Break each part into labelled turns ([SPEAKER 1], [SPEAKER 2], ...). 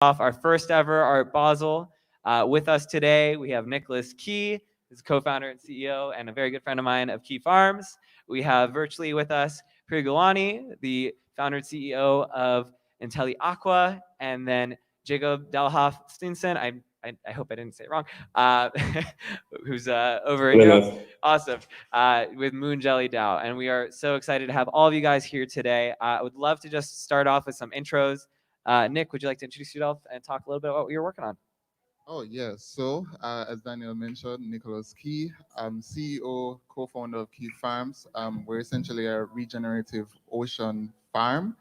[SPEAKER 1] off our first ever Art Basel. With us today, we have Nicholas Key, who's co-founder and CEO, and a very good friend of mine of Key Farms. We have virtually with us Priya Guliani, the founder and CEO of IntelliAqua, and then Jacob Dalhoff Steensen. I hope I didn't say it wrong. Who's over in Europe. Awesome. With MoonjellyDAO. And we are so excited to have all of you guys here today. I would love to just start off with some intros. Nick, would you like to introduce yourself and talk a little bit about what you're working on?
[SPEAKER 2] Oh, yes. So, as Daniel mentioned, Nicholas Key, I'm CEO, co-founder of Key Farms. We're essentially a regenerative ocean farm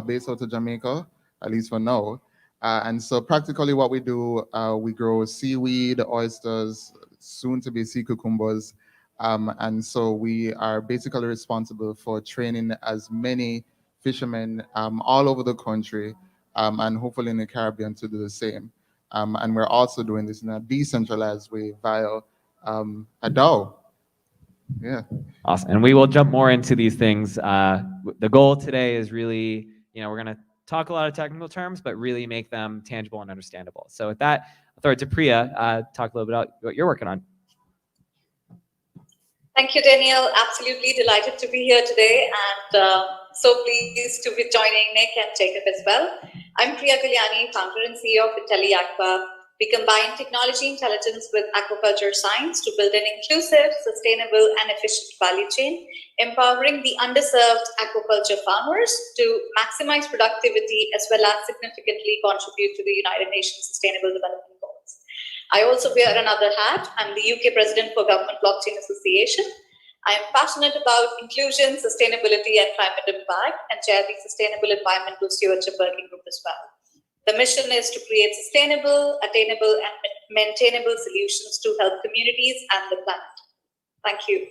[SPEAKER 2] based out of Jamaica, at least for now. And so practically what we do, we grow seaweed, oysters, soon to be sea cucumbers. And so we are basically responsible for training as many fishermen all over the country and hopefully in the Caribbean to do the same. And we're also doing this in a decentralized way via a DAO. Yeah.
[SPEAKER 1] Awesome. And we will jump more into these things. The goal today is really, we're going to talk a lot of technical terms, but really make them tangible and understandable. So with that, I'll throw it to Priya, talk a little bit about what you're working on.
[SPEAKER 3] Thank you, Daniel. Absolutely delighted to be here today and so pleased to be joining Nick and Jacob as well. I'm Priya Guliani, founder and CEO of IntelliAqua. We combine technology intelligence with aquaculture science to build an inclusive, sustainable, and efficient value chain, empowering the underserved aquaculture farmers to maximize productivity as well as significantly contribute to the United Nations Sustainable Development Goals. I also wear another hat. I'm the UK President for Government Blockchain Association. I am passionate about inclusion, sustainability, and climate impact, and chair the Sustainable Environmental Stewardship Working Group as well. The mission is to create sustainable, attainable, and maintainable solutions to help communities and the planet. Thank you.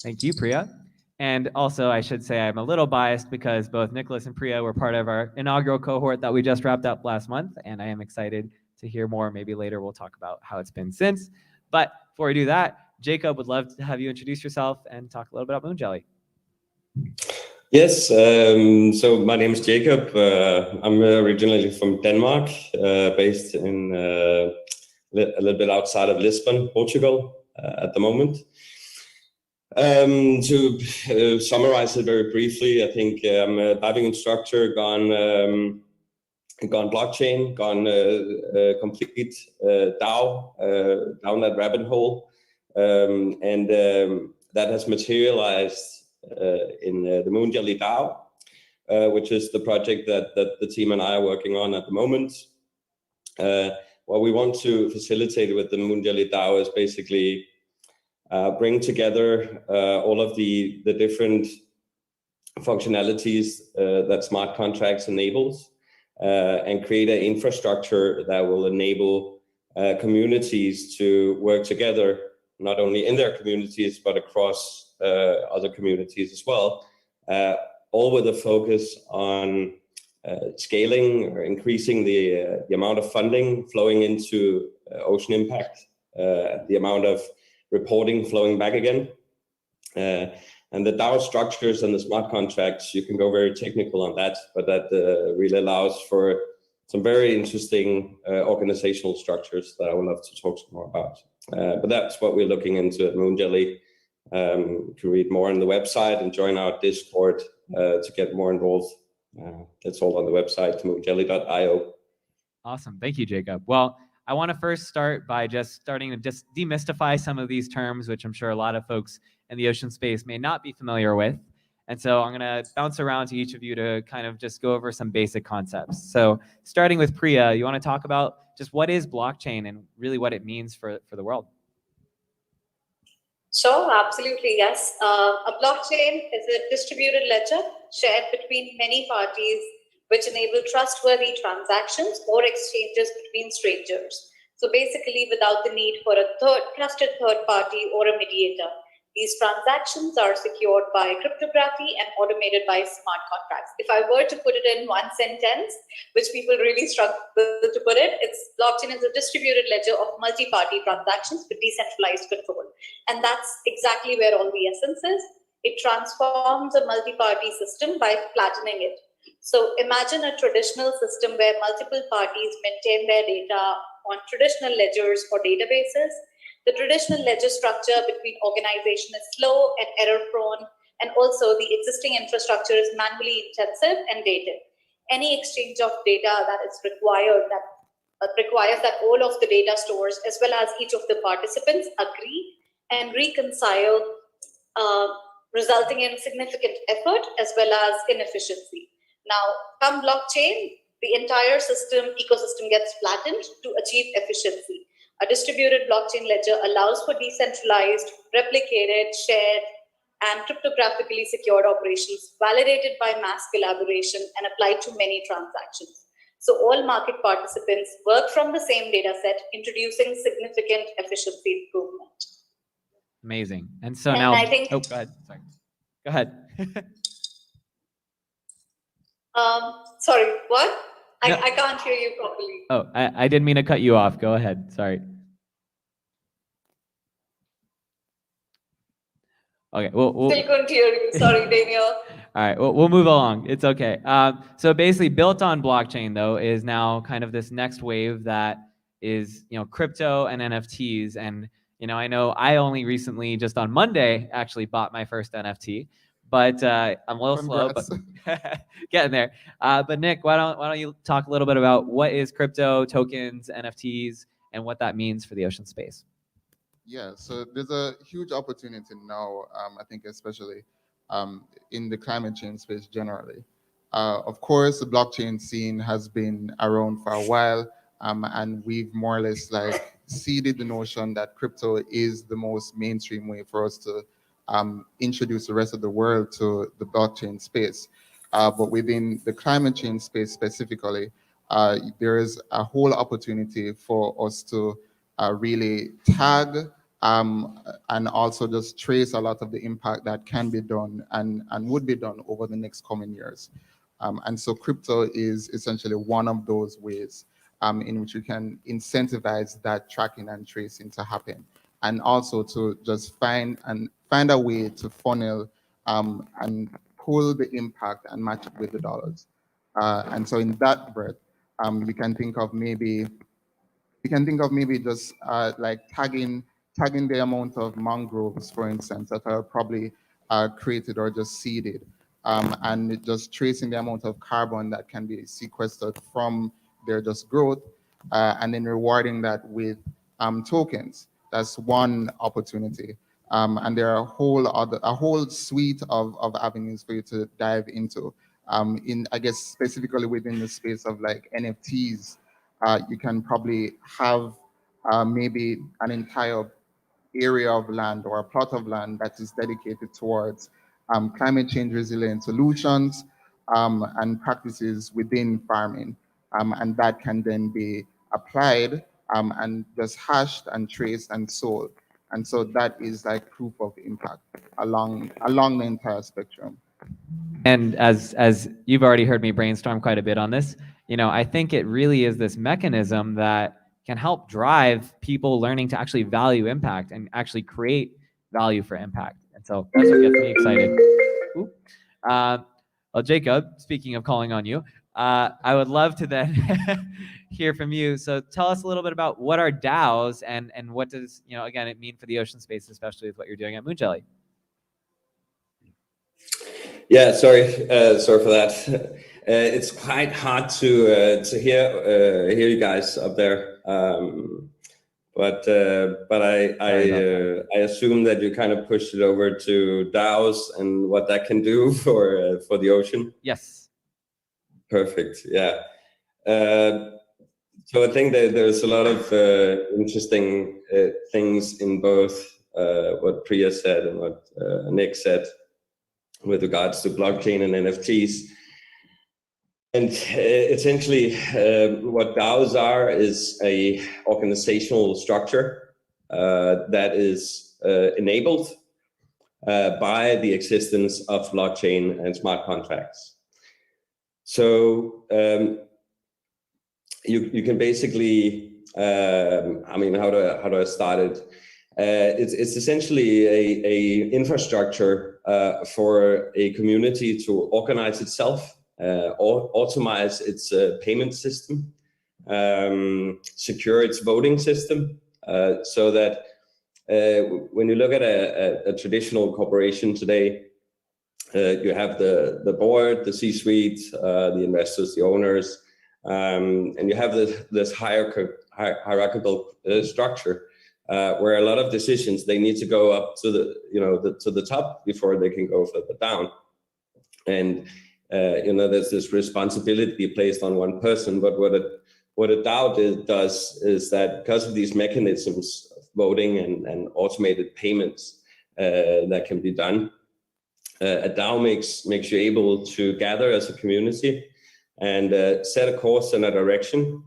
[SPEAKER 1] Thank you, Priya. And also, I should say I'm a little biased because both Nicholas and Priya were part of our inaugural cohort that we just wrapped up last month, and I am excited to hear more. Maybe later we'll talk about how it's been since. But before we do that, Jacob, would love to have you introduce yourself and talk a little bit about Moonjelly.
[SPEAKER 4] Yes, so my name is Jacob. I'm originally from Denmark, based in a little bit outside of Lisbon, Portugal, at the moment. To summarize it very briefly, I think I'm a diving instructor, gone blockchain, gone complete DAO, down that rabbit hole. And that has materialized in the MoonjellyDAO, which is the project that the team and I are working on at the moment. What we want to facilitate with the MoonjellyDAO is basically bring together all of the different functionalities that smart contracts enables and create an infrastructure that will enable communities to work together, not only in their communities, but across other communities as well, all with a focus on scaling or increasing the amount of funding flowing into ocean impact, the amount of reporting flowing back again. And the DAO structures and the smart contracts, you can go very technical on that, but that really allows for some very interesting organizational structures that I would love to talk some more about. But that's what we're looking into at Moonjelly. You can read more on the website and join our Discord to get more involved. It's all on the website, moonjelly.io.
[SPEAKER 1] Awesome. Thank you, Jacob. Well, I want to first start by starting to demystify some of these terms, which I'm sure a lot of folks in the ocean space may not be familiar with. And so I'm going to bounce around to each of you to kind of just go over some basic concepts. So starting with Priya, you want to talk about just what is blockchain and really what it means for the world?
[SPEAKER 3] Sure, absolutely, yes. A blockchain is a distributed ledger shared between many parties which enable trustworthy transactions or exchanges between strangers. So basically without the need for a trusted third party or a mediator. These transactions are secured by cryptography and automated by smart contracts. If I were to put it in one sentence, which people really struggle to put it, it's blockchain is a distributed ledger of multi-party transactions with decentralized control. And that's exactly where all the essence is. It transforms a multi-party system by flattening it. So imagine a traditional system where multiple parties maintain their data on traditional ledgers or databases. The traditional ledger structure between organization is slow and error prone, and also the existing infrastructure is manually intensive and dated. Any exchange of data that is required requires that all of the data stores as well as each of the participants agree and reconcile, resulting in significant effort as well as inefficiency. Now, come blockchain, the entire ecosystem gets flattened to achieve efficiency. A distributed blockchain ledger allows for decentralized, replicated, shared, and cryptographically secured operations validated by mass collaboration and applied to many transactions. So all market participants work from the same data set, introducing significant efficiency improvement.
[SPEAKER 1] Amazing. And so now,
[SPEAKER 3] I think,
[SPEAKER 1] oh, go ahead. Sorry. Go ahead.
[SPEAKER 3] Sorry, what?
[SPEAKER 1] No.
[SPEAKER 3] I can't hear you properly.
[SPEAKER 1] Oh, I didn't mean to cut you off. Go ahead. Sorry. Okay. We'll
[SPEAKER 3] Still couldn't hear you. Sorry, Daniel.
[SPEAKER 1] All right, we'll move along. It's okay. So basically, built on blockchain though is now kind of this next wave that is crypto and NFTs. And I know I only recently, just on Monday, actually bought my first NFT, but I'm a little
[SPEAKER 2] Congrats.
[SPEAKER 1] slow, but getting there. But Nick, why don't you talk a little bit about what is crypto, tokens, NFTs, and what that means for the ocean space?
[SPEAKER 2] Yeah, so there's a huge opportunity now, I think especially in the climate change space generally. Of course, the blockchain scene has been around for a while, and we've more or less like seeded the notion that crypto is the most mainstream way for us to introduce the rest of the world to the blockchain space. But within the climate change space specifically, there is a whole opportunity for us to really tag and also just trace a lot of the impact that can be done and would be done over the next coming years. And so crypto is essentially one of those ways in which you can incentivize that tracking and tracing to happen, and also to just find a way to funnel and pull the impact and match it with the dollars. And so in that breath, we can think of maybe just like tagging the amount of mangroves, for instance, that are probably created or just seeded, and just tracing the amount of carbon that can be sequestered from their just growth, and then rewarding that with tokens. That's one opportunity. And there are a whole suite of avenues for you to dive into. I guess specifically within the space of like NFTs, you can probably have maybe an entire area of land or a plot of land that is dedicated towards climate change resilient solutions and practices within farming. And that can then be applied and just hashed and traced and sold. And so that is like proof of impact along the entire spectrum.
[SPEAKER 1] And as you've already heard me brainstorm quite a bit on this, I think it really is this mechanism that can help drive people learning to actually value impact and actually create value for impact. And so that's what gets me excited. Well, Jacob, speaking of calling on you, I would love to then hear from you. So tell us a little bit about what are DAOs and what does, again, it mean for the ocean space, especially with what you're doing at Moonjelly.
[SPEAKER 4] Yeah, sorry for that. It's quite hard to hear you guys up there, but I assume that you kind of pushed it over to DAOs and what that can do for the ocean.
[SPEAKER 1] Yes.
[SPEAKER 4] Perfect. Yeah. So I think that there's a lot of interesting things in both what Priya said and what Nick said with regards to blockchain and NFTs. And essentially, what DAOs are is a organizational structure that is enabled by the existence of blockchain and smart contracts. So you can basically, how do I start it? It's essentially a infrastructure for a community to organize itself automate its payment system, secure its voting system, so that when you look at a traditional corporation today, you have the board, the C-suite, the investors, the owners, and you have this hierarchical structure where a lot of decisions, they need to go up to the top before they can go further down. And there's this responsibility placed on one person. But what a DAO does is that because of these mechanisms of voting and automated payments that can be done, a DAO makes you able to gather as a community and set a course and a direction,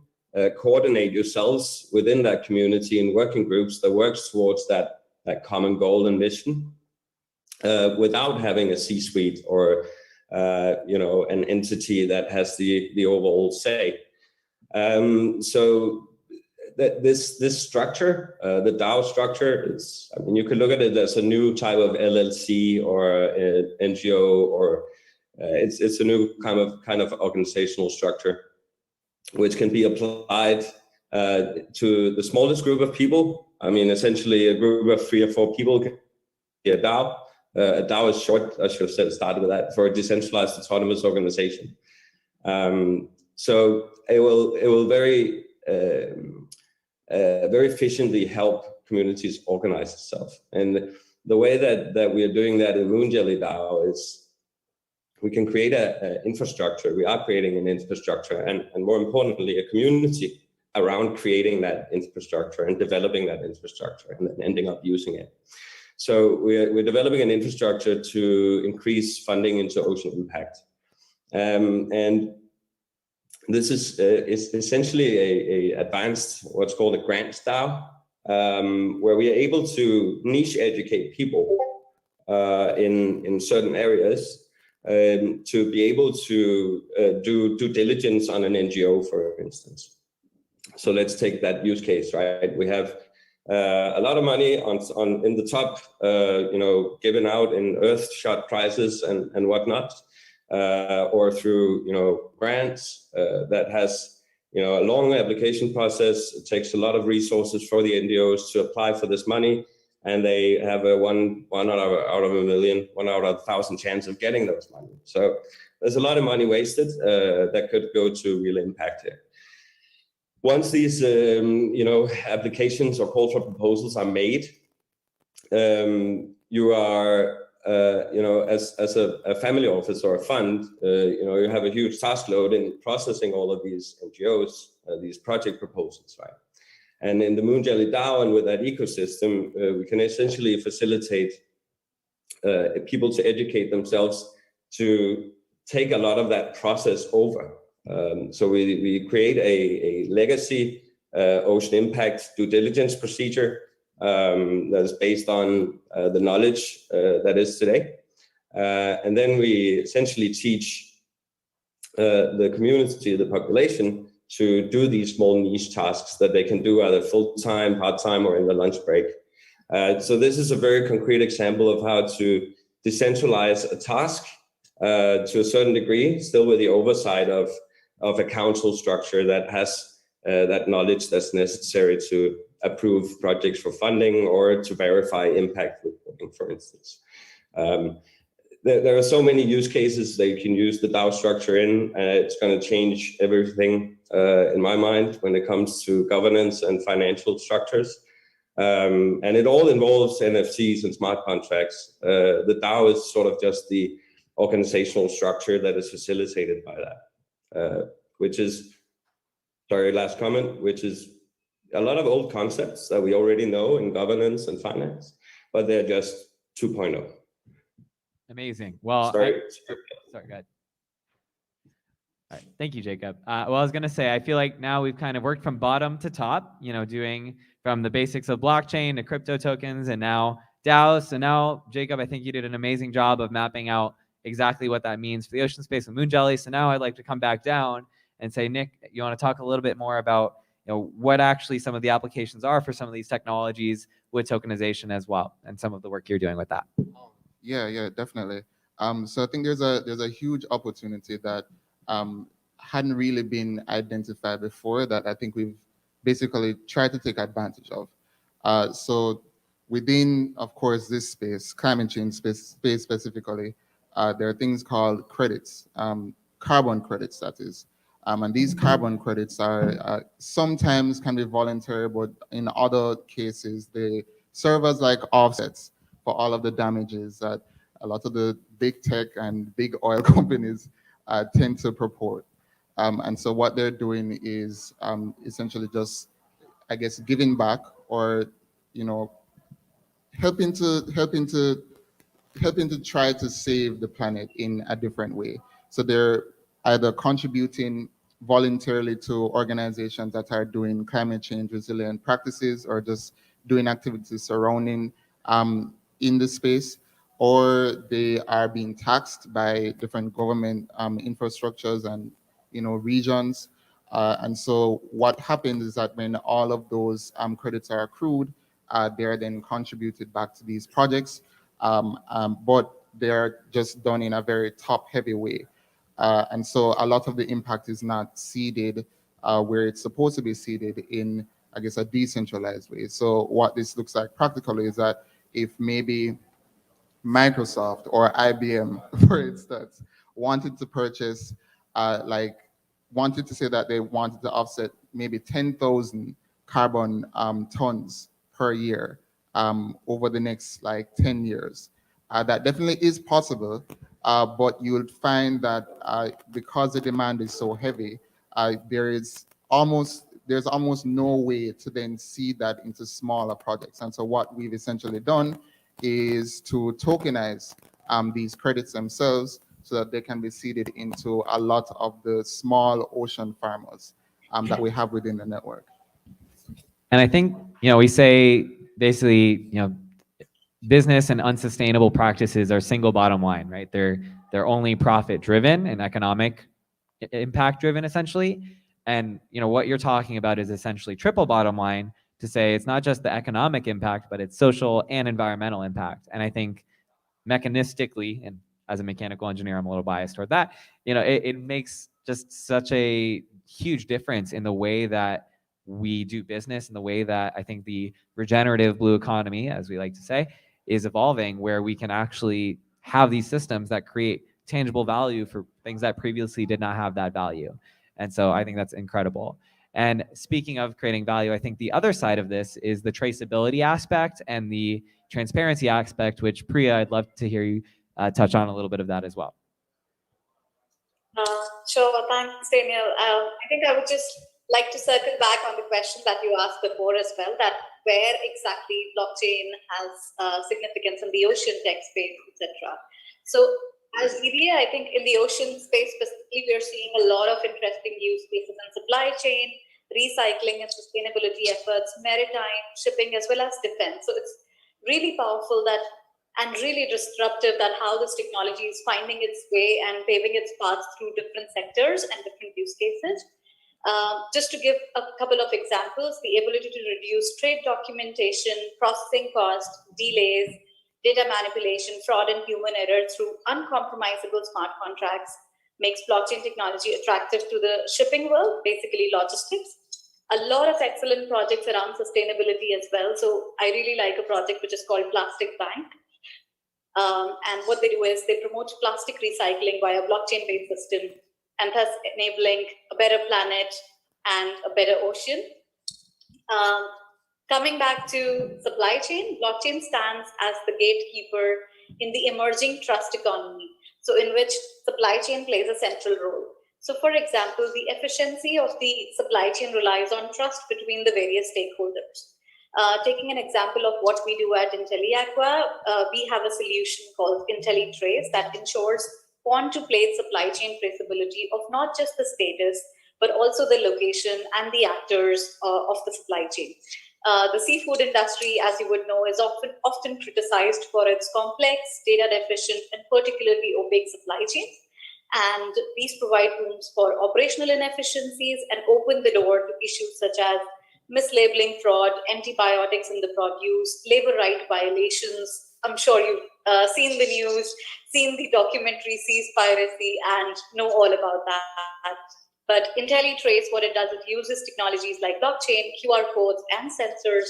[SPEAKER 4] coordinate yourselves within that community in working groups that works towards that common goal and mission, without having a C-suite or an entity that has the overall say. So that this structure, the DAO structure, you can look at it as a new type of LLC or NGO, or it's a new kind of organizational structure, which can be applied to the smallest group of people. I mean, essentially a group of 3 or 4 people can be a DAO. A DAO is short, I should have started with that, for a decentralized autonomous organization. So it will very efficiently help communities organize itself. And the way that we are doing that in MoonjellyDAO is we can create an infrastructure. We are creating an infrastructure, and more importantly, a community around creating that infrastructure and developing that infrastructure and then ending up using it. So we're developing an infrastructure to increase funding into ocean impact. And this is essentially a advanced, what's called a grant DAO, where we are able to niche educate people in certain areas to be able to do due diligence on an NGO, for instance. So let's take that use case, right? We have a lot of money in the top, given out in Earthshot prizes and whatnot, or through grants that has a long application process. It takes a lot of resources for the NGOs to apply for this money, and they have a one out of a million, 1 out of 1,000 chance of getting those money. So there's a lot of money wasted that could go to real impact here. Once these applications or call for proposals are made, you are as a family office or a fund, you have a huge task load in processing all of these NGOs, these project proposals, right? And in the MoonjellyDAO and with that ecosystem, we can essentially facilitate people to educate themselves to take a lot of that process over. So we create a legacy ocean impact due diligence procedure that is based on the knowledge that is today. And then we essentially teach the community, the population, to do these small niche tasks that they can do either full-time, part-time, or in the lunch break. So this is a very concrete example of how to decentralize a task to a certain degree, still with the oversight of a council structure that has that knowledge that's necessary to approve projects for funding or to verify impact reporting, for instance. There are so many use cases that you can use the DAO structure in. It's going to change everything in my mind when it comes to governance and financial structures. And it all involves NFTs and smart contracts. The DAO is sort of just the organizational structure that is facilitated by that, which is, sorry, last comment, which is a lot of old concepts that we already know in governance and finance, but they're just 2.0.
[SPEAKER 1] Amazing. Well,
[SPEAKER 4] sorry,
[SPEAKER 1] go ahead. All right. Thank you, Jacob. Well, I was going to say, I feel like now we've kind of worked from bottom to top, doing from the basics of blockchain to crypto tokens and now DAOs. So now, Jacob, I think you did an amazing job of mapping out exactly what that means for the ocean space with Moonjelly. So now I'd like to come back down and say, Nick, you want to talk a little bit more about what actually some of the applications are for some of these technologies with tokenization as well, and some of the work you're doing with that.
[SPEAKER 2] Yeah, definitely. So I think there's a huge opportunity that hadn't really been identified before that I think we've basically tried to take advantage of. So within, of course, this space, climate change space specifically, there are things called credits, carbon credits, that is. And these carbon credits are sometimes can be voluntary, but in other cases, they serve as like offsets for all of the damages that a lot of the big tech and big oil companies tend to purport. And so what they're doing is essentially just, I guess, giving back, or, you know, helping to try to save the planet in a different way. So they're either contributing voluntarily to organizations that are doing climate change resilient practices, or just doing activities surrounding in the space, or they are being taxed by different government infrastructures and, you know, regions. And so what happens is that when all of those credits are accrued, they are then contributed back to these projects, but they're just done in a very top-heavy way. And so a lot of the impact is not seeded where it's supposed to be seeded in, I guess, a decentralized way. So what this looks like practically is that if maybe Microsoft or IBM, for instance, wanted to purchase, wanted to say that they wanted to offset maybe 10,000 carbon tons per year over the next like 10 years. That definitely is possible, but you would find that because the demand is so heavy, there's almost no way to then seed that into smaller projects. And so what we've essentially done is to tokenize these credits themselves so that they can be seeded into a lot of the small ocean farmers that we have within the network.
[SPEAKER 1] And I think, we say basically, business and unsustainable practices are single bottom line, right? They're only profit driven and economic impact driven, essentially. And what you're talking about is essentially triple bottom line, to say it's not just the economic impact, but it's social and environmental impact. And I think mechanistically, and as a mechanical engineer, I'm a little biased toward that, it makes just such a huge difference in the way that we do business, and the way that I think the regenerative blue economy, as we like to say, is evolving, where we can actually have these systems that create tangible value for things that previously did not have that value. And so I think that's incredible. And speaking of creating value, I think the other side of this is the traceability aspect and the transparency aspect, which Priya, I'd love to hear you touch on a little bit of that as well.
[SPEAKER 3] Sure, thanks, Daniel. I think I would just like to circle back on the question that you asked before as well, that where exactly blockchain has significance in the ocean tech space, etc. So as media, I think in the ocean space specifically, we're seeing a lot of interesting use cases in supply chain, recycling and sustainability efforts, maritime, shipping, as well as defense. So it's really powerful and really disruptive that how this technology is finding its way and paving its path through different sectors and different use cases. Just to give a couple of examples, the ability to reduce trade documentation, processing costs, delays, data manipulation, fraud, and human error through uncompromisable smart contracts makes blockchain technology attractive to the shipping world, basically logistics. A lot of excellent projects around sustainability as well. So I really like a project which is called Plastic Bank. And what they do is they promote plastic recycling via a blockchain-based system, and thus enabling a better planet and a better ocean. Coming back to supply chain, blockchain stands as the gatekeeper in the emerging trust economy, so in which supply chain plays a central role. So for example, the efficiency of the supply chain relies on trust between the various stakeholders. Taking an example of what we do at IntelliAqua, we have a solution called IntelliTrace that ensures point-to-plate supply chain traceability of not just the status, but also the location and the actors of the supply chain. The seafood industry, as you would know, is often criticized for its complex, data deficient, and particularly opaque supply chains. And these provide rooms for operational inefficiencies and open the door to issues such as mislabeling fraud, antibiotics in the produce, labor right violations. I'm sure you've seen the news, seen the documentary Seaspiracy, and know all about that. But IntelliTrace, what it does, it uses technologies like blockchain, QR codes, and sensors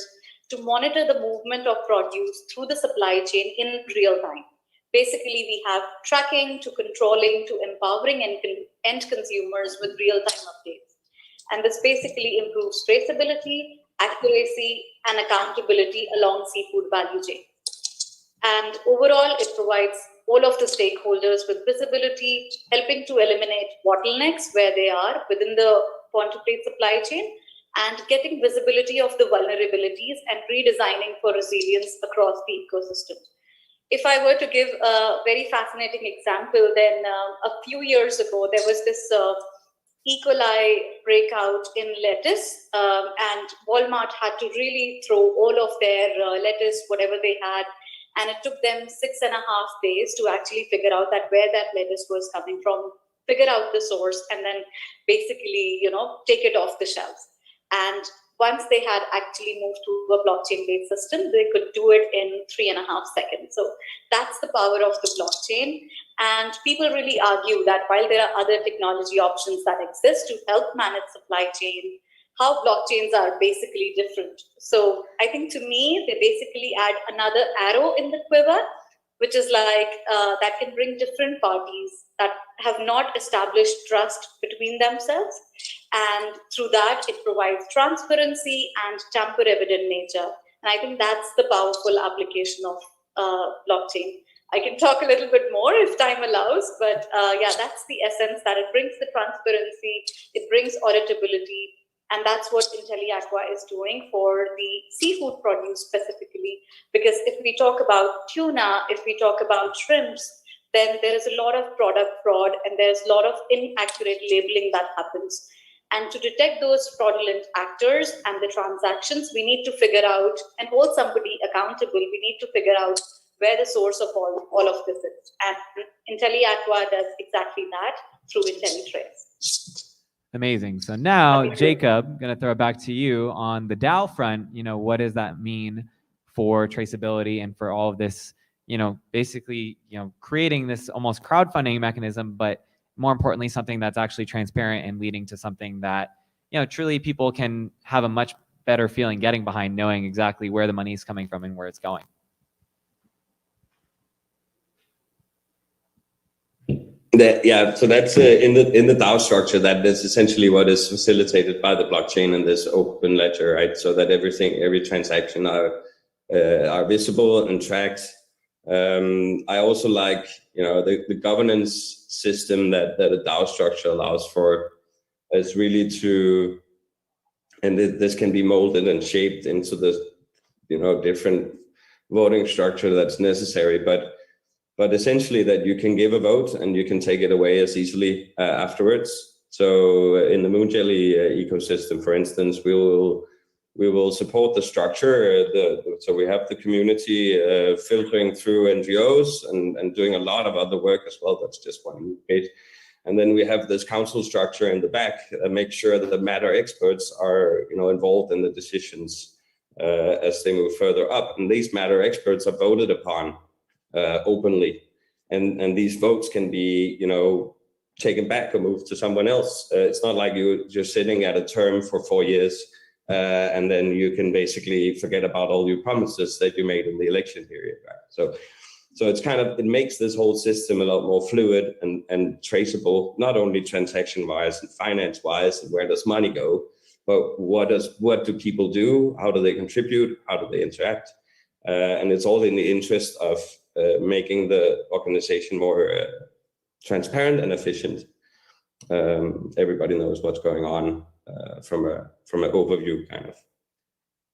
[SPEAKER 3] to monitor the movement of produce through the supply chain in real time. Basically, we have tracking to controlling to empowering end consumers with real-time updates. And this basically improves traceability, accuracy, and accountability along seafood value chain. And overall, it provides all of the stakeholders with visibility, helping to eliminate bottlenecks where they are within the contemplate supply chain, and getting visibility of the vulnerabilities and redesigning for resilience across the ecosystem. If I were to give a very fascinating example, then a few years ago, there was this E. coli breakout in lettuce, and Walmart had to really throw all of their lettuce, whatever they had, and it took them 6.5 days to actually figure out that where that lettuce was coming from, figure out the source, and then basically, take it off the shelves. And once they had actually moved to a blockchain-based system, they could do it in 3.5 seconds. So that's the power of the blockchain. And people really argue that while there are other technology options that exist to help manage supply chain, how blockchains are basically different. So I think to me, they basically add another arrow in the quiver, which is like that can bring different parties that have not established trust between themselves. And through that, it provides transparency and tamper-evident nature. And I think that's the powerful application of blockchain. I can talk a little bit more if time allows, but yeah, that's the essence, that it brings the transparency, it brings auditability, and that's what IntelliAqua is doing for the seafood produce specifically. Because if we talk about tuna, if we talk about shrimps, then there is a lot of product fraud and there's a lot of inaccurate labeling that happens. And to detect those fraudulent actors and the transactions, we need to figure out and hold somebody accountable. We need to figure out where the source of all of this is. And IntelliAqua does exactly that through IntelliTrace.
[SPEAKER 1] Amazing. So now, Jacob, I'm going to throw it back to you on the DAO front. What does that mean for traceability and for all of this, basically, creating this almost crowdfunding mechanism, but more importantly, something that's actually transparent and leading to something that, truly people can have a much better feeling getting behind, knowing exactly where the money is coming from and where it's going.
[SPEAKER 4] So that's in the DAO structure. That is essentially what is facilitated by the blockchain and this open ledger, right? So that every transaction are visible and tracked. I also like the governance system that a DAO structure allows for is really to, and this can be molded and shaped into the different voting structure that's necessary, but essentially that you can give a vote and you can take it away as easily afterwards. So in the Moonjelly ecosystem, for instance, we will support the structure. So we have the community filtering through NGOs and doing a lot of other work as well. That's just one page. And then we have this council structure in the back that makes sure that the matter experts are involved in the decisions as they move further up. And these matter experts are voted upon openly, and these votes can be taken back or moved to someone else. It's not like you're sitting at a term for 4 years and then you can basically forget about all your promises that you made in the election period, right? So it's it makes this whole system a lot more fluid and traceable, not only transaction wise and finance wise and where does money go, but what do people do, how do they contribute, how do they interact, and it's all in the interest of making the organization more transparent and efficient. Everybody knows what's going on from an overview kind of.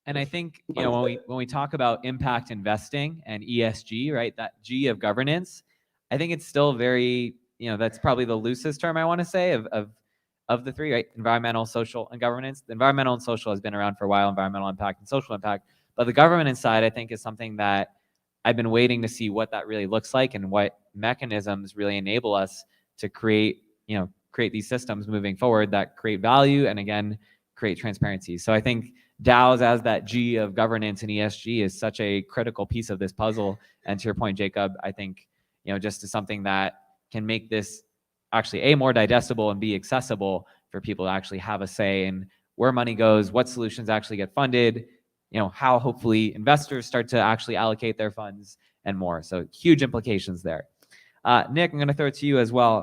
[SPEAKER 1] And I think when we talk about impact investing and ESG, right, that G of governance, I think it's still very that's probably the loosest term I want to say of the three, right? Environmental, social, and governance. The environmental and social has been around for a while, environmental impact and social impact, but the governance side I think is something that I've been waiting to see what that really looks like and what mechanisms really enable us to create these systems moving forward that create value and again create transparency. So I think DAOs as that G of governance and ESG is such a critical piece of this puzzle. And to your point, Jacob, I think, just is something that can make this actually more digestible and be accessible for people to actually have a say in where money goes, what solutions actually get funded, how hopefully investors start to actually allocate their funds and more. So huge implications there. Nick, I'm going to throw it to you as well.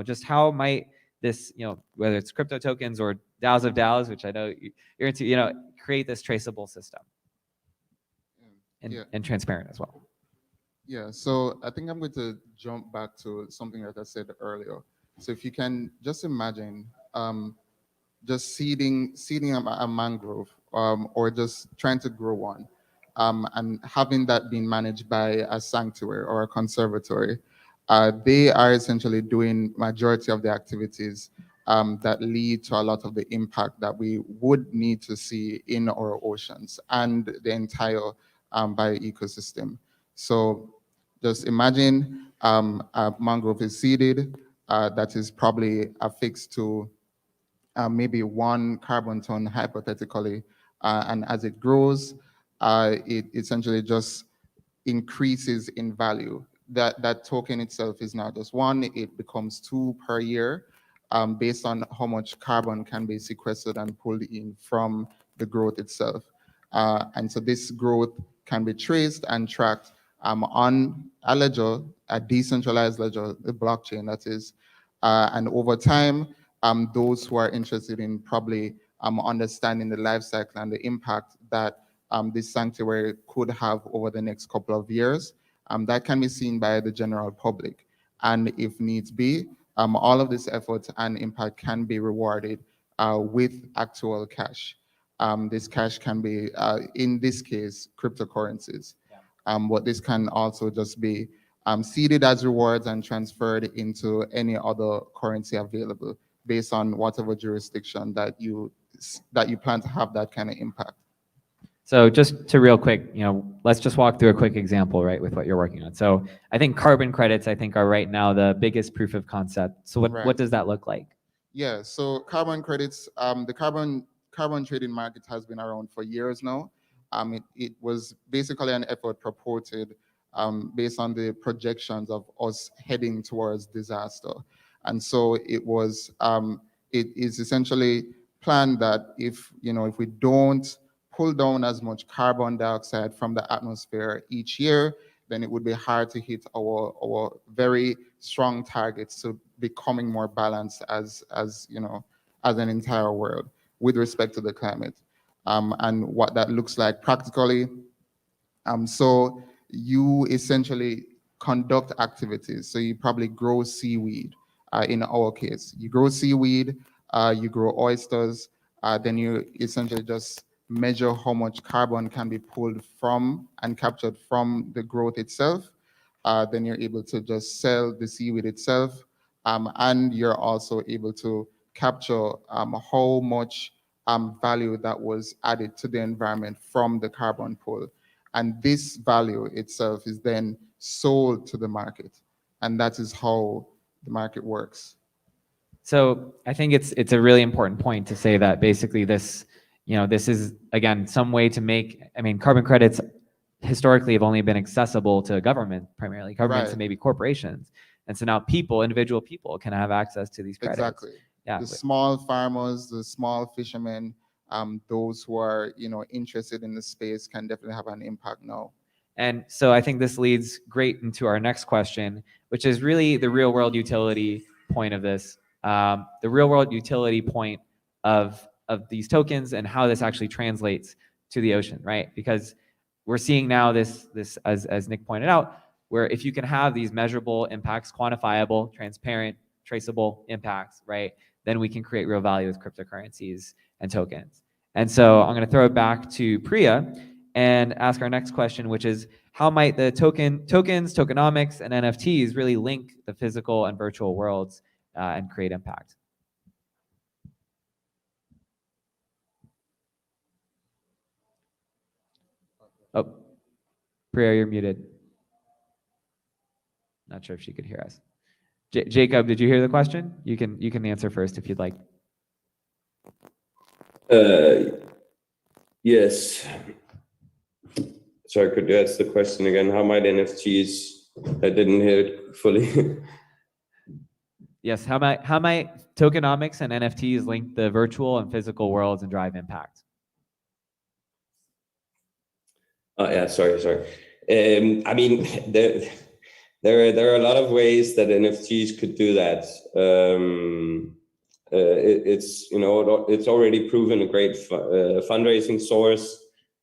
[SPEAKER 1] Just how might this, whether it's crypto tokens or DAOs of DAOs, which I know you're into, create this traceable system and transparent as well.
[SPEAKER 2] Yeah, so I think I'm going to jump back to something that I said earlier. So if you can just imagine just seeding a mangrove or just trying to grow one and having that being managed by a sanctuary or a conservatory, they are essentially doing majority of the activities that lead to a lot of the impact that we would need to see in our oceans and the entire bioecosystem. So just imagine a mangrove is seeded that is probably affixed to maybe 1 carbon ton hypothetically, and as it grows, it essentially just increases in value. That token itself is not just 1, it becomes 2 per year, based on how much carbon can be sequestered and pulled in from the growth itself. And so this growth can be traced and tracked on a ledger, a decentralized ledger, the blockchain that is, and over time, those who are interested in probably understanding the life cycle and the impact that this sanctuary could have over the next couple of years, that can be seen by the general public. And if needs be, all of this effort and impact can be rewarded with actual cash. This cash can be, in this case, cryptocurrencies. But this can also just be seeded as rewards and transferred into any other currency available based on whatever jurisdiction that you plan to have that kind of impact.
[SPEAKER 1] So just to real quick, let's just walk through a quick example, right, with what you're working on. So I think carbon credits, I think, are right now the biggest proof of concept. So what does that look like?
[SPEAKER 2] Yeah, so carbon credits, the carbon trading market has been around for years now. It was basically an effort purported based on the projections of us heading towards disaster. And so it is essentially planned that if we don't pull down as much carbon dioxide from the atmosphere each year, then it would be hard to hit our very strong targets to becoming more balanced as an entire world with respect to the climate, and what that looks like practically. So you essentially conduct activities. So you probably grow seaweed. In our case, you grow seaweed, you grow oysters, then you essentially just measure how much carbon can be pulled from and captured from the growth itself. Then you're able to just sell the seaweed itself, and you're also able to capture how much value that was added to the environment from the carbon pull. And this value itself is then sold to the market. And that is how the market works.
[SPEAKER 1] So I think it's a really important point to say that basically this is, again, some way to make, carbon credits historically have only been accessible to government, primarily governments and maybe corporations. And so now individual people can have access to these credits.
[SPEAKER 2] Exactly. Yeah. The small farmers, the small fishermen, those who are, interested in the space can definitely have an impact now.
[SPEAKER 1] And so I think this leads great into our next question, which is really the real world utility point of this. The real world utility point of these tokens and how this actually translates to the ocean, right? Because we're seeing now this as Nick pointed out, where if you can have these measurable impacts, quantifiable, transparent, traceable impacts, right, then we can create real value with cryptocurrencies and tokens. And so I'm going to throw it back to Priya and ask our next question, which is how might the tokens, tokenomics, and NFTs really link the physical and virtual worlds and create impact? Oh, Priya, you're muted. Not sure if she could hear us. Jacob, did you hear the question? You can answer first if you'd like.
[SPEAKER 4] Yes. Sorry, could you ask the question again? How might NFTs? I didn't hear it fully.
[SPEAKER 1] Yes, how might tokenomics and NFTs link the virtual and physical worlds and drive impact?
[SPEAKER 4] Oh yeah, sorry. I mean, there are a lot of ways that NFTs could do that. It's already proven a great fundraising source.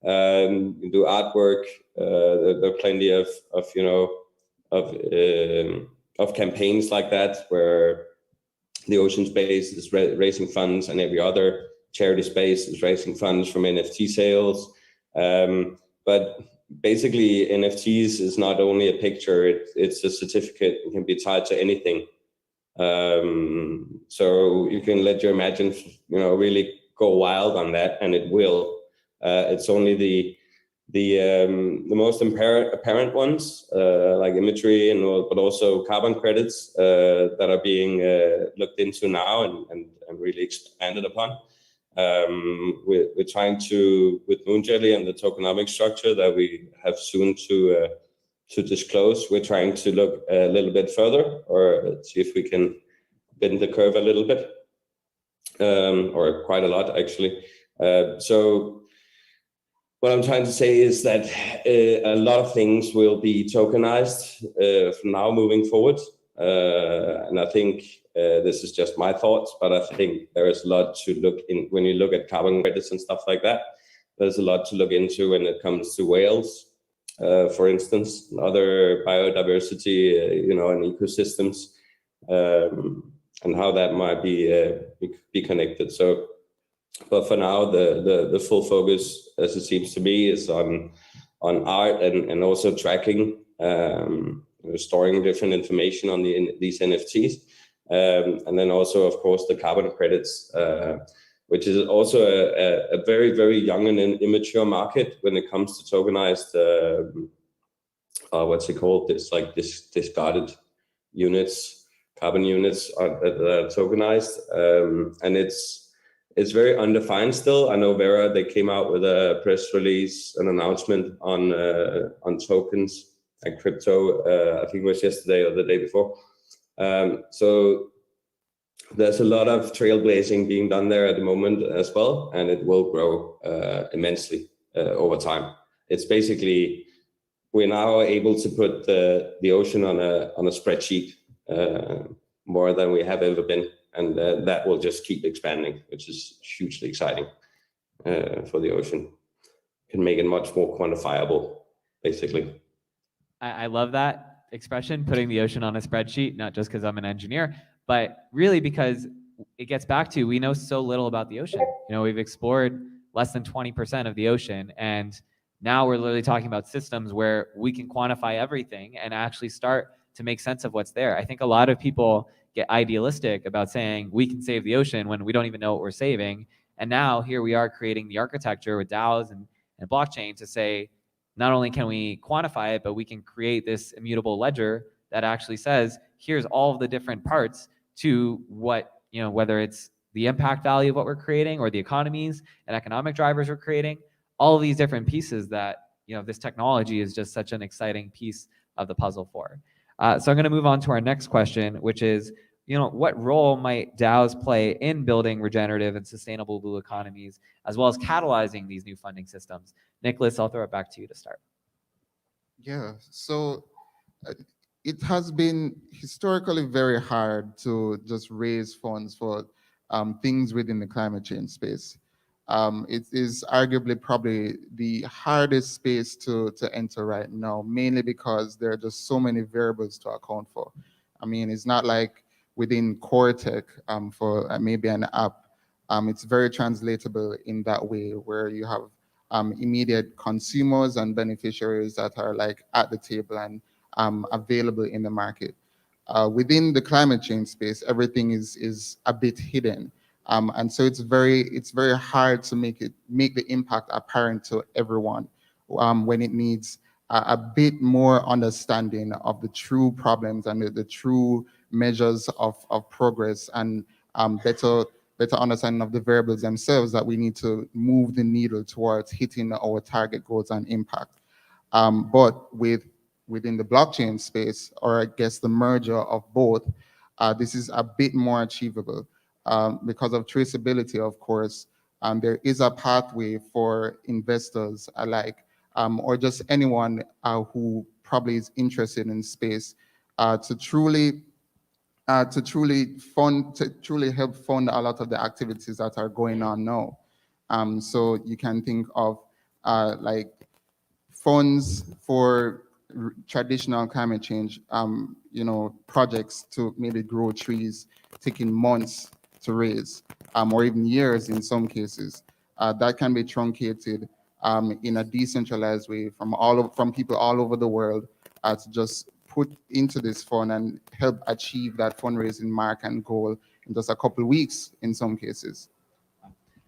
[SPEAKER 4] You do artwork. There are plenty of campaigns like that where the ocean space is raising funds, and every other charity space is raising funds from NFT sales. But basically, NFTs is not only a picture; it's a certificate. It can be tied to anything. So you can let your imagination, really go wild on that, and it will. It's only the most apparent ones, like imagery but also carbon credits that are being looked into now and really expanded upon. We're trying to, with Moonjelly and the tokenomic structure that we have soon to disclose, we're trying to look a little bit further, or see if we can bend the curve a little bit, or quite a lot actually. So what I'm trying to say is that a lot of things will be tokenized from now moving forward. And I think this is just my thoughts, but I think there is a lot to look in when you look at carbon credits and stuff like that. There's a lot to look into when it comes to whales, for instance, and other biodiversity, and ecosystems, and how that might be connected. So, but for now, the full focus, as it seems to me, is on art and also tracking, storing different information on these NFTs, and then also, of course, the carbon credits, which is also a very, very young and immature market when it comes to tokenized, what's it called? Discarded units, carbon units that are tokenized, and it's very undefined still. I know Vera, they came out with a press release, an announcement on tokens and crypto, I think it was yesterday or the day before. So there's a lot of trailblazing being done there at the moment as well, and it will grow immensely over time. It's basically, we're now able to put the ocean on a spreadsheet more than we have ever been. And that will just keep expanding, which is hugely exciting for the ocean. Can make it much more quantifiable, basically.
[SPEAKER 1] I love that expression, putting the ocean on a spreadsheet, not just because I'm an engineer, but really because it gets back to, we know so little about the ocean. We've explored less than 20% of the ocean, and now we're literally talking about systems where we can quantify everything and actually start to make sense of what's there. I think a lot of people get idealistic about saying we can save the ocean when we don't even know what we're saving. And now here we are creating the architecture with DAOs and blockchain to say, not only can we quantify it, but we can create this immutable ledger that actually says, here's all of the different parts to what, whether it's the impact value of what we're creating or the economies and economic drivers we're creating, all of these different pieces that, this technology is just such an exciting piece of the puzzle for. So I'm going to move on to our next question, which is, what role might DAOs play in building regenerative and sustainable blue economies, as well as catalyzing these new funding systems? Nicholas, I'll throw it back to you to start.
[SPEAKER 2] Yeah, so it has been historically very hard to just raise funds for things within the climate change space. It is arguably probably the hardest space to enter right now, mainly because there are just so many variables to account for. I mean, it's not like within core tech for maybe an app, it's very translatable in that way, where you have immediate consumers and beneficiaries that are like at the table and available in the market. Within the climate change space, everything is a bit hidden. And so it's very hard to make the impact apparent to everyone when it needs a bit more understanding of the true problems and the true measures of progress and better better understanding of the variables themselves that we need to move the needle towards hitting our target goals and impact. But within the blockchain space, or I guess the merger of both, this is a bit more achievable because of traceability, of course. There is a pathway for investors alike, or just anyone who probably is interested in space to truly help fund a lot of the activities that are going on now. So you can think of like funds for traditional climate change, projects to maybe grow trees, taking months to raise, or even years in some cases. That can be truncated in a decentralized way from people all over the world to just put into this fund and help achieve that fundraising mark and goal in just a couple of weeks in some cases.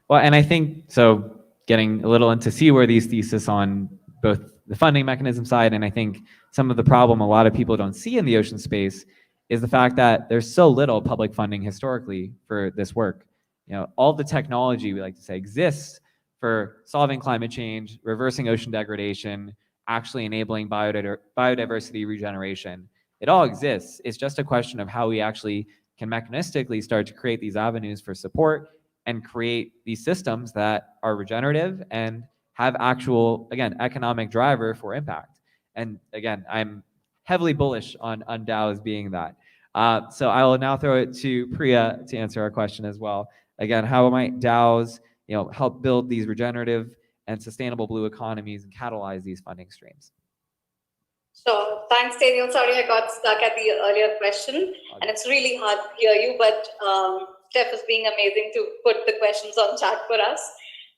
[SPEAKER 1] Well, and I think, so getting a little into Seaworthy's thesis on both the funding mechanism side, and I think some of the problem a lot of people don't see in the ocean space is the fact that there's so little public funding historically for this work. All the technology, we like to say, exists for solving climate change, reversing ocean degradation, actually enabling biodiversity regeneration. It all exists. It's just a question of how we actually can mechanistically start to create these avenues for support and create these systems that are regenerative and have actual, again, economic driver for impact. And again, I'm heavily bullish on DAOs being that. So I will now throw it to Priya to answer our question as well. Again, how might DAOs help build these regenerative and sustainable blue economies and catalyze these funding streams?
[SPEAKER 3] So thanks, Daniel. Sorry, I got stuck at the earlier question, and it's really hard to hear you, but Steph is being amazing to put the questions on chat for us.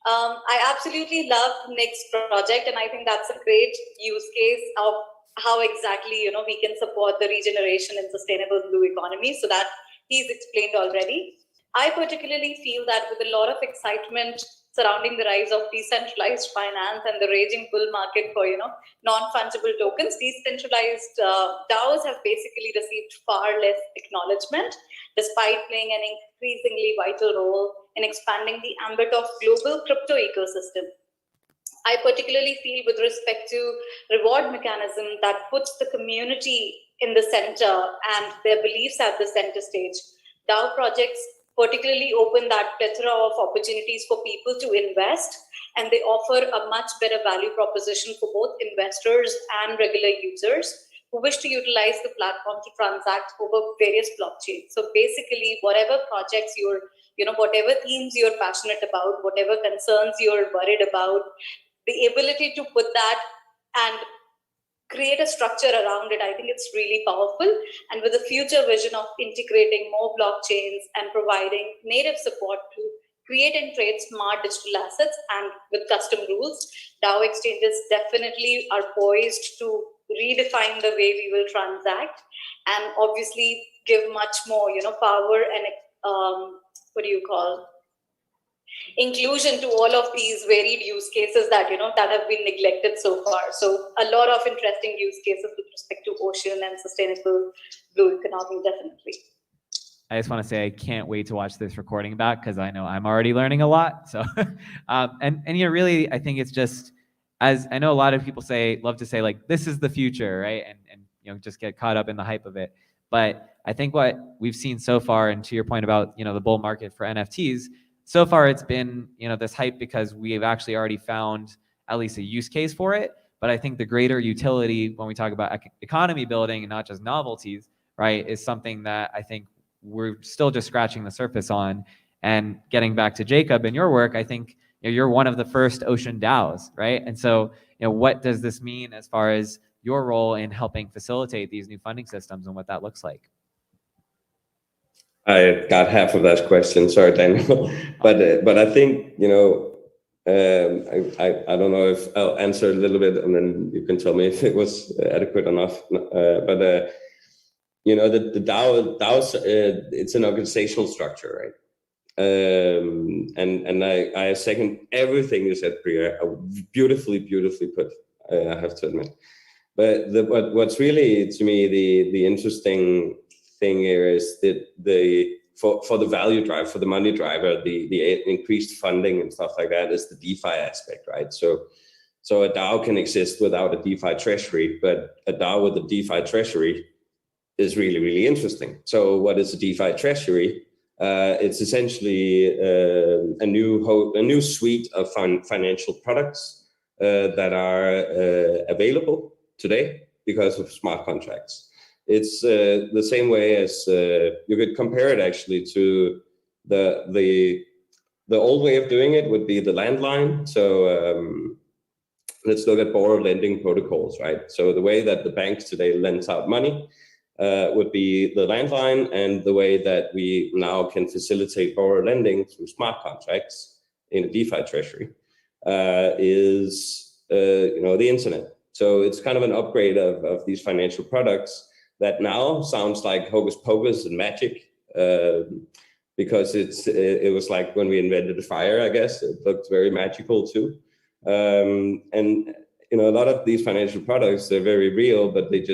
[SPEAKER 3] I absolutely love Nick's project, and I think that's a great use case of how exactly we can support the regeneration and sustainable blue economy, so that he's explained already. I particularly feel that with a lot of excitement surrounding the rise of decentralized finance and the raging bull market for non-fungible tokens, decentralized DAOs have basically received far less acknowledgement, despite playing an increasingly vital role in expanding the ambit of global crypto ecosystem. I particularly feel, with respect to reward mechanism that puts the community in the center and their beliefs at the center stage, DAO projects particularly open that plethora of opportunities for people to invest, and they offer a much better value proposition for both investors and regular users who wish to utilize the platform to transact over various blockchains. So basically, whatever projects whatever themes you're passionate about, whatever concerns you're worried about, the ability to put that and create a structure around it, I think it's really powerful. And with a future vision of integrating more blockchains and providing native support to create and trade smart digital assets and with custom rules, DAO exchanges definitely are poised to redefine the way we will transact, and obviously give much more power and inclusion to all of these varied use cases that that have been neglected so far. So a lot of interesting use cases with respect to ocean and sustainable blue economy, definitely.
[SPEAKER 1] I just want to say I can't wait to watch this recording back, because I know I'm already learning a lot. So and really, I think it's just, as I know a lot of people love to say, like, this is the future, right? And just get caught up in the hype of it. But I think what we've seen so far, and to your point about the bull market for NFTs, so far it's been this hype because we've actually already found at least a use case for it. But I think the greater utility when we talk about economy building and not just novelties, right, is something that I think we're still just scratching the surface on. And getting back to Jacob and your work, I think you're one of the first ocean DAOs, right? And so what does this mean as far as your role in helping facilitate these new funding systems and what that looks like?
[SPEAKER 4] I got half of that question. Sorry, Daniel. but I think I don't know if I'll answer a little bit, and then you can tell me if it was adequate enough. The DAOs, it's an organizational structure, right? And I second everything you said, Priya. Beautifully put, I have to admit. But what's really, to me, the interesting thing here is that for the value drive, for the money driver, the increased funding and stuff like that is the DeFi aspect, right? So a DAO can exist without a DeFi treasury, but a DAO with a DeFi treasury is really, really interesting. So what is a DeFi treasury? It's essentially a new suite of financial products that are available today because of smart contracts. It's the same way as you could compare it actually to the old way of doing it would be the landline. So let's look at borrow lending protocols, right? So the way that the banks today lends out money would be the landline, and the way that we now can facilitate borrow lending through smart contracts in a DeFi treasury is the internet. So it's kind of an upgrade of these financial products that now sounds like hocus pocus and magic, because it was like when we invented the fire, I guess. It looked very magical too. And a lot of these financial products, they're very real, but they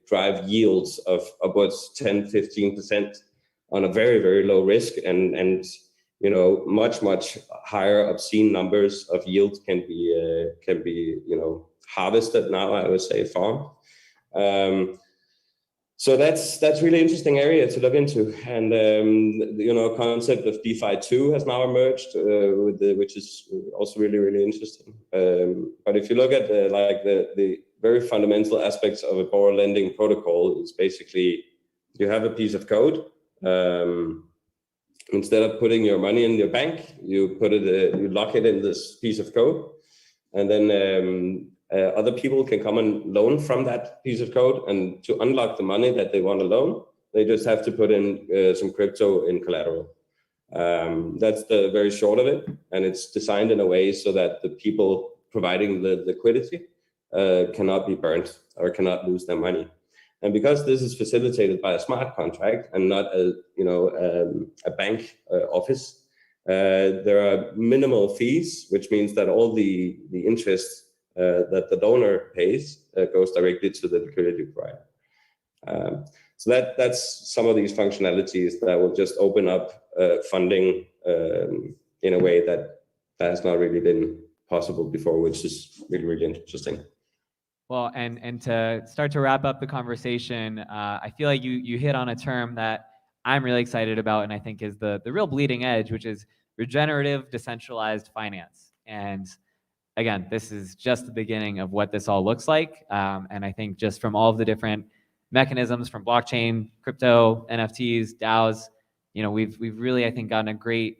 [SPEAKER 4] drive yields of upwards 10-15% on a very, very low risk, and much higher obscene numbers of yield can be harvested now, I would say, farmed. So that's really interesting area to look into, and concept of DeFi 2 has now emerged, which is also really, really interesting. But if you look at the very fundamental aspects of a borrow lending protocol, it's basically you have a piece of code. Instead of putting your money in your bank, you lock it in this piece of code, and then other people can come and loan from that piece of code, and to unlock the money that they want to loan, they just have to put in some crypto in collateral. That's the very short of it, and it's designed in a way so that the people providing the liquidity cannot be burnt or cannot lose their money. And because this is facilitated by a smart contract and not a bank office, there are minimal fees, which means that all the interest that the donor pays goes directly to the liquidity provider. So that's some of these functionalities that will just open up funding in a way that has not really been possible before, which is really, really interesting.
[SPEAKER 1] Well, and to start to wrap up the conversation, I feel like you hit on a term that I'm really excited about, and I think is the real bleeding edge, which is regenerative decentralized finance. And again, this is just the beginning of what this all looks like. And I think just from all of the different mechanisms, from blockchain, crypto, NFTs, DAOs, we've really, I think, gotten a great,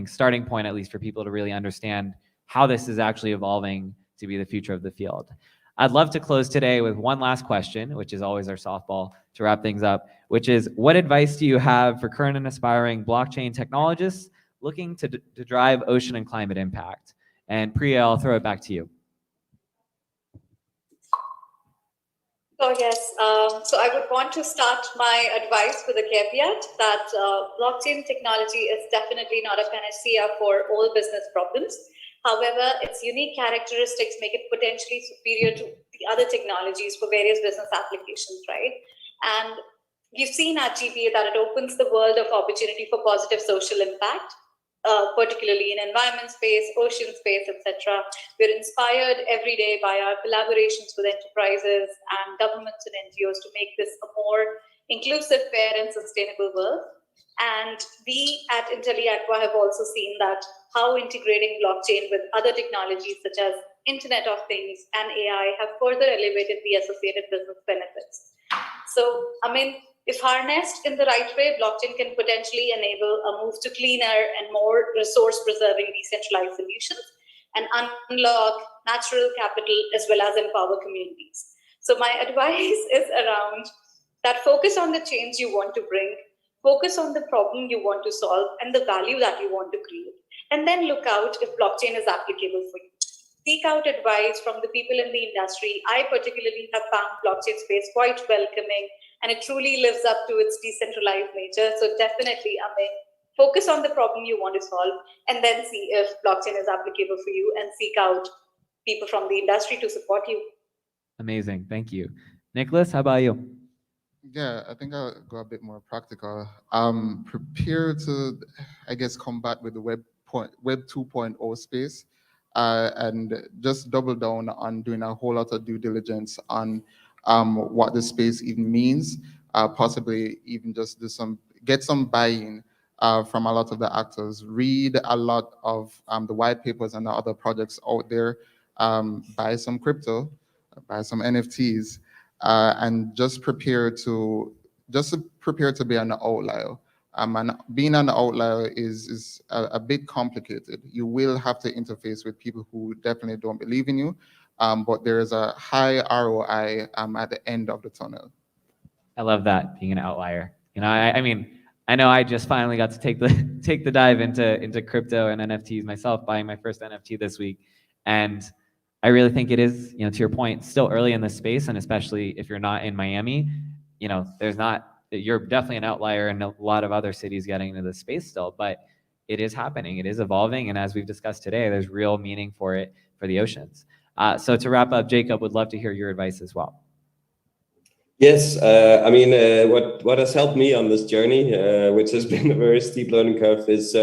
[SPEAKER 1] starting point, at least for people to really understand how this is actually evolving to be the future of the field. I'd love to close today with one last question, which is always our softball to wrap things up, which is, what advice do you have for current and aspiring blockchain technologists looking to drive ocean and climate impact? And Priya, I'll throw it back to you.
[SPEAKER 3] Oh, yes. So I would want to start my advice with a caveat that blockchain technology is definitely not a panacea for all business problems. However, its unique characteristics make it potentially superior to the other technologies for various business applications, right? And we've seen at GBA that it opens the world of opportunity for positive social impact, particularly in environment space, ocean space, etc. We're inspired every day by our collaborations with enterprises and governments and NGOs to make this a more inclusive, fair, and sustainable world. And we at IntelliAqua have also seen that how integrating blockchain with other technologies such as Internet of Things and AI have further elevated the associated business benefits. So, if harnessed in the right way, blockchain can potentially enable a move to cleaner and more resource-preserving decentralized solutions and unlock natural capital as well as empower communities. So my advice is around that: focus on the change you want to bring, focus on the problem you want to solve and the value that you want to create, and then look out if blockchain is applicable for you. Seek out advice from the people in the industry. I particularly have found blockchain space quite welcoming, and it truly lives up to its decentralized nature. So definitely, focus on the problem you want to solve, and then see if blockchain is applicable for you, and seek out people from the industry to support you.
[SPEAKER 1] Amazing, thank you. Nicholas, how about you?
[SPEAKER 2] Yeah, I think I'll go a bit more practical. Prepare to, I guess, combat with the Web 2.0 space, and just double down on doing a whole lot of due diligence on what the space even means. Possibly even just get some buy-in from a lot of the actors. Read a lot of the white papers and the other projects out there. Buy some crypto, buy some NFTs, and just prepare to be an outlier. And being an outlier is a bit complicated. You will have to interface with people who definitely don't believe in you, but there is a high ROI at the end of the tunnel.
[SPEAKER 1] I love that, being an outlier. You know, I mean, I know I just finally got to take the take the dive into crypto and NFTs myself, buying my first NFT this week, and I really think it is, you know, to your point, still early in this space, and especially if you're not in Miami, you know, you're definitely an outlier in a lot of other cities getting into this space still, but it is happening, it is evolving, and as we've discussed today, there's real meaning for it for the oceans. So to wrap up, Jacob, would love to hear your advice as well.
[SPEAKER 4] Yes, I mean, what has helped me on this journey, which has been a very steep learning curve, is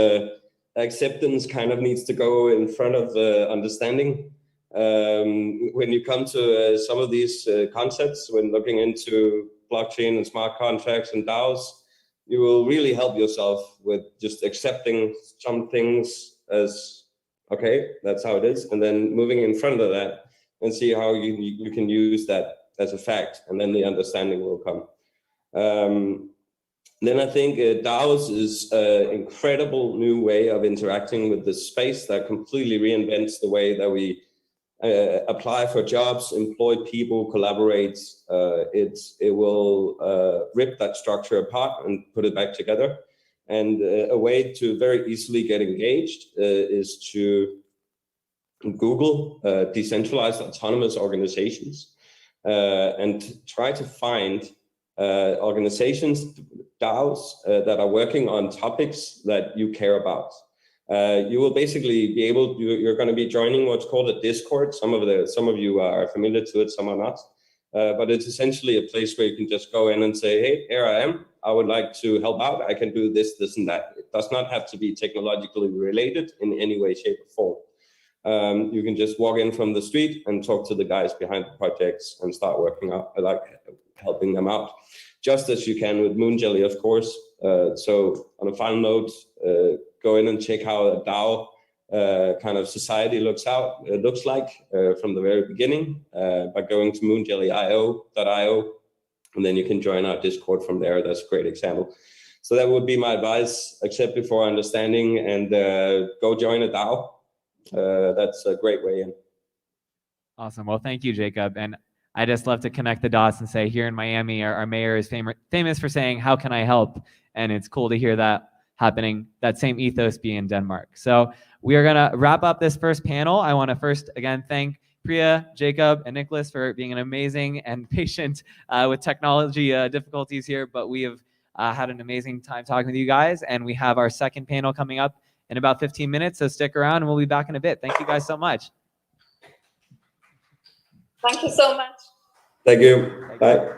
[SPEAKER 4] acceptance kind of needs to go in front of understanding. When you come to some of these concepts, when looking into blockchain and smart contracts and DAOs, you will really help yourself with just accepting some things as, okay, that's how it is, and then moving in front of that and see how you can use that as a fact, and then the understanding will come. Then I think DAOs is an incredible new way of interacting with the space that completely reinvents the way that we apply for jobs, employ people, collaborate. It will rip that structure apart and put it back together. And a way to very easily get engaged is to Google decentralized autonomous organizations. And try to find organizations, DAOs, that are working on topics that you care about. You will basically be you're going to be joining what's called a Discord. Some of you are familiar to it, some are not. But it's essentially a place where you can just go in and say, hey, here I am. I would like to help out. I can do this, this, and that. It does not have to be technologically related in any way, shape, or form. You can just walk in from the street and talk to the guys behind the projects and start working out, like helping them out, just as you can with Moonjelly, of course. So on a final note, go in and check how a DAO kind of society looks like from the very beginning by going to moonjelly.io, and then you can join our Discord from there. That's a great example. So that would be my advice: accept before understanding, and go join a DAO. That's a great way in.
[SPEAKER 1] Awesome. Well, thank you, Jacob. And I just love to connect the dots and say, here in Miami, our mayor is famous for saying, how can I help? And it's cool to hear that happening, that same ethos be in Denmark. So we are going to wrap up this first panel. I want to first, again, thank Priya, Jacob, and Nicholas for being an amazing and patient with technology difficulties here. But we have had an amazing time talking with you guys. And we have our second panel coming up in about 15 minutes, so stick around and we'll be back in a bit. Thank you guys so much.
[SPEAKER 3] Thank you so much.
[SPEAKER 4] Thank you. Bye.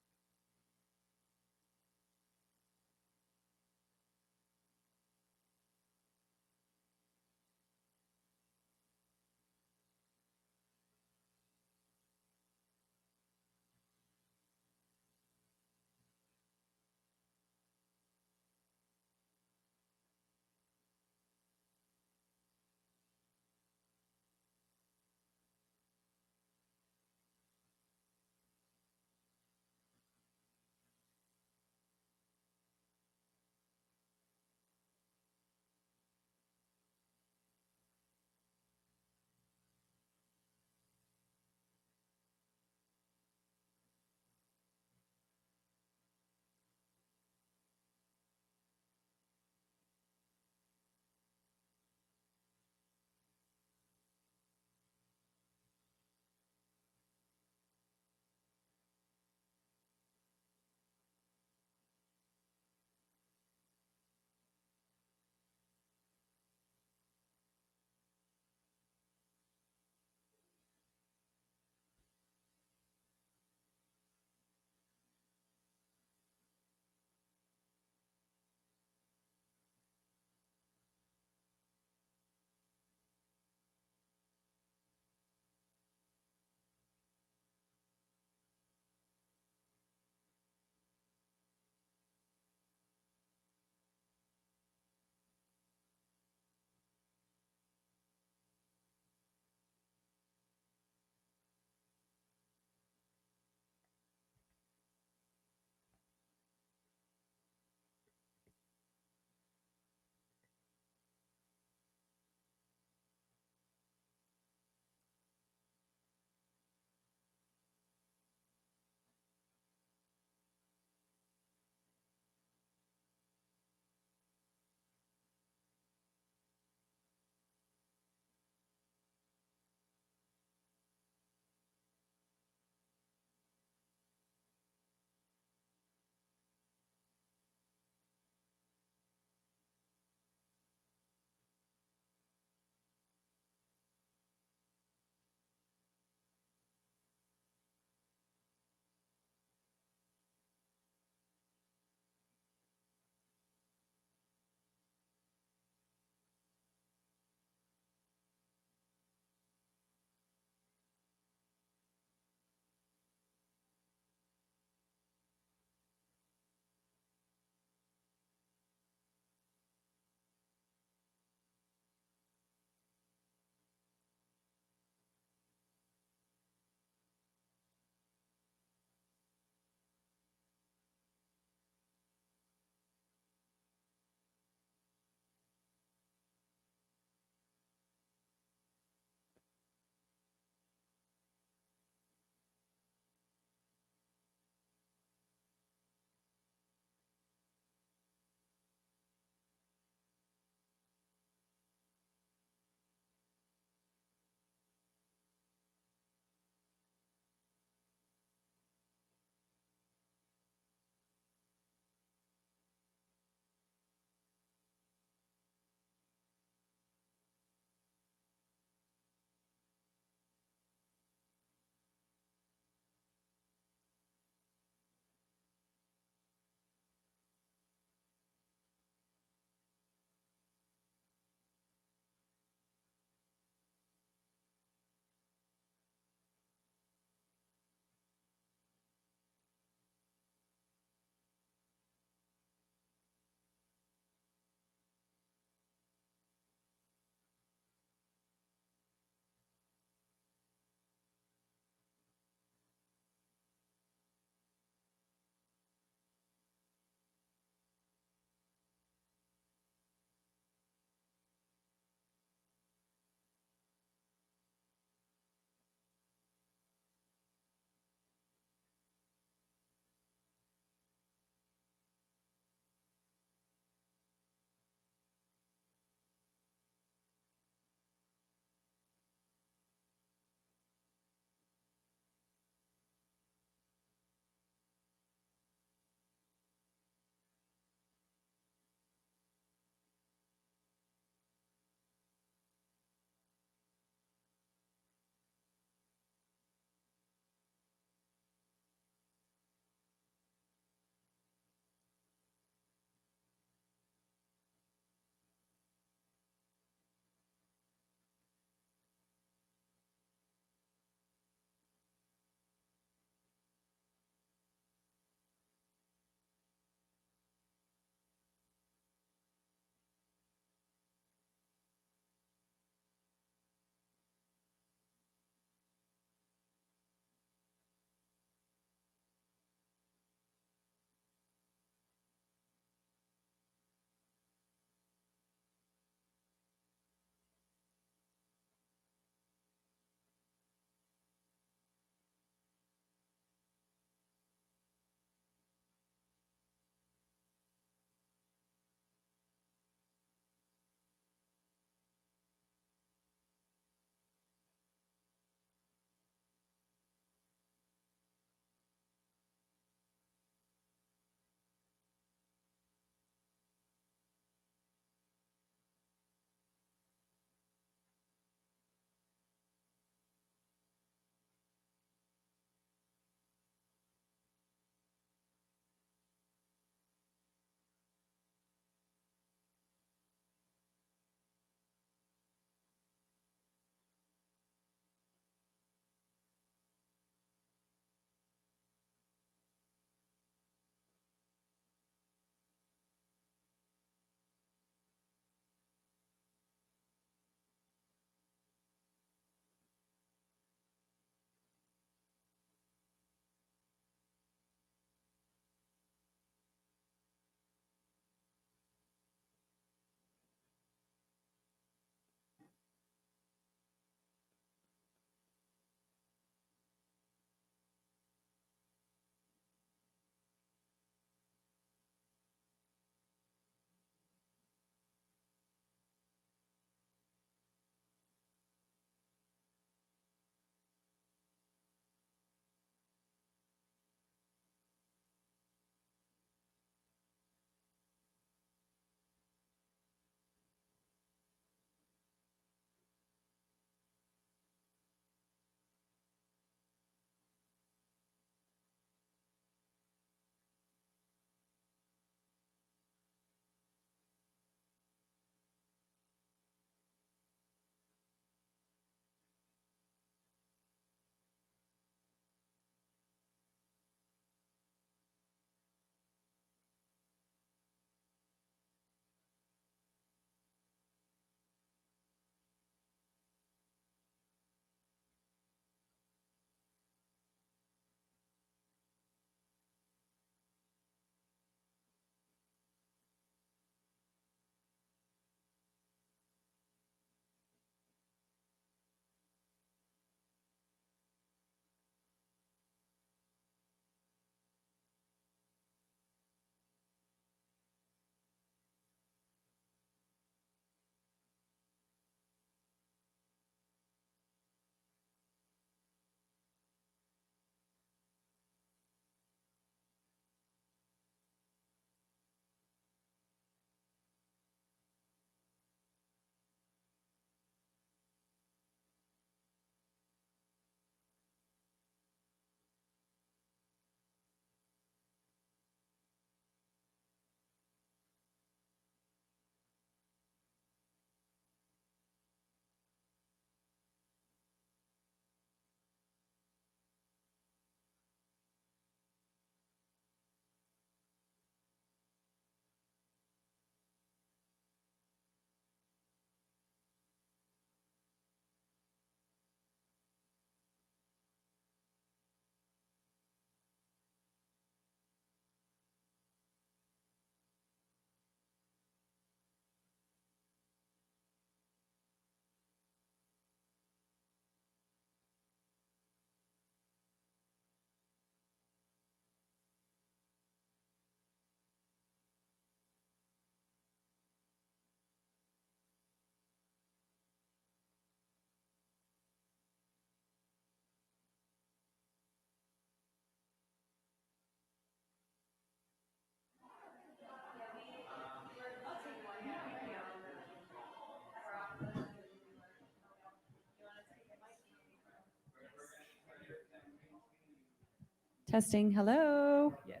[SPEAKER 5] Testing. Hello.
[SPEAKER 1] Yes.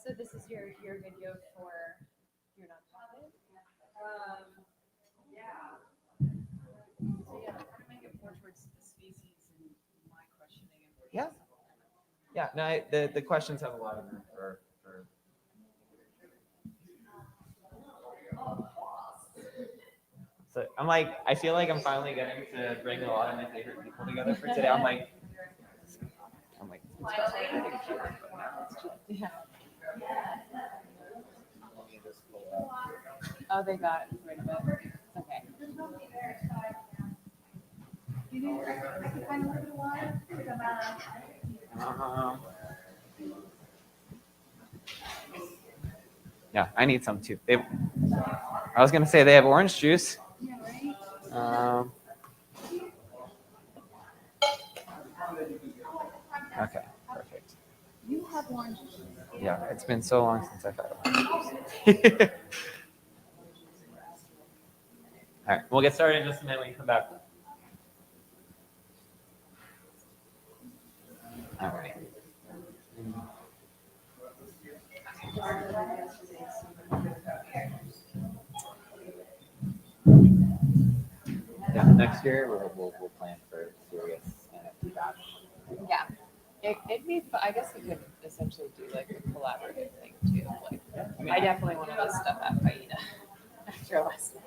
[SPEAKER 5] So this is your video for your nonprofit. So yeah, try to make it more towards the species and my questioning and
[SPEAKER 1] Yeah. Yeah. No, the questions have a lot of room for. So I'm like, I feel like I'm finally getting to bring a lot of my favorite people together for today. I'm like.
[SPEAKER 5] Yeah. Oh, they got rid of it. It's okay.
[SPEAKER 1] Yeah, I need some too. I was gonna say they have orange juice. Okay, perfect.
[SPEAKER 5] You have orange.
[SPEAKER 1] Yeah, it's been so long since I've had orange juice. All right, we'll get started in just a minute when you come back. All right. Yeah, next year we'll plan for serious NFT bash.
[SPEAKER 5] Yeah. It'd be, I guess we could essentially do like a collaborative thing too. Like, I definitely want to list stuff at Paida after last night.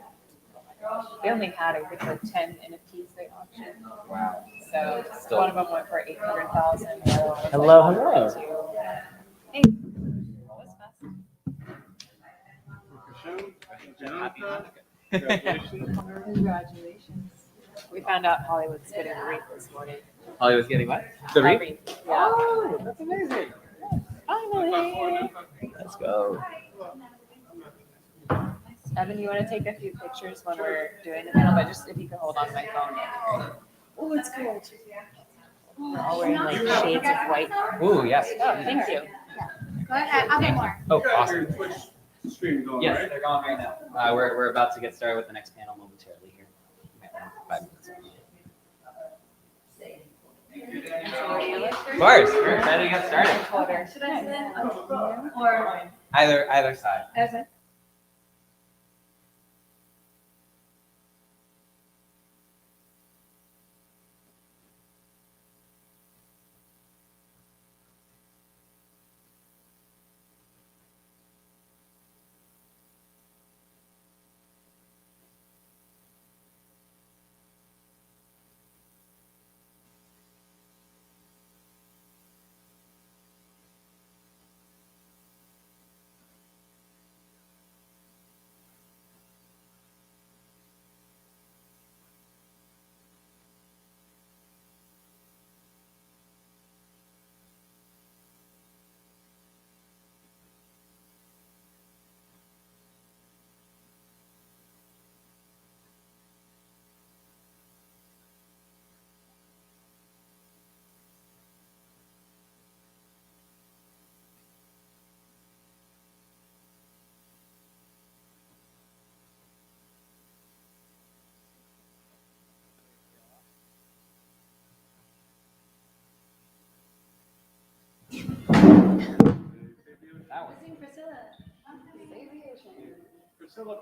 [SPEAKER 5] They only had, I think, like 10 NFTs they auctioned.
[SPEAKER 1] Wow.
[SPEAKER 5] So
[SPEAKER 1] Still.
[SPEAKER 5] one of them went for 800,000.
[SPEAKER 1] Hello, hello.
[SPEAKER 5] Hey. What was fast? Congratulations. We found out Hollywood's getting a Reef this morning.
[SPEAKER 1] Hollywood's getting what? The Reef?
[SPEAKER 5] Yeah.
[SPEAKER 1] Oh, that's amazing.
[SPEAKER 5] Finally.
[SPEAKER 1] Let's go.
[SPEAKER 5] Evan, you want to take a few pictures when we're doing the panel, but just if you can hold on my phone. Oh, it's cool. We're all wearing like shades of white.
[SPEAKER 1] Ooh, yes.
[SPEAKER 5] Oh, thank you.
[SPEAKER 6] Go ahead, I'll get more.
[SPEAKER 1] Oh, awesome. Yes, they're going right now. We're about to get started with the next panel momentarily here. 5 minutes. Of course, we're excited to get started.
[SPEAKER 6] Should I sit or?
[SPEAKER 1] Either side.
[SPEAKER 6] Okay.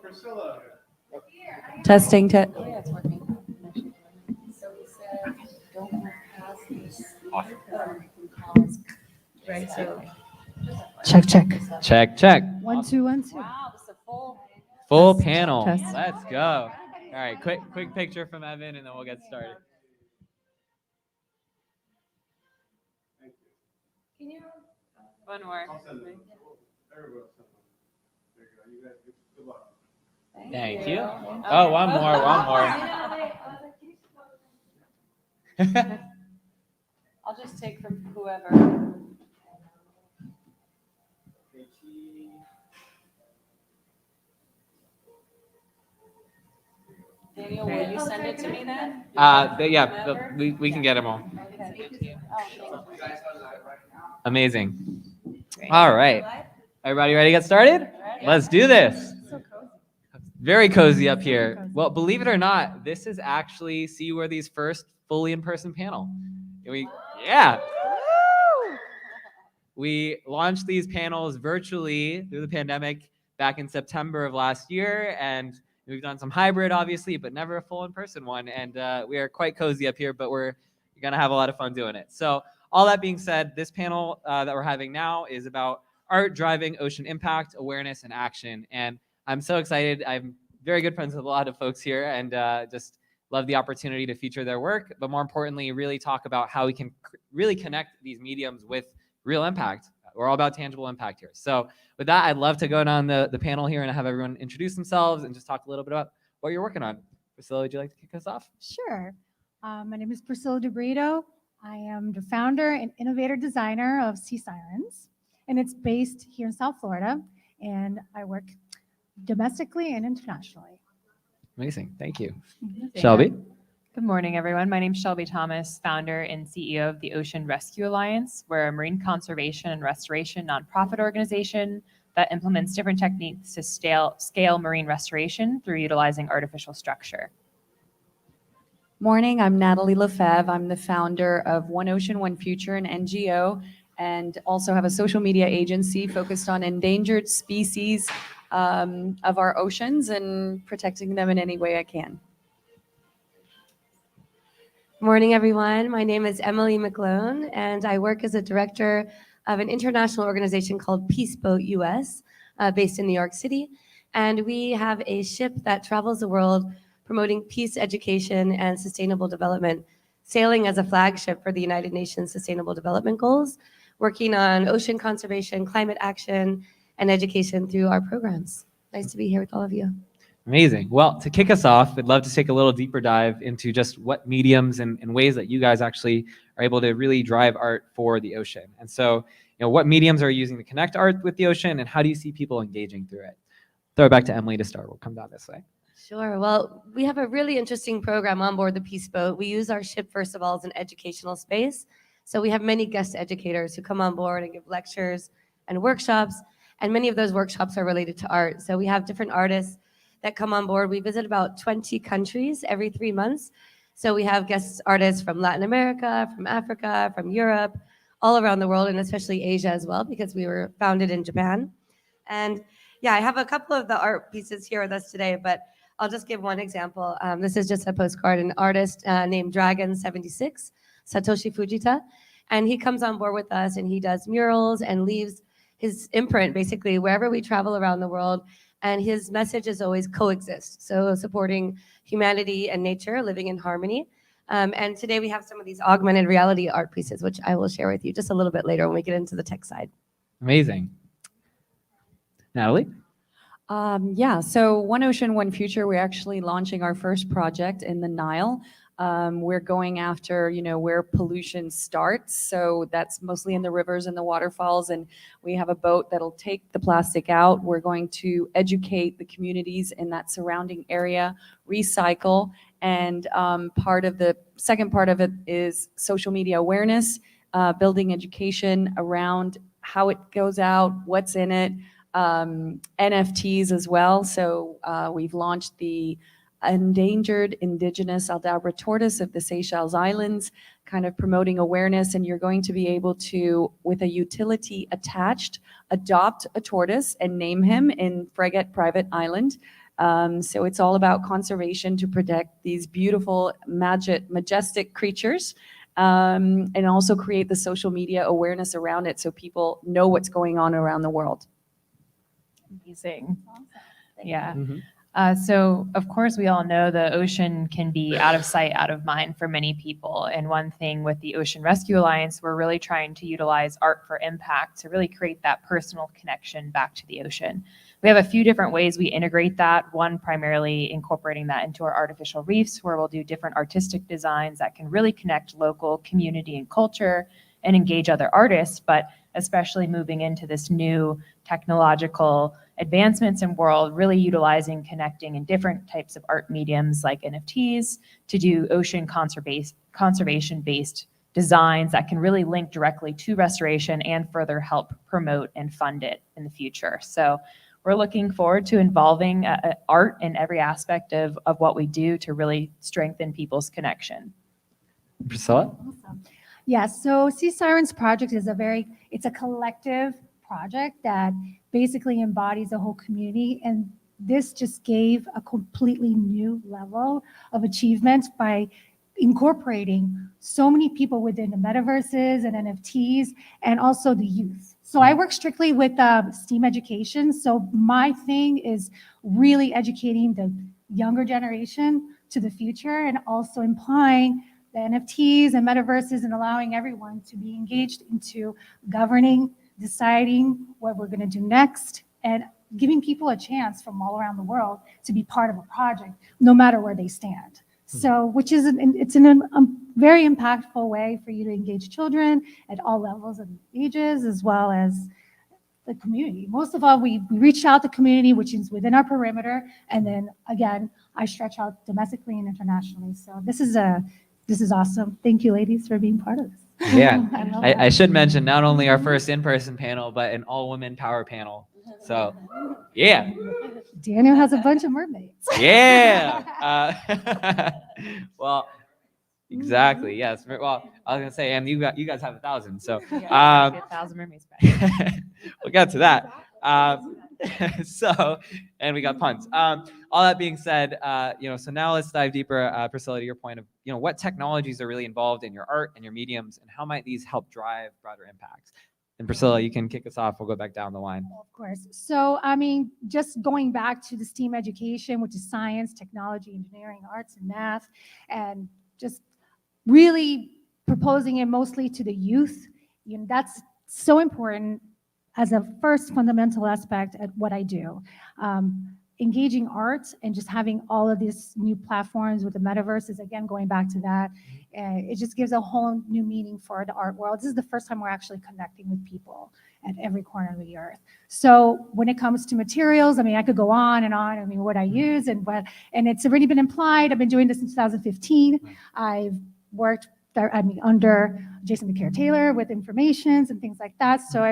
[SPEAKER 7] Priscilla.
[SPEAKER 5] Testing.
[SPEAKER 6] Oh, yeah, it's working. So he said, don't move past this.
[SPEAKER 1] Awesome.
[SPEAKER 6] Right, so.
[SPEAKER 5] Check.
[SPEAKER 1] Check.
[SPEAKER 6] 1, 2, 1, 2.
[SPEAKER 5] Wow, this is a
[SPEAKER 1] Full
[SPEAKER 5] Test,
[SPEAKER 1] panel.
[SPEAKER 5] test.
[SPEAKER 1] Let's go. All right, quick picture from Evan, and then we'll get started.
[SPEAKER 6] Can you?
[SPEAKER 5] one more.
[SPEAKER 7] I'll send it. Everybody will send it. There you go. You guys, good luck.
[SPEAKER 1] Thank you. Oh, one more.
[SPEAKER 5] I'll just take from whoever. Daniel, will you send it to me then?
[SPEAKER 1] We can get them all.
[SPEAKER 5] Okay, thank you. Oh, thank you.
[SPEAKER 1] Amazing. All right. Everybody ready to get started? Let's do this.
[SPEAKER 6] So cozy.
[SPEAKER 1] Very cozy up here.
[SPEAKER 6] cozy.
[SPEAKER 1] Well, believe it or not, this is actually Seaworthy's first fully in-person panel. Yeah. We launched these panels virtually through the pandemic back in September of last year, and we've done some hybrid, obviously, but never a full in-person one. And we are quite cozy up here, but we're gonna have a lot of fun doing it. So all that being said, this panel that we're having now is about art driving ocean impact, awareness, and action. And I'm so excited. I'm very good friends with a lot of folks here, and just love the opportunity to feature their work, but more importantly, really talk about how we can really connect these mediums with real impact. We're all about tangible impact here. So with that, I'd love to go down the panel here and have everyone introduce themselves and just talk a little bit about what you're working on. Priscilla, would you like to kick us off?
[SPEAKER 6] Sure. My name is Priscilla DeBrito. I am the founder and innovator designer of Sea Sirens, and it's based here in South Florida, and I work domestically and internationally.
[SPEAKER 1] Amazing, thank you.
[SPEAKER 5] Amazing.
[SPEAKER 1] Shelby?
[SPEAKER 5] Good morning, everyone. My name is Shelby Thomas, founder and CEO of the Ocean Rescue Alliance. We're a marine conservation and restoration nonprofit organization that implements different techniques to scale marine restoration through utilizing artificial structure.
[SPEAKER 8] Morning, I'm Natalie Lefebvre. I'm the founder of One Ocean, One Future, an NGO, and also have a social media agency focused on endangered species of our oceans and protecting them in any way I can.
[SPEAKER 9] Morning, everyone. My name is Emily McClone, and I work as a director of an international organization called Peace Boat US, based in New York City. And we have a ship that travels the world promoting peace, education, and sustainable development, sailing as a flagship for the United Nations Sustainable Development Goals, working on ocean conservation, climate action, and education through our programs. Nice to be here with all of you.
[SPEAKER 1] Amazing. Well, to kick us off, I'd love to take a little deeper dive into just what mediums and ways that you guys actually are able to really drive art for the ocean. And so, what mediums are you using to connect art with the ocean, and how do you see people engaging through it? Throw it back to Emily to start. We'll come down this way.
[SPEAKER 9] Sure. Well, we have a really interesting program on board the Peace Boat. We use our ship, first of all, as an educational space. So we have many guest educators who come on board and give lectures and workshops, and many of those workshops are related to art. So we have different artists that come on board. We visit about 20 countries every 3 months. So we have guest artists from Latin America, from Africa, from Europe, all around the world, and especially Asia as well, because we were founded in Japan. And yeah, I have a couple of the art pieces here with us today, but I'll just give one example. This is just a postcard, an artist named Dragon76, Satoshi Fujita. And he comes on board with us and he does murals and leaves his imprint basically wherever we travel around the world. And his message is always coexist. So supporting humanity and nature, living in harmony. And today we have some of these augmented reality art pieces, which I will share with you just a little bit later when we get into the tech side.
[SPEAKER 1] Amazing. Natalie?
[SPEAKER 8] Yeah, so One Ocean, One Future, we're actually launching our first project in the Nile. We're going after, where pollution starts. So that's mostly in the rivers and the waterfalls. And we have a boat that'll take the plastic out. We're going to educate the communities in that surrounding area, recycle. And second part of it is social media awareness, building education around how it goes out, what's in it, NFTs as well. So we've launched the Endangered Indigenous Tortoise of the Seychelles Islands, kind of promoting awareness, and you're going to be able to, with a utility attached, adopt a tortoise and name him in Frigate Private Island. So it's all about conservation to protect these beautiful, majestic creatures, and also create the social media awareness around it so people know what's going on around the world.
[SPEAKER 5] Amazing.
[SPEAKER 6] Awesome.
[SPEAKER 5] Yeah.
[SPEAKER 1] Mm-hmm.
[SPEAKER 5] So of course we all know the ocean can be out of sight, out of mind for many people. And one thing with the Ocean Rescue Alliance, we're really trying to utilize art for impact to really create that personal connection back to the ocean. We have a few different ways we integrate that. One, primarily incorporating that into our artificial reefs, where we'll do different artistic designs that can really connect local community and culture and engage other artists, but especially moving into this new technological advancements in world, really utilizing connecting in different types of art mediums like NFTs to do ocean conservation-based designs that can really link directly to restoration and further help promote and fund it in the future. So we're looking forward to involving art in every aspect of what we do to really strengthen people's connection.
[SPEAKER 1] Priscilla?
[SPEAKER 6] Awesome. Yeah, so Sea Sirens project is it's a collective project that basically embodies a whole community, and this just gave a completely new level of achievement by incorporating so many people within the metaverses and NFTs and also the youth. So I work strictly with STEAM education. So my thing is really educating the younger generation to the future and also implying the NFTs and metaverses and allowing everyone to be engaged into governing, deciding what we're going to do next, and giving people a chance from all around the world to be part of a project, no matter where they stand. So, which is it's a very impactful way for you to engage children at all levels and ages, as well as the community. Most of all, we reach out the community, which is within our perimeter, and then again, I stretch out domestically and internationally. So this is awesome. Thank you, ladies, for being part of this.
[SPEAKER 1] Yeah,
[SPEAKER 6] I
[SPEAKER 1] I should mention not only our first in-person panel, but an all-women power panel. So, yeah.
[SPEAKER 6] Daniel has a bunch of mermaids.
[SPEAKER 1] Yeah. Well, exactly. Yes. Well, I was gonna say, and you guys have 1,000. So,
[SPEAKER 5] Yeah, 1,000 mermaids back.
[SPEAKER 1] we'll get to that. So, and we got puns. All that being said, so now let's dive deeper, Priscilla, to your point of, what technologies are really involved in your art and your mediums, and how might these help drive broader impacts? And Priscilla, you can kick us off. We'll go back down the line.
[SPEAKER 6] Of course. So, I mean, just going back to the STEAM education, which is science, technology, engineering, arts, and math, and just really proposing it mostly to the youth, that's so important as a first fundamental aspect at what I do. Engaging art and just having all of these new platforms with the metaverse is, again, going back to that. It just gives a whole new meaning for the art world. This is the first time we're actually connecting with people at every corner of the earth. So when it comes to materials, I mean, I could go on and on. I mean, what I use and it's already been implied. I've been doing this since 2015. I've worked under Jason McCare-Taylor with informations and things like that. So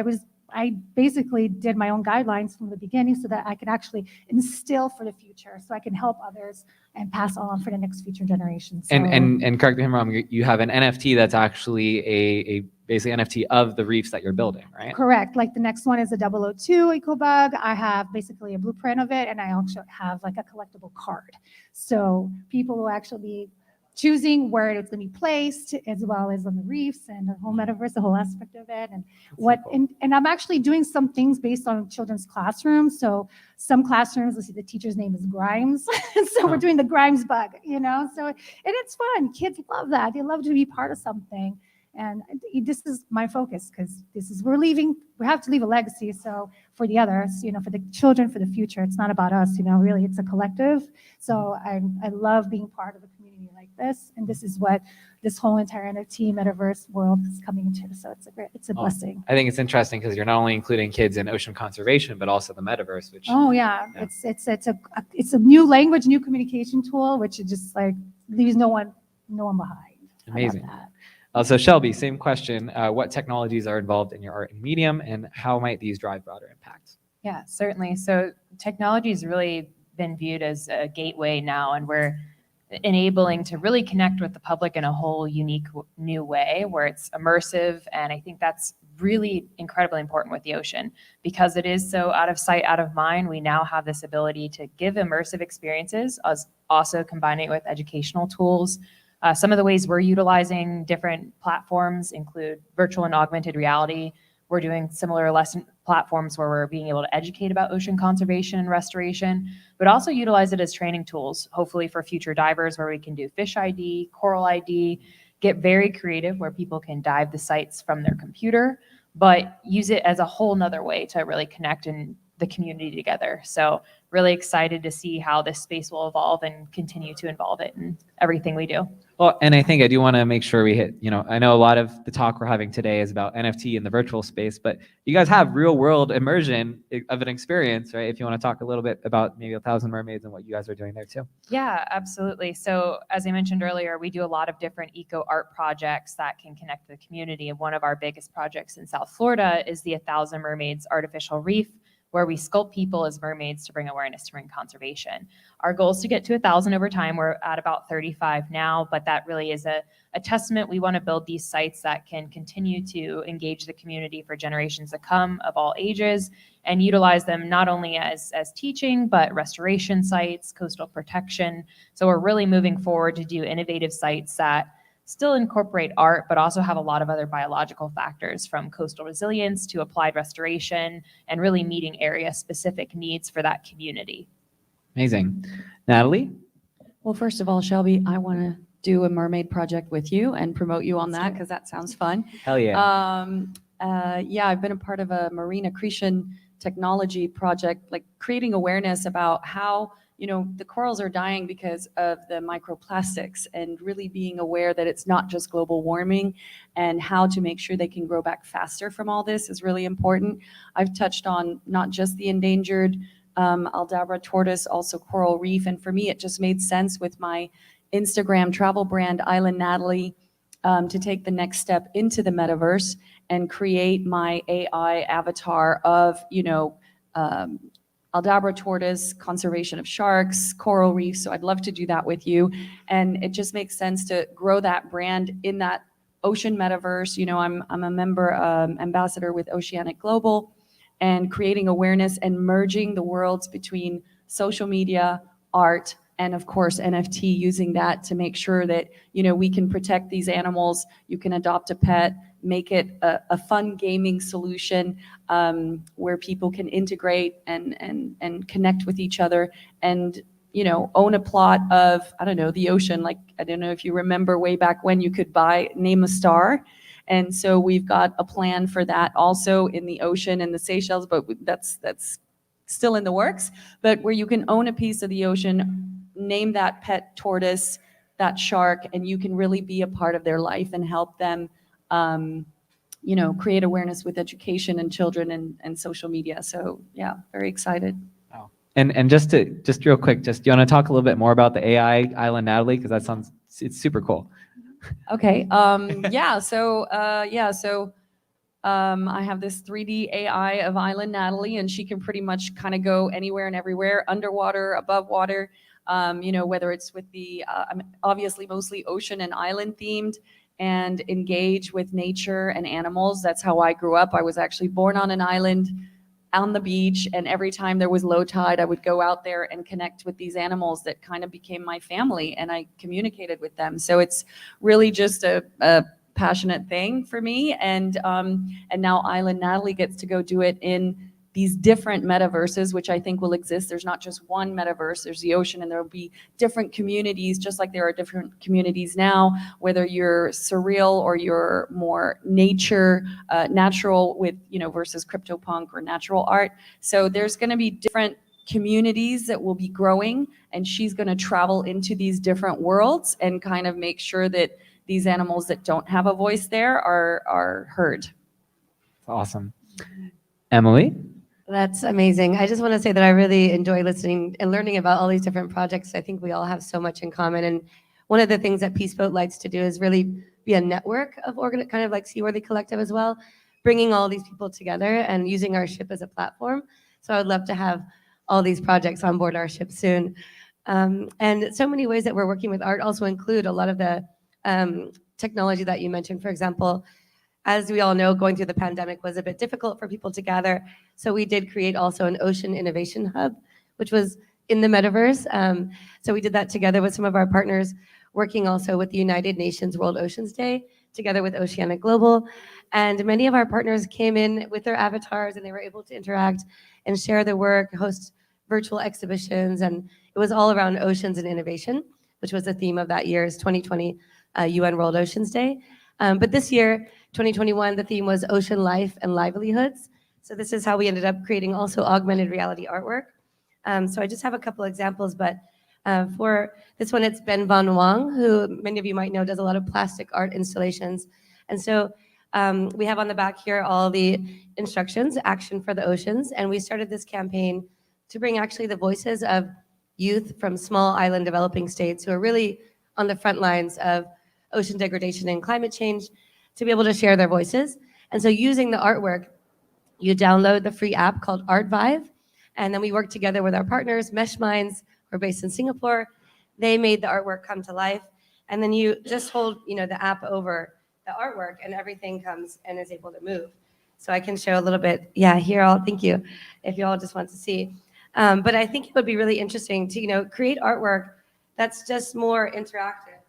[SPEAKER 6] I basically did my own guidelines from the beginning so that I could actually instill for the future, so I can help others and pass on for the next future generations. So,
[SPEAKER 1] and correct me if I'm wrong, you have an NFT that's actually a basically NFT of the reefs that you're building, right?
[SPEAKER 6] Correct. Like the next one is a 002 EcoBug. I have basically a blueprint of it, and I also have like a collectible card. So people will actually be choosing where it's going to be placed, as well as on the reefs and the whole metaverse, the whole aspect of it, and and I'm actually doing some things based on children's classrooms. So some classrooms, let's see, the teacher's name is Grimes, so we're doing the Grimes bug, So and it's fun. Kids love that. They love to be part of something. And this is my focus, because we have to leave a legacy. So for the others, for the children, for the future, it's not about us, really, it's a collective. So I love being part of a community like this. And this is what this whole entire NFT metaverse world is coming into. So it's a blessing.
[SPEAKER 1] I think it's interesting because you're not only including kids in ocean conservation, but also the metaverse, which.
[SPEAKER 6] Oh yeah. It's a new language, new communication tool, which is just like leaves no one behind.
[SPEAKER 1] Amazing. So Shelby, same question. What technologies are involved in your art and medium, and how might these drive broader impacts?
[SPEAKER 5] Yeah, certainly. So technology has really been viewed as a gateway now, and we're enabling to really connect with the public in a whole unique new way where it's immersive. And I think that's really incredibly important with the ocean, because it is so out of sight, out of mind. We now have this ability to give immersive experiences, as also combining it with educational tools. Some of the ways we're utilizing different platforms include virtual and augmented reality. We're doing similar lesson platforms where we're being able to educate about ocean conservation and restoration, but also utilize it as training tools, hopefully for future divers, where we can do fish ID, coral ID, get very creative where people can dive the sites from their computer, but use it as a whole nother way to really connect and the community together. So really excited to see how this space will evolve and continue to involve it in everything we do.
[SPEAKER 1] Well, and I think I do want to make sure we hit, I know a lot of the talk we're having today is about NFT in the virtual space, but you guys have real world immersion of an experience, right? If you want to talk a little bit about maybe 1,000 Mermaids and what you guys are doing there too.
[SPEAKER 5] Yeah, absolutely. So as I mentioned earlier, we do a lot of different eco art projects that can connect the community. And one of our biggest projects in South Florida is the 1,000 Mermaids artificial reef, where we sculpt people as mermaids to bring awareness to marine conservation. Our goal is to get to 1,000 over time. We're at about 35 now, but that really is a testament. We want to build these sites that can continue to engage the community for generations to come of all ages and utilize them not only as teaching, but restoration sites, coastal protection. So we're really moving forward to do innovative sites that still incorporate art, but also have a lot of other biological factors, from coastal resilience to applied restoration, and really meeting area-specific needs for that community.
[SPEAKER 1] Amazing. Natalie?
[SPEAKER 8] Well, first of all, Shelby, I want to do a mermaid project with you and promote you on that because that sounds fun.
[SPEAKER 1] Hell yeah.
[SPEAKER 8] Yeah, I've been a part of a marine accretion technology project, like creating awareness about how the corals are dying because of the microplastics, and really being aware that it's not just global warming, and how to make sure they can grow back faster from all this is really important. I've touched on not just the endangered Aldabra tortoise, also coral reef. And for me, it just made sense with my Instagram travel brand, Island Natalie, to take the next step into the metaverse and create my AI avatar of, Aldabra tortoise, conservation of sharks, coral reefs. So I'd love to do that with you. And it just makes sense to grow that brand in that ocean metaverse. I'm a member, ambassador with Oceanic Global, and creating awareness and merging the worlds between social media, art, and of course NFT, using that to make sure that we can protect these animals. You can adopt a pet, make it a fun gaming solution where people can integrate and connect with each other, and own a plot of, I don't know, the ocean. Like, I don't know if you remember way back when you could name a star. And so we've got a plan for that also in the ocean in the Seychelles, but that's still in the works. But where you can own a piece of the ocean, name that pet tortoise, that shark, and you can really be a part of their life and help them, create awareness with education and children and social media. So yeah, very excited.
[SPEAKER 1] Wow. And just real quick, do you want to talk a little bit more about the AI Island Natalie? Because it's super cool.
[SPEAKER 8] Okay. Yeah. So I have this 3D AI of Island Natalie, and she can pretty much kind of go anywhere and everywhere, underwater, above water. Whether it's with the obviously mostly ocean and island themed, and engage with nature and animals. That's how I grew up. I was actually born on an island on the beach, and every time there was low tide, I would go out there and connect with these animals that kind of became my family, and I communicated with them. So it's really just a passionate thing for me, and now Island Natalie gets to go do it in these different metaverses, which I think will exist. There's not just one metaverse, there's the ocean, and there'll be different communities, just like there are different communities now, whether you're surreal or you're more natural with, versus CryptoPunk or natural art. So there's gonna be different communities that will be growing, and she's gonna travel into these different worlds and kind of make sure that these animals that don't have a voice there are heard.
[SPEAKER 1] Awesome. Emily?
[SPEAKER 9] That's amazing. I just want to say that I really enjoy listening and learning about all these different projects. I think we all have so much in common. And one of the things that Peace Boat likes to do is really be a network of kind of like Seaworthy Collective as well, bringing all these people together and using our ship as a platform. So I would love to have all these projects on board our ship soon. And so many ways that we're working with art also include a lot of the technology that you mentioned. For example, as we all know, going through the pandemic was a bit difficult for people to gather. So we did create also an ocean innovation hub, which was in the metaverse. So we did that together with some of our partners, working also with the United Nations World Oceans Day, together with Oceanic Global. And many of our partners came in with their avatars, and they were able to interact and share their work, host virtual exhibitions. And it was all around oceans and innovation, which was the theme of that year's 2020 UN World Oceans Day. But this year, 2021, the theme was ocean life and livelihoods. So this is how we ended up creating also augmented reality artwork. So I just have a couple examples, but for this one, it's Ben Van Wang, who many of you might know does a lot of plastic art installations. And so we have on the back here all the instructions, action for the oceans. And we started this campaign to bring actually the voices of youth from small island developing states who are really on the front lines of ocean degradation and climate change to be able to share their voices. And so using the artwork, you download the free app called Art Vive, and then we work together with our partners, Mesh Minds, who are based in Singapore. They made the artwork come to life, and then you just hold, the app over the artwork, and everything comes and is able to move. So I can show a little bit. Yeah, here, thank you, if you all just want to see. But I think it would be really interesting to, create artwork that's just more interactive,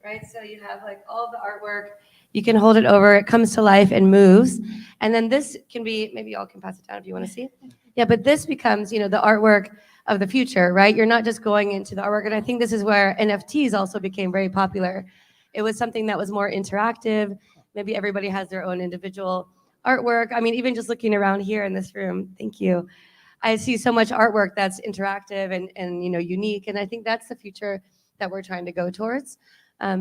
[SPEAKER 9] right? So you have like all the artwork. You can hold it over, it comes to life and moves. And then this can be, maybe y'all can pass it down if you want to see it. Yeah, but this becomes, the artwork of the future, right? You're not just going into the artwork. And I think this is where NFTs also became very popular. It was something that was more interactive. Maybe everybody has their own individual artwork. I mean, even just looking around here in this room, thank you. I see so much artwork that's interactive and unique. And I think that's the future that we're trying to go towards.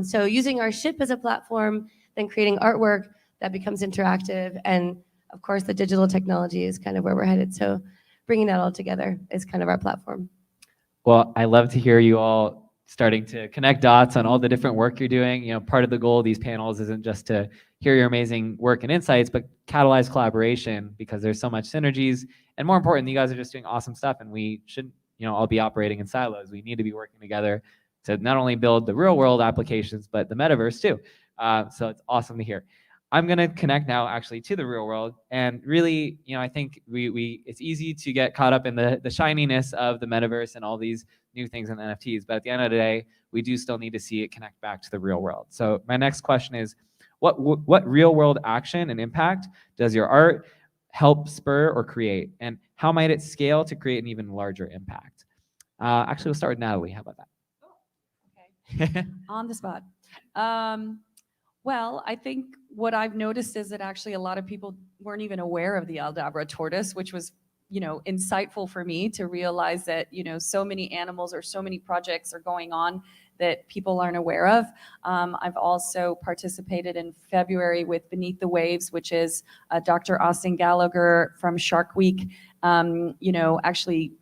[SPEAKER 9] So using our ship as a platform, then creating artwork that becomes interactive. And of course, the digital technology is kind of where we're headed. So bringing that all together is kind of our platform.
[SPEAKER 1] Well, I love to hear you all starting to connect dots on all the different work you're doing. Part of the goal of these panels isn't just to hear your amazing work and insights, but catalyze collaboration because there's so much synergies. And more important, you guys are just doing awesome stuff, and we shouldn't, all be operating in silos. We need to be working together to not only build the real world applications, but the metaverse too. So it's awesome to hear. I'm going to connect now actually to the real world. And really, I think it's easy to get caught up in the shininess of the metaverse and all these new things in NFTs. But at the end of the day, we do still need to see it connect back to the real world. So my next question is, what real world action and impact does your art help spur or create? And how might it scale to create an even larger impact? Actually, we'll start with Natalie. How about that?
[SPEAKER 8] Oh, okay. On the spot. Well, I think what I've noticed is that actually a lot of people weren't even aware of the Aldabra tortoise, which was, insightful for me to realize that, so many animals or so many projects are going on that people aren't aware of. I've also participated in February with Beneath the Waves, which is Dr. Austin Gallagher from Shark Week, actually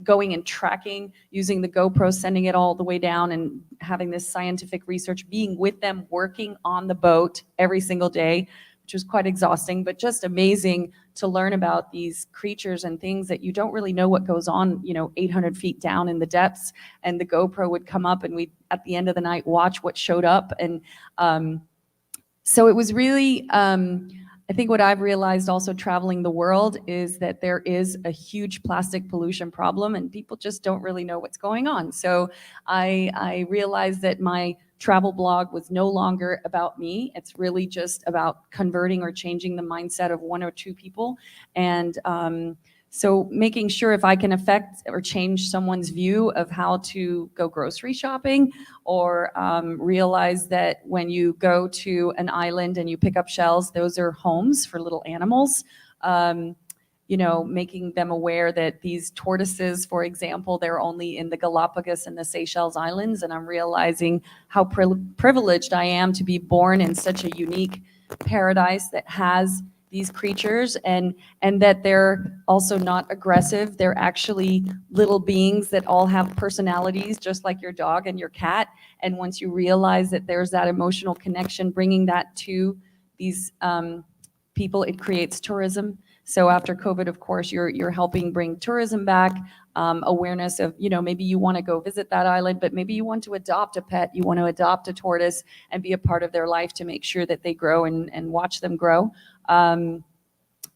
[SPEAKER 8] going and tracking, using the GoPro, sending it all the way down and having this scientific research, being with them, working on the boat every single day, which was quite exhausting, but just amazing to learn about these creatures and things that you don't really know what goes on, 800 feet down in the depths. And the GoPro would come up and we'd, at the end of the night, watch what showed up. And so it was really, I think what I've realized also traveling the world is that there is a huge plastic pollution problem and people just don't really know what's going on. So I realized that my travel blog was no longer about me. It's really just about converting or changing the mindset of one or two people. And so making sure if I can affect or change someone's view of how to go grocery shopping, or realize that when you go to an island and you pick up shells, those are homes for little animals. Making them aware that these tortoises, for example, they're only in the Galapagos and the Seychelles Islands, and I'm realizing how privileged I am to be born in such a unique paradise that has these creatures, and that they're also not aggressive. They're actually little beings that all have personalities, just like your dog and your cat. And once you realize that there's that emotional connection, bringing that to these people, it creates tourism. So after COVID, of course, you're helping bring tourism back, awareness of, maybe you want to go visit that island, but maybe you want to adopt a pet, you want to adopt a tortoise and be a part of their life to make sure that they grow and watch them grow. Being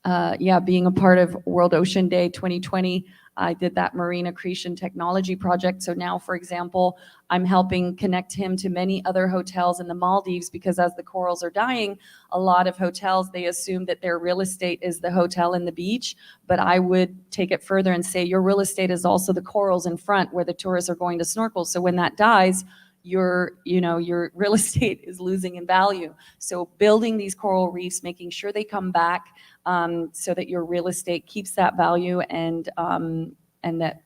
[SPEAKER 8] a part of World Ocean Day 2020, I did that marine accretion technology project. So now, for example, I'm helping connect him to many other hotels in the Maldives, because as the corals are dying, a lot of hotels, they assume that their real estate is the hotel and the beach. But I would take it further and say your real estate is also the corals in front where the tourists are going to snorkel. So when that dies, your real estate is losing in value. So building these coral reefs, making sure they come back, so that your real estate keeps that value, and that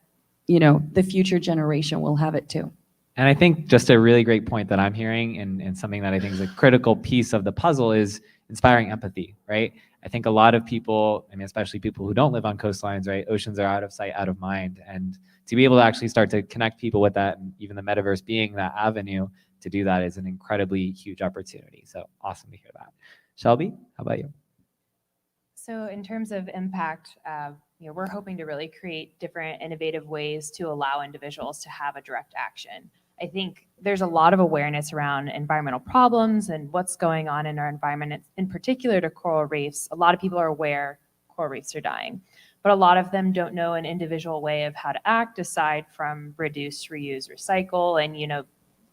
[SPEAKER 8] the future generation will have it too.
[SPEAKER 1] And I think just a really great point that I'm hearing, and something that I think is a critical piece of the puzzle, is inspiring empathy, right? I think a lot of people, I mean, especially people who don't live on coastlines, right? Oceans are out of sight, out of mind. And to be able to actually start to connect people with that, and even the metaverse being that avenue to do that, is an incredibly huge opportunity. So awesome to hear that. Shelby, how about you?
[SPEAKER 5] So in terms of impact, we're hoping to really create different innovative ways to allow individuals to have a direct action. I think there's a lot of awareness around environmental problems and what's going on in our environment, in particular to coral reefs. A lot of people are aware coral reefs are dying, but a lot of them don't know an individual way of how to act aside from reduce, reuse, recycle. And,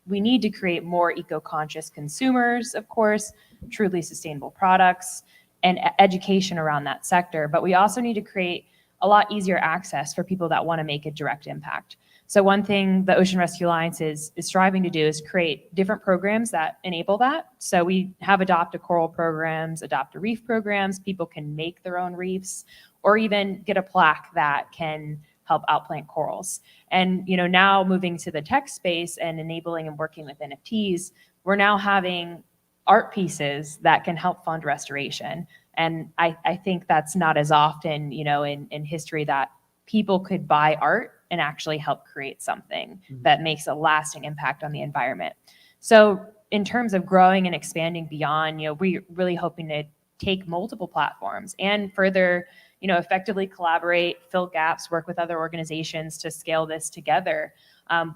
[SPEAKER 5] we need to create more eco-conscious consumers, of course, truly sustainable products, and education around that sector. But we also need to create a lot easier access for people that want to make a direct impact. So one thing the Ocean Rescue Alliance is striving to do is create different programs that enable that. So we have Adopt a Coral programs, Adopt a Reef programs. People can make their own reefs, or even get a plaque that can help outplant corals. And now moving to the tech space and enabling and working with NFTs, we're now having art pieces that can help fund restoration. And I think that's not as often, in history, that people could buy art and actually help create something that makes a lasting impact on the environment. So in terms of growing and expanding beyond, we're really hoping to take multiple platforms and further, effectively collaborate, fill gaps, work with other organizations to scale this together.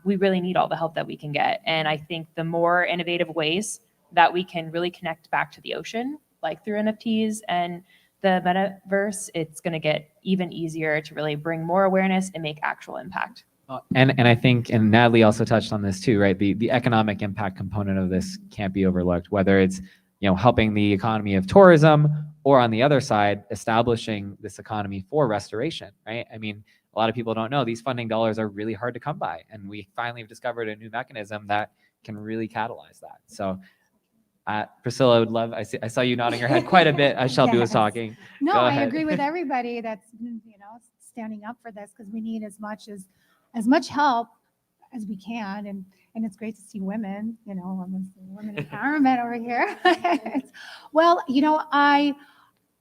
[SPEAKER 5] We really need all the help that we can get. And I think the more innovative ways that we can really connect back to the ocean, like through NFTs and the metaverse, it's going to get even easier to really bring more awareness and make actual impact.
[SPEAKER 1] And I think, and Natalie also touched on this too, right? The economic impact component of this can't be overlooked, whether it's helping the economy of tourism, or on the other side, establishing this economy for restoration, right? I mean, a lot of people don't know these funding dollars are really hard to come by, and we finally have discovered a new mechanism that can really catalyze that. So Priscilla, I would love, I saw you nodding your head quite a bit as Shelby was talking.
[SPEAKER 6] No,
[SPEAKER 1] Go
[SPEAKER 6] I
[SPEAKER 1] ahead.
[SPEAKER 6] agree with everybody that's standing up for this, because we need as much help as we can, and it's great to see women, women empowerment over here. Well, I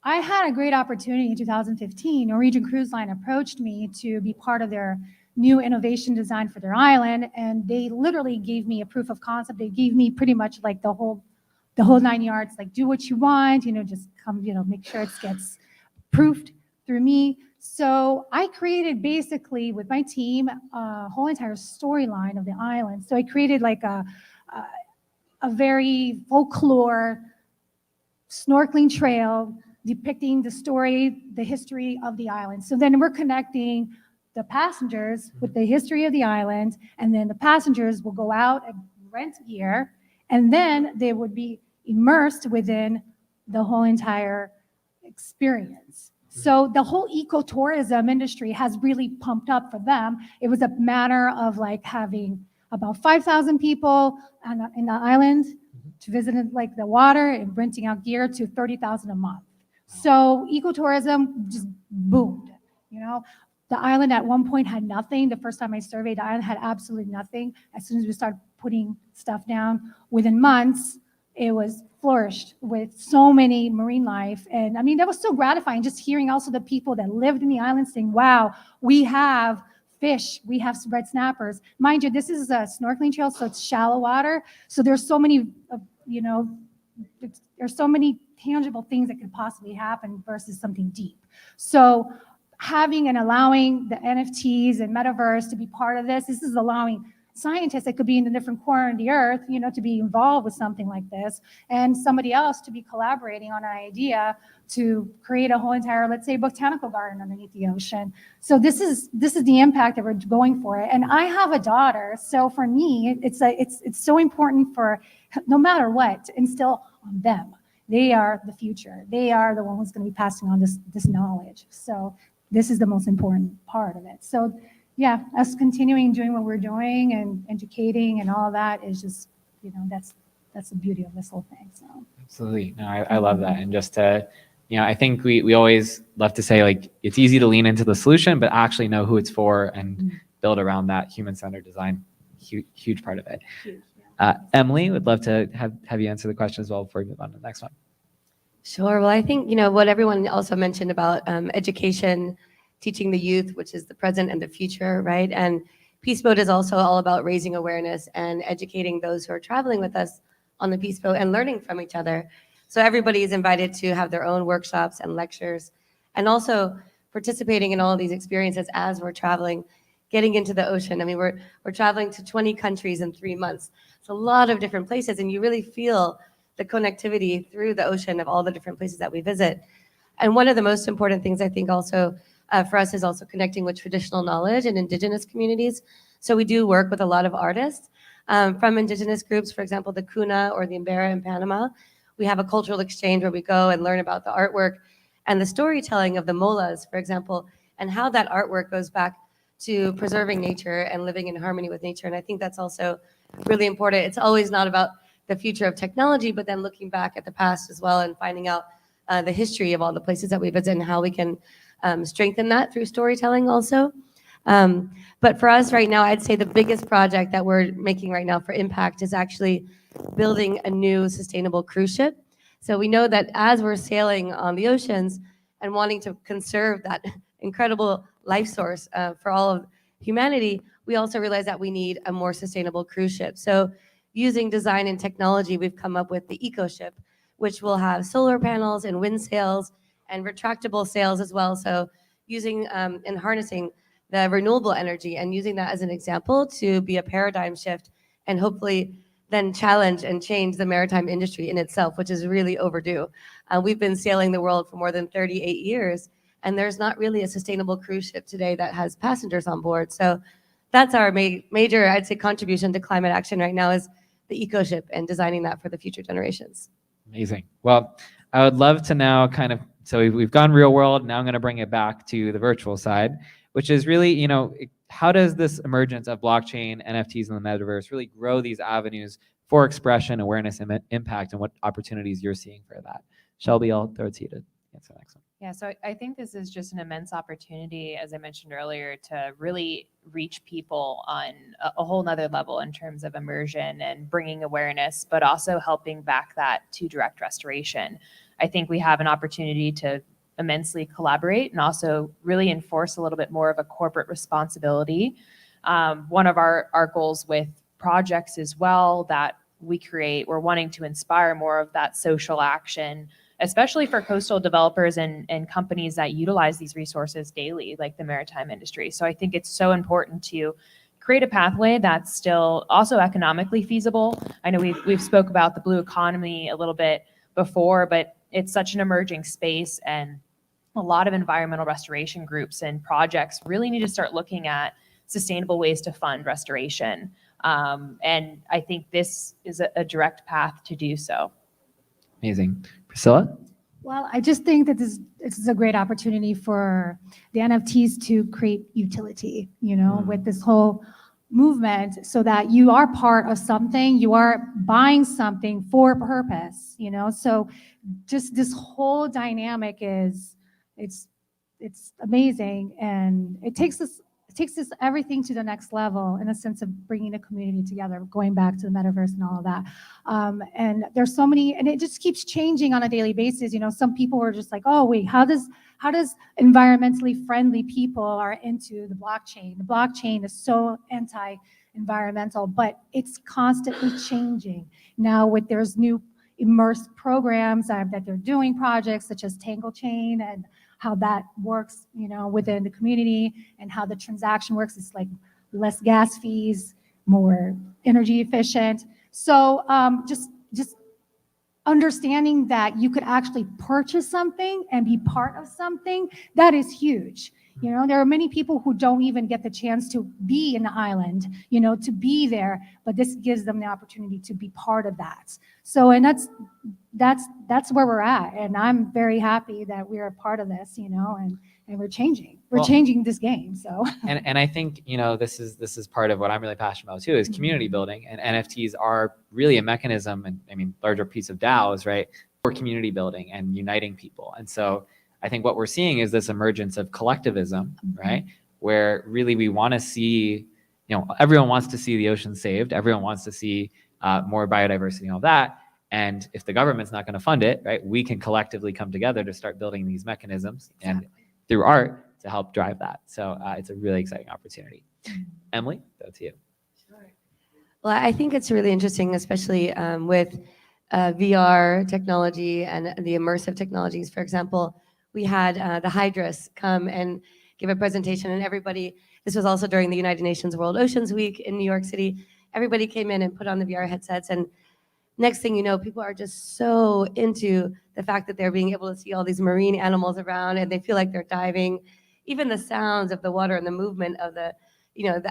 [SPEAKER 6] had a great opportunity in 2015. Norwegian Cruise Line approached me to be part of their new innovation design for their island, and they literally gave me a proof of concept. They gave me pretty much like the whole 9 yards, like do what you want, just come, make sure it gets proofed through me. So I created basically with my team a whole entire storyline of the island. So I created like a very folklore snorkeling trail depicting the story, the history of the island. So then we're connecting the passengers with the history of the island, and then the passengers will go out and rent gear, and then they would be immersed within the whole entire experience. So the whole ecotourism industry has really pumped up for them. It was a matter of like having about 5,000 people in the island to visit like the water and renting out gear to 30,000 a month. So ecotourism just boomed. The island at one point had nothing. The first time I surveyed, the island had absolutely nothing. As soon as we started putting stuff down, within months, it was flourished with so many marine life. And I mean, that was so gratifying, just hearing also the people that lived in the island saying, wow, we have fish, we have red snappers. Mind you, this is a snorkeling trail, so it's shallow water. So there's so many, there's so many tangible things that could possibly happen versus something deep. So having and allowing the NFTs and metaverse to be part of this is allowing scientists that could be in a different corner of the earth, to be involved with something like this, and somebody else to be collaborating on an idea to create a whole entire, let's say, botanical garden underneath the ocean. So this is the impact that we're going for it. And I have a daughter, so for me, it's so important for no matter what to instill on them. They are the future. They are the one who's going to be passing on this knowledge. So this is the most important part of it. So yeah, us continuing doing what we're doing and educating and all that is just, that's the beauty of this whole thing. So
[SPEAKER 1] Absolutely. No, I love that. And just to, I think we always love to say, like, it's easy to lean into the solution, but actually know who it's for and build around that human-centered design. Huge part of it.
[SPEAKER 6] huge, yeah.
[SPEAKER 1] Emily, would love to have you answer the question as well before we move on to the next one.
[SPEAKER 9] Sure. Well, I think, what everyone also mentioned about education, teaching the youth, which is the present and the future, right? And Peace Boat is also all about raising awareness and educating those who are traveling with us on the Peace Boat and learning from each other. So everybody is invited to have their own workshops and lectures, and also participating in all of these experiences as we're traveling, getting into the ocean. I mean, we're traveling to 20 countries in 3 months. It's a lot of different places, and you really feel the connectivity through the ocean of all the different places that we visit. And one of the most important things, I think, also for us is also connecting with traditional knowledge and Indigenous communities. So we do work with a lot of artists from Indigenous groups, for example, the Kuna or the Imbera in Panama. We have a cultural exchange where we go and learn about the artwork and the storytelling of the molas, for example, and how that artwork goes back to preserving nature and living in harmony with nature. And I think that's also really important. It's always not about the future of technology, but then looking back at the past as well and finding out the history of all the places that we visit and how we can strengthen that through storytelling also. But for us right now, I'd say the biggest project that we're making right now for impact is actually building a new sustainable cruise ship. So we know that as we're sailing on the oceans and wanting to conserve that incredible life source for all of humanity, we also realize that we need a more sustainable cruise ship. So using design and technology, we've come up with the eco ship, which will have solar panels and wind sails and retractable sails as well. So using and harnessing the renewable energy and using that as an example to be a paradigm shift and hopefully then challenge and change the maritime industry in itself, which is really overdue. We've been sailing the world for more than 38 years, and there's not really a sustainable cruise ship today that has passengers on board. So that's our major, I'd say, contribution to climate action right now is the eco ship and designing that for the future generations.
[SPEAKER 1] Amazing. Well, I would love to now so we've gone real world. Now I'm going to bring it back to the virtual side, which is really, how does this emergence of blockchain, NFTs, and the metaverse really grow these avenues for expression, awareness, and impact, and what opportunities you're seeing for that? Shelby, I'll throw it to you to answer the next one.
[SPEAKER 5] Yeah, so I think this is just an immense opportunity, as I mentioned earlier, to really reach people on a whole nother level in terms of immersion and bringing awareness, but also helping back that to direct restoration. I think we have an opportunity to immensely collaborate and also really enforce a little bit more of a corporate responsibility. One of our goals with projects as well that we create, we're wanting to inspire more of that social action, especially for coastal developers and companies that utilize these resources daily, like the maritime industry. So I think it's so important to create a pathway that's still also economically feasible. I know we've spoke about the blue economy a little bit before, but it's such an emerging space, and a lot of environmental restoration groups and projects really need to start looking at sustainable ways to fund restoration. And I think this is a direct path to do so.
[SPEAKER 1] Amazing. Priscilla?
[SPEAKER 6] Well, I just think that this is a great opportunity for the NFTs to create utility, with this whole movement, so that you are part of something, you are buying something for purpose, so just this whole dynamic it's amazing, and it takes this everything to the next level in a sense of bringing the community together, going back to the metaverse and all of that. And there's so many, and it just keeps changing on a daily basis. Some people are just like, oh wait, how does environmentally friendly people are into the blockchain? The blockchain is so anti-environmental, but it's constantly changing. Now there's new immersed programs that they're doing, projects such as Tangle Chain, and how that works, within the community, and how the transaction works. It's like less gas fees, more energy efficient. So just understanding that you could actually purchase something and be part of something, that is huge. There are many people who don't even get the chance to be in the island, to be there, but this gives them the opportunity to be part of that. So, and that's where we're at. And I'm very happy that we're a part of this, and and we're changing. We're
[SPEAKER 1] Well-
[SPEAKER 6] changing this game. So
[SPEAKER 1] And I think, this is part of what I'm really passionate about too, is community building, and NFTs are really a mechanism, and I mean larger piece of DAOs, right, for community building and uniting people. And so I think what we're seeing is this emergence of collectivism, right, where really we want to see, everyone wants to see the ocean saved, everyone wants to see more biodiversity and all that. And if the government's not going to fund it, right, we can collectively come together to start building these mechanisms and through art to help drive that. So it's a really exciting opportunity. Emily, that's you.
[SPEAKER 9] Well, I think it's really interesting, especially with VR technology and the immersive technologies. For example, we had the Hydras come and give a presentation, and everybody, this was also during the United Nations World Oceans Week in New York City, everybody came in and put on the VR headsets, and next thing you know, people are just so into the fact that they're being able to see all these marine animals around, and they feel like they're diving. Even the sounds of the water and the movement of the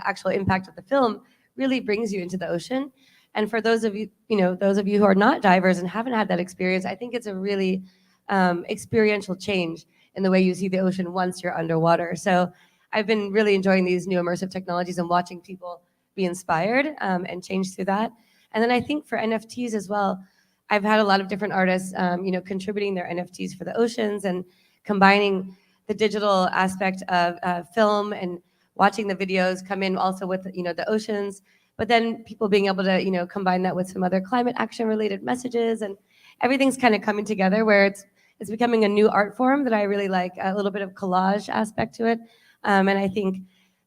[SPEAKER 9] actual impact of the film really brings you into the ocean. And for those of you who are not divers and haven't had that experience, I think it's a really experiential change in the way you see the ocean once you're underwater. So I've been really enjoying these new immersive technologies and watching people be inspired and change through that. And then I think for NFTs as well, I've had a lot of different artists, contributing their NFTs for the oceans and combining the digital aspect of film and watching the videos come in also with, the oceans, but then people being able to, combine that with some other climate action related messages, and everything's kind of coming together where it's becoming a new art form that I really like, a little bit of collage aspect to it. And I think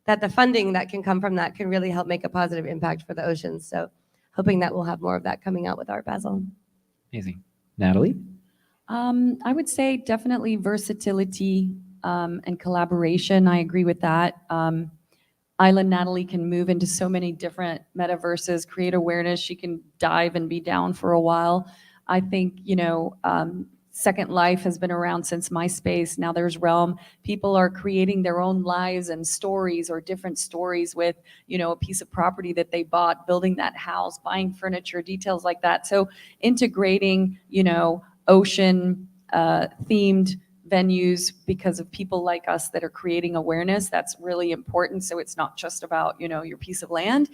[SPEAKER 9] that the funding that can come from that can really help make a positive impact for the oceans. So hoping that we'll have more of that coming out with Art Basel.
[SPEAKER 1] Amazing. Natalie?
[SPEAKER 8] I would say definitely versatility and collaboration. I agree with that. Island Natalie can move into so many different metaverses, create awareness. She can dive and be down for a while. I think, Second Life has been around since MySpace. Now there's Realm. People are creating their own lives and stories, or different stories with, a piece of property that they bought, building that house, buying furniture, details like that. So integrating, ocean themed venues because of people like us that are creating awareness, that's really important. So it's not just about, your piece of land.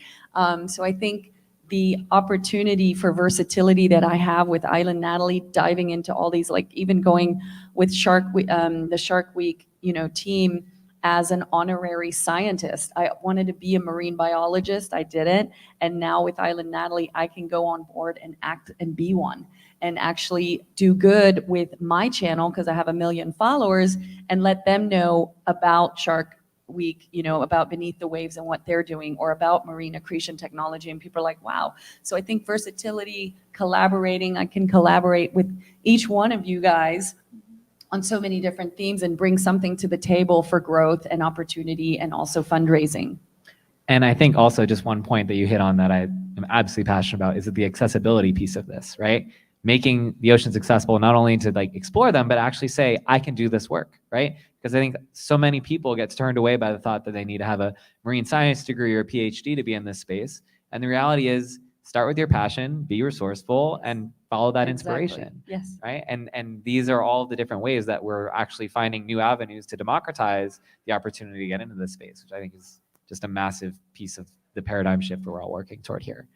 [SPEAKER 8] So I think the opportunity for versatility that I have with Island Natalie, diving into all these, like even going with the Shark Week, team as an honorary scientist. I wanted to be a marine biologist, I didn't. And now with Island Natalie, I can go on board and act and be one, and actually do good with my channel because I have 1 million followers, and let them know about Shark Week, about Beneath the Waves and what they're doing, or about marine accretion technology. And people are like, wow. So I think versatility, collaborating, I can collaborate with each one of you guys on so many different themes and bring something to the table for growth and opportunity and also fundraising.
[SPEAKER 1] And I think also just one point that you hit on that I am absolutely passionate about is the accessibility piece of this, right? Making the oceans accessible, not only to explore them, but actually say, I can do this work, right? Because I think so many people get turned away by the thought that they need to have a marine science degree or a PhD to be in this space. And the reality is, start with your passion, be resourceful, and follow that inspiration.
[SPEAKER 8] Yes.
[SPEAKER 1] Right? And these are all the different ways that we're actually finding new avenues to democratize the opportunity to get into this space, which I think is just a massive piece of the paradigm shift we're all working toward here.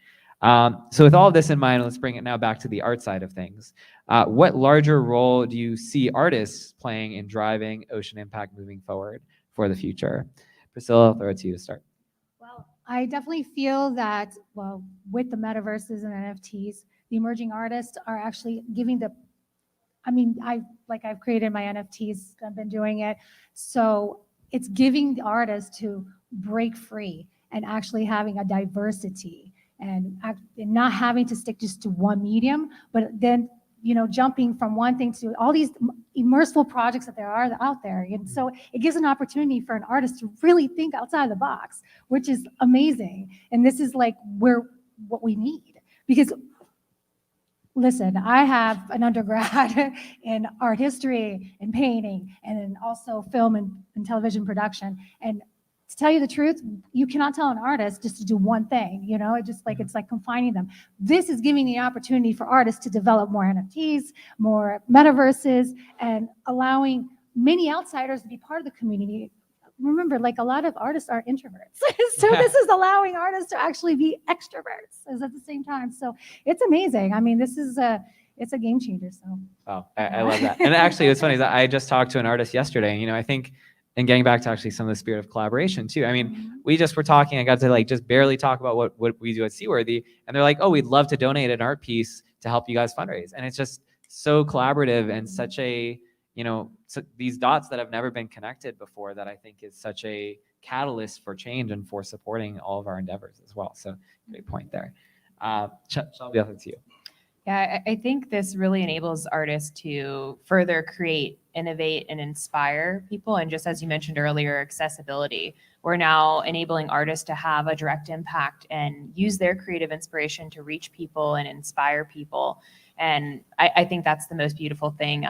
[SPEAKER 1] So with all of this in mind, let's bring it now back to the art side of things. What larger role do you see artists playing in driving ocean impact moving forward for the future? Priscilla, I'll throw it to you to start.
[SPEAKER 6] Well, I definitely feel that, with the metaverses and NFTs, the emerging artists are actually giving I've created my NFTs, I've been doing it. So it's giving the artists to break free and actually having a diversity and not having to stick just to one medium, but then, jumping from one thing to all these immersive projects that there are out there. And so it gives an opportunity for an artist to really think outside the box, which is amazing. And this is what we need, because listen, I have an undergrad in art history and painting, and then also film and television production. And to tell you the truth, you cannot tell an artist just to do one thing, it's like confining them. This is giving the opportunity for artists to develop more NFTs, more metaverses, and allowing many outsiders to be part of the community. Remember, like a lot of artists are introverts. So this is allowing artists to actually be extroverts at the same time. So it's amazing. I mean, it's a game changer. So.
[SPEAKER 1] Oh, I love that. And actually, what's funny is that I just talked to an artist yesterday. And, I think, and getting back to actually some of the spirit of collaboration too. I mean, we just were talking. I got to like just barely talk about what we do at Seaworthy, and they're like, "Oh, we'd love to donate an art piece to help you guys fundraise." And it's just so collaborative and such a so these dots that have never been connected before that I think is such a catalyst for change and for supporting all of our endeavors as well. So great point there. Shelby, I'll to you.
[SPEAKER 5] Yeah, I think this really enables artists to further create, innovate, and inspire people. And just as you mentioned earlier, accessibility. We're now enabling artists to have a direct impact and use their creative inspiration to reach people and inspire people. And I think that's the most beautiful thing.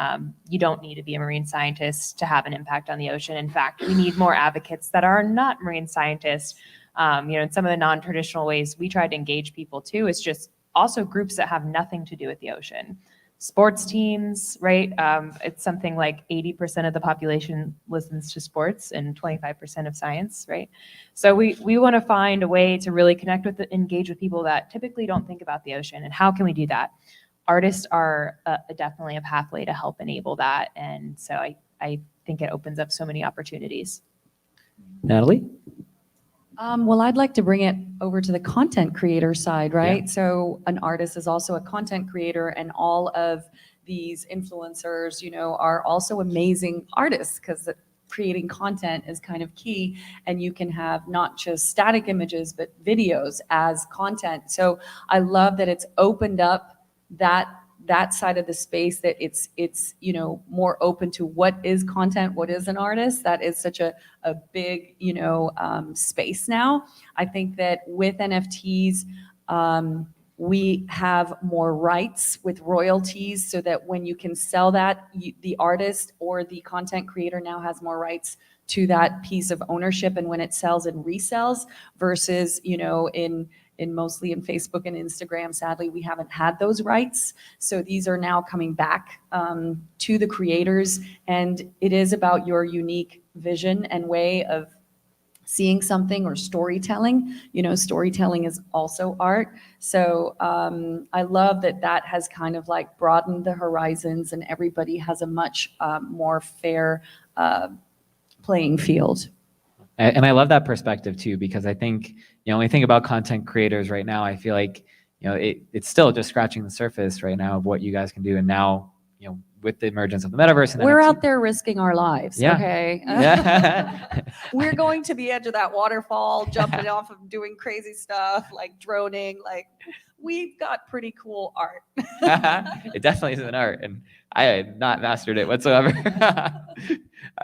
[SPEAKER 5] You don't need to be a marine scientist to have an impact on the ocean. In fact, we need more advocates that are not marine scientists. In some of the non-traditional ways we try to engage people too, it's just also groups that have nothing to do with the ocean. Sports teams, right? It's something like 80% of the population listens to sports and 25% of science, right? So we want to find a way to really connect with, engage with people that typically don't think about the ocean. And how can we do that? Artists are definitely a pathway to help enable that. And so I think it opens up so many opportunities.
[SPEAKER 1] Natalie?
[SPEAKER 8] Well, I'd like to bring it over to the content creator side, right?
[SPEAKER 1] Yeah.
[SPEAKER 8] So an artist is also a content creator, and all of these influencers, are also amazing artists because creating content is kind of key, and you can have not just static images, but videos as content. So I love that it's opened up that side of the space, that it's more open to what is content, what is an artist. That is such a big space now. I think that with NFTs, we have more rights with royalties, so that when you can sell that, the artist or the content creator now has more rights to that piece of ownership, and when it sells and resells versus mostly in Facebook and Instagram, sadly, we haven't had those rights. So these are now coming back to the creators, and it is about your unique vision and way of seeing something or storytelling. Storytelling is also art. So I love that has kind of like broadened the horizons, and everybody has a much more fair playing field.
[SPEAKER 1] And I love that perspective too, because I think, when we think about content creators right now, I feel like, it's still just scratching the surface right now of what you guys can do. And now, with the emergence of the metaverse, and
[SPEAKER 8] we're
[SPEAKER 1] NFT,
[SPEAKER 8] out there risking our lives.
[SPEAKER 1] Yeah.
[SPEAKER 8] Okay.
[SPEAKER 1] Yeah.
[SPEAKER 8] We're going to the edge of that waterfall, jumping off of doing crazy stuff like droning. Like, we've got pretty cool art.
[SPEAKER 1] It definitely is an art, and I had not mastered it whatsoever.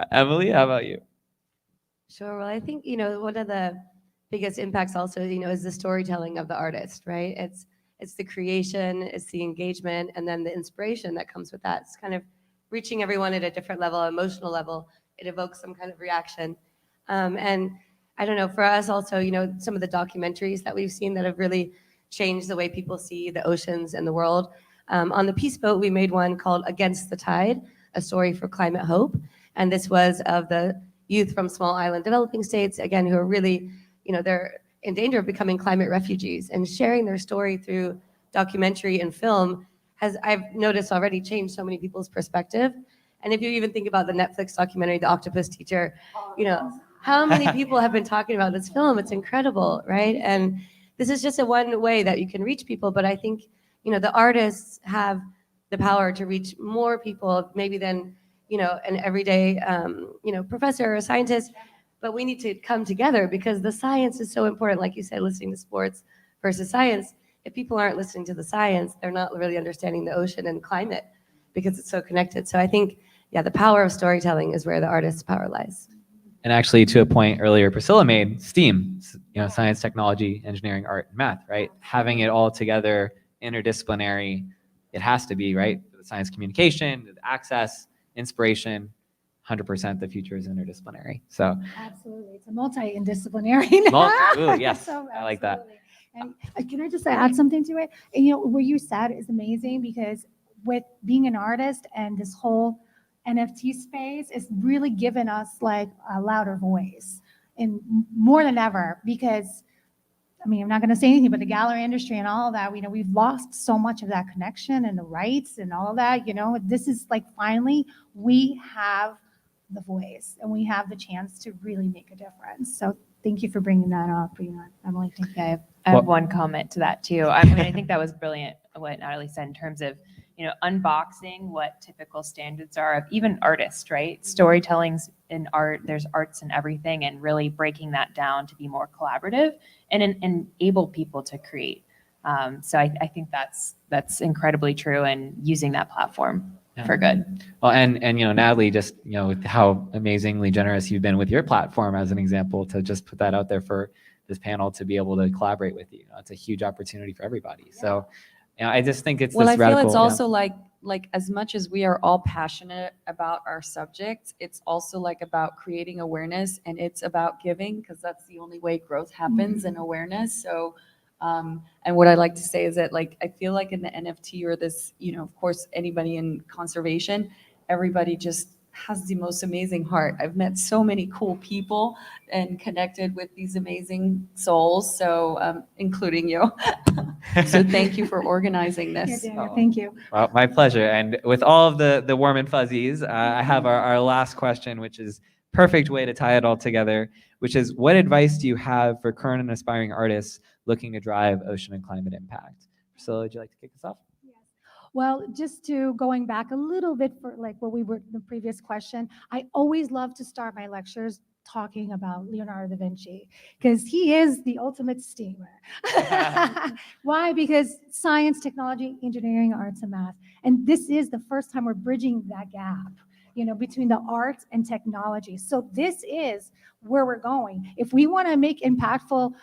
[SPEAKER 1] Emily, how about you?
[SPEAKER 9] Sure. Well, I think, one of the biggest impacts also, is the storytelling of the artist, right? It's the creation, it's the engagement, and then the inspiration that comes with that. It's kind of reaching everyone at a different level, emotional level. It evokes some kind of reaction. And I don't know, for us also, some of the documentaries that we've seen that have really changed the way people see the oceans and the world. On the Peace Boat, we made one called Against the Tide, a story for climate hope. And this was of the youth from small island developing states, again, who are really, they're in danger of becoming climate refugees, and sharing their story through documentary and film has, I've noticed already, changed so many people's perspective. And if you even think about the Netflix documentary, The Octopus Teacher, how many people have been talking about this film? It's incredible, right? And this is just a one way that you can reach people. But I think, the artists have the power to reach more people, maybe than, an everyday, professor or scientist. But we need to come together, because the science is so important. Like you said, listening to sports versus science. If people aren't listening to the science, they're not really understanding the ocean and climate, because it's so connected. So I think, the power of storytelling is where the artist's power lies.
[SPEAKER 1] And actually, to a point earlier Priscilla made, STEAM, science, technology, engineering, art, and math, right? Having it all together, interdisciplinary, it has to be, right? The science communication, the access, inspiration, 100% the future is interdisciplinary. So
[SPEAKER 6] absolutely, it's a multi-disciplinary now.
[SPEAKER 1] Ooh, yes,
[SPEAKER 6] So,
[SPEAKER 1] I like that.
[SPEAKER 6] And can I just add something to it? And, what you said is amazing, because with being an artist and this whole NFT space is really given us like a louder voice, and more than ever, because I mean, I'm not going to say anything, but the gallery industry and all of that, we've lost so much of that connection and the rights and all of that. This is like finally we have the voice and we have the chance to really make a difference. So thank you for bringing that up, Emily. Thank you.
[SPEAKER 5] Okay, I have one comment to that too. I mean, I think that was brilliant what Natalie said in terms of, unboxing what typical standards are of even artists, right? Storytelling's in art, there's arts in everything, and really breaking that down to be more collaborative and enable people to create. So I think that's incredibly true, and using that platform for good.
[SPEAKER 1] Well, and Natalie, just with how amazingly generous you've been with your platform as an example, to just put that out there for this panel to be able to collaborate with you. It's a huge opportunity for everybody. So I just think it's
[SPEAKER 8] well,
[SPEAKER 1] this
[SPEAKER 8] I feel
[SPEAKER 1] radical,
[SPEAKER 8] it's also like as much as we are all passionate about our subjects, it's also like about creating awareness, and it's about giving, because that's the only way growth happens in awareness. So and what I like to say is that I feel like in the NFT or this, of course, anybody in conservation, everybody just has the most amazing heart. I've met so many cool people and connected with these amazing souls, so including you. So thank you for organizing this.
[SPEAKER 6] Yeah, Daniel, thank you.
[SPEAKER 1] Well, my pleasure. And with all of the warm and fuzzies, I have our last question, which is perfect way to tie it all together, which is, what advice do you have for current and aspiring artists looking to drive ocean and climate impact? Priscilla, would you like to kick us off?
[SPEAKER 6] Well, just to going back a little bit for like what we were the previous question, I always love to start my lectures talking about Leonardo da Vinci, because he is the ultimate steamer. Why? Because science, technology, engineering, arts, and math. And this is the first time we're bridging that gap, between the arts and technology. So this is where we're going. If we want to make impactful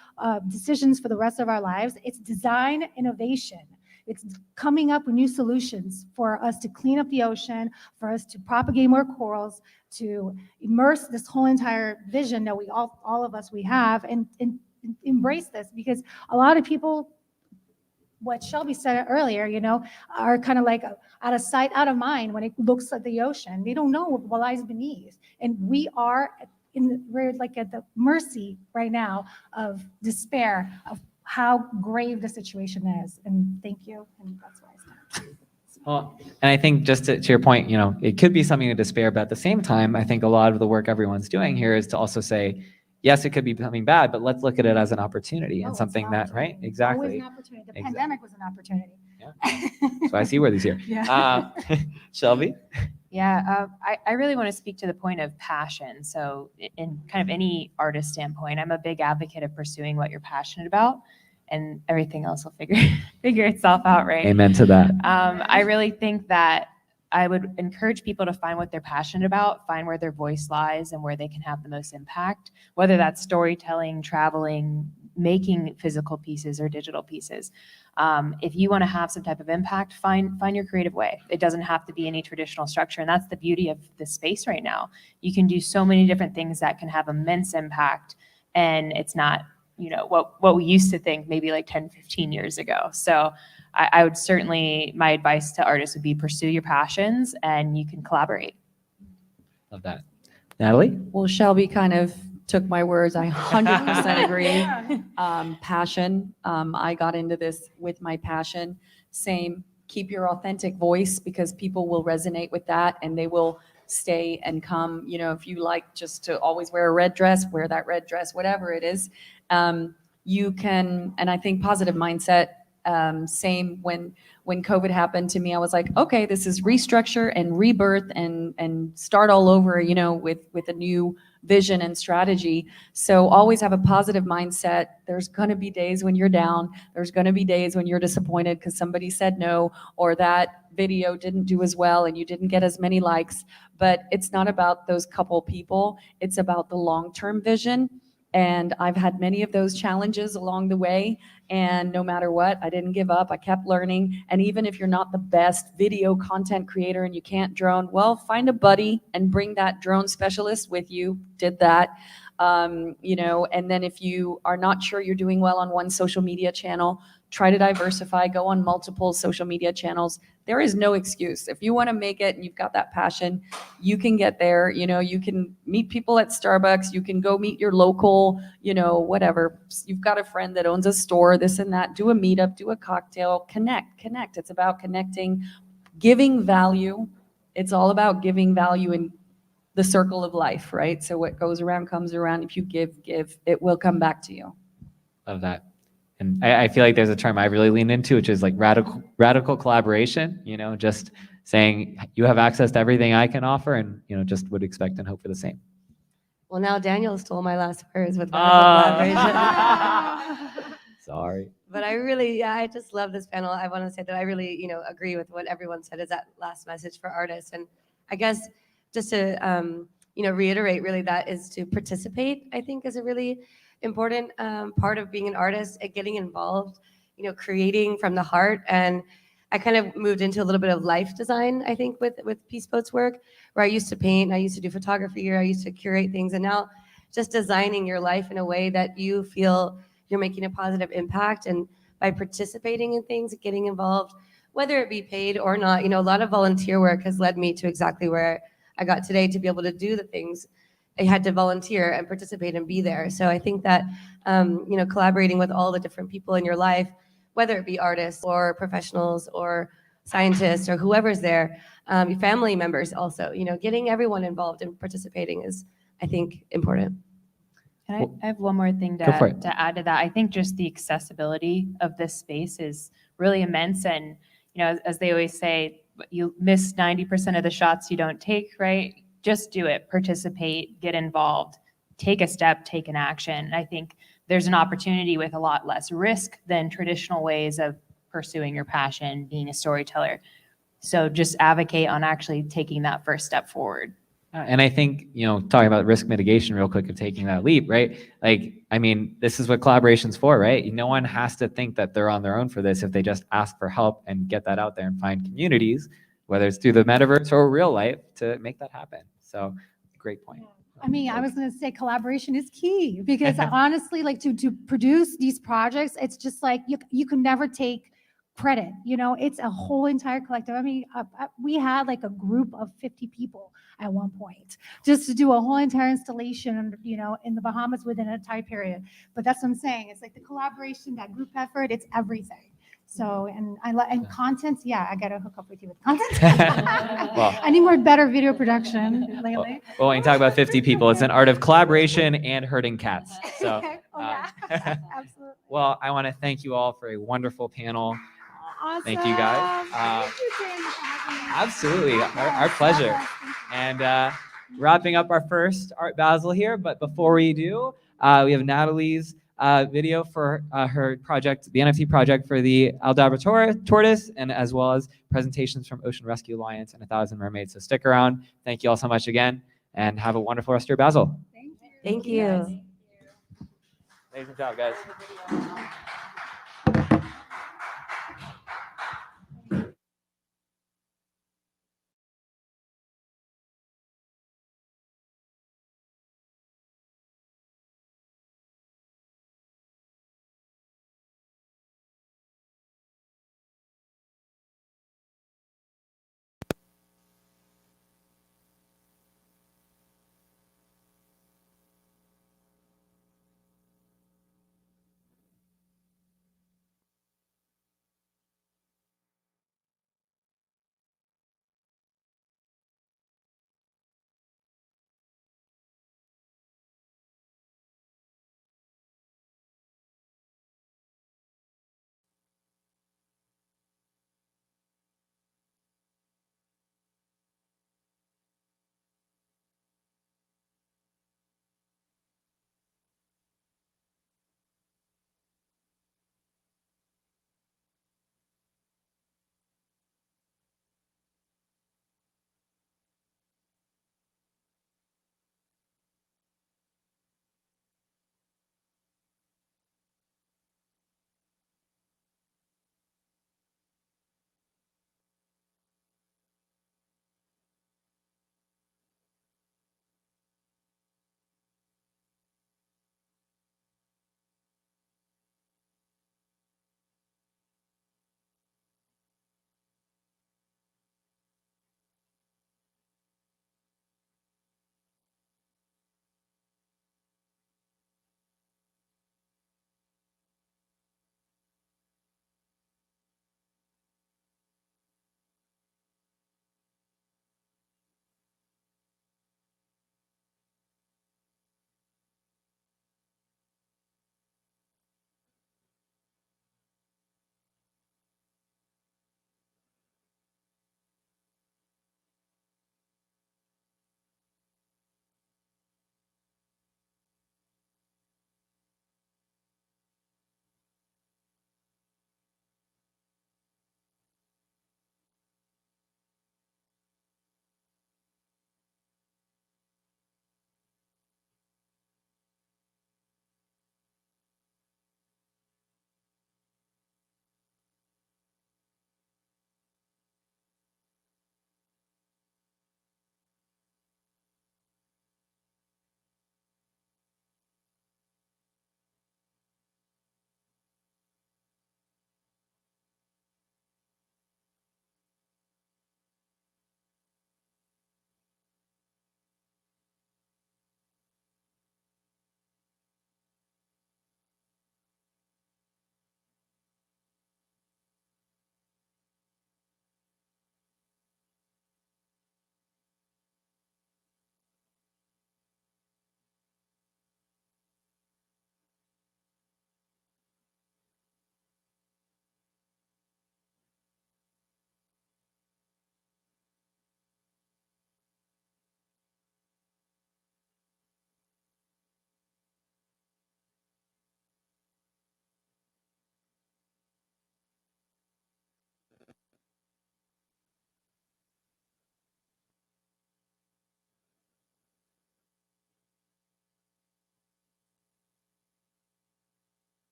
[SPEAKER 6] decisions for the rest of our lives, it's design innovation. It's coming up with new solutions for us to clean up the ocean, for us to propagate more corals, to immerse this whole entire vision that we all of us we have, and embrace this, because a lot of people, what Shelby said earlier, are kind of like out of sight, out of mind when it looks at the ocean. They don't know what lies beneath, and we're like at the mercy right now of despair of how grave the situation is. And thank you, and that's why I stand.
[SPEAKER 1] Well, and I think just to your point, it could be something to despair, but at the same time, I think a lot of the work everyone's doing here is to also say, yes, it could be something bad, but let's look at it as an opportunity and something that, right? Exactly.
[SPEAKER 6] Always an opportunity. The pandemic was an opportunity.
[SPEAKER 1] Yeah. So I see where these here.
[SPEAKER 6] Yeah.
[SPEAKER 1] Shelby?
[SPEAKER 5] Yeah, I really want to speak to the point of passion. So in kind of any artist standpoint, I'm a big advocate of pursuing what you're passionate about, and everything else will figure itself out, right?
[SPEAKER 1] Amen to that.
[SPEAKER 5] I really think that I would encourage people to find what they're passionate about, find where their voice lies and where they can have the most impact, whether that's storytelling, traveling, making physical pieces or digital pieces. If you want to have some type of impact, find your creative way. It doesn't have to be any traditional structure, and that's the beauty of the space right now. You can do so many different things that can have immense impact, and it's not what we used to think maybe like 10, 15 years ago. So I would certainly, my advice to artists would be pursue your passions, and you can collaborate.
[SPEAKER 1] Love that. Natalie?
[SPEAKER 8] Well, Shelby kind of took my words. I 100% agree. Passion. I got into this with my passion. Same. Keep your authentic voice, because people will resonate with that and they will stay and come. If you like just to always wear a red dress, wear that red dress, whatever it is. You can, and I think positive mindset. Same when COVID happened to me, I was like, okay, this is restructure and rebirth and start all over, with a new vision and strategy. So always have a positive mindset. There's going to be days when you're down. There's going to be days when you're disappointed because somebody said no, or that video didn't do as well and you didn't get as many likes. But it's not about those couple people. It's about the long-term vision. And I've had many of those challenges along the way. And no matter what, I didn't give up. I kept learning. And even if you're not the best video content creator and you can't drone, well, find a buddy and bring that drone specialist with you. Did that. And then if you are not sure you're doing well on one social media channel, try to diversify, go on multiple social media channels. There is no excuse. If you want to make it and you've got that passion, you can get there. You know, you can meet people at Starbucks, you can go meet your local, you know, whatever. You've got a friend that owns a store, this and that, do a meetup, do a cocktail, connect. It's about connecting, giving value. It's all about giving value in the circle of life, right? So what goes around comes around. If you give, it will come back to you.
[SPEAKER 1] Love that. And I feel like there's a term I really lean into, which is like radical collaboration, you know, just saying you have access to everything I can offer, and, you know, just would expect and hope for the same.
[SPEAKER 9] Well, now Daniel stole my last words with radical collaboration.
[SPEAKER 1] Sorry.
[SPEAKER 9] But I really, yeah, I just love this panel. I want to say that I really, you know, agree with what everyone said is that last message for artists. And I guess just to, you know, reiterate really that is to participate, I think is a really important part of being an artist and getting involved, you know, creating from the heart. And I kind of moved into a little bit of life design, I think, with Peace Boat's work, where I used to paint, I used to do photography, or I used to curate things. And now just designing your life in a way that you feel you're making a positive impact. And by participating in things, getting involved, whether it be paid or not, you know, a lot of volunteer work has led me to exactly where I got today, to be able to do the things I had to volunteer and participate and be there. So I think that, you know, collaborating with all the different people in your life, whether it be artists or professionals or scientists or whoever's there, your family members also, you know, getting everyone involved and participating is, I think, important.
[SPEAKER 5] And I have one more thing to add to that. I think just the accessibility of this space is really immense. And, you know, as they always say, you miss 90% of the shots you don't take, right? Just do it, participate, get involved, take a step, take an action. I think there's an opportunity with a lot less risk than traditional ways of pursuing your passion, being a storyteller. So just advocate on actually taking that first step forward.
[SPEAKER 1] And I think, you know, talking about risk mitigation real quick of taking that leap, right? Like, I mean, this is what collaboration's for, right? No one has to think that they're on their own for this if they just ask for help and get that out there and find communities, whether it's through the metaverse or real life, to make that happen. So great point.
[SPEAKER 6] I mean, I was going to say collaboration is key, because honestly, like to produce these projects, it's just like you can never take credit. You know, it's a whole entire collective. I mean, we had like a group of 50 people at one point just to do a whole entire installation, you know, in the Bahamas within a time period. But that's what I'm saying. It's like the collaboration, that group effort, it's everything. So, and content, yeah, I gotta hook up with you with content.
[SPEAKER 1] Well,
[SPEAKER 6] I need more better video production lately.
[SPEAKER 1] Well, when you talk about 50 people, it's an art of collaboration and herding cats. So,
[SPEAKER 6] Absolutely.
[SPEAKER 1] Well, I want to thank you all for a wonderful panel.
[SPEAKER 6] Awesome.
[SPEAKER 1] Thank you guys.
[SPEAKER 6] Thank you, James, for having me.
[SPEAKER 1] Absolutely, our pleasure. And wrapping up our first Art Basel here, but before we do, we have Natalie's video for her project, the NFT project for the Tortoise, and as well as presentations from Ocean Rescue Alliance and 1,000 Mermaids. So stick around. Thank you all so much again, and have a wonderful rest of your Basel.
[SPEAKER 9] Thank you.
[SPEAKER 1] Amazing job, guys.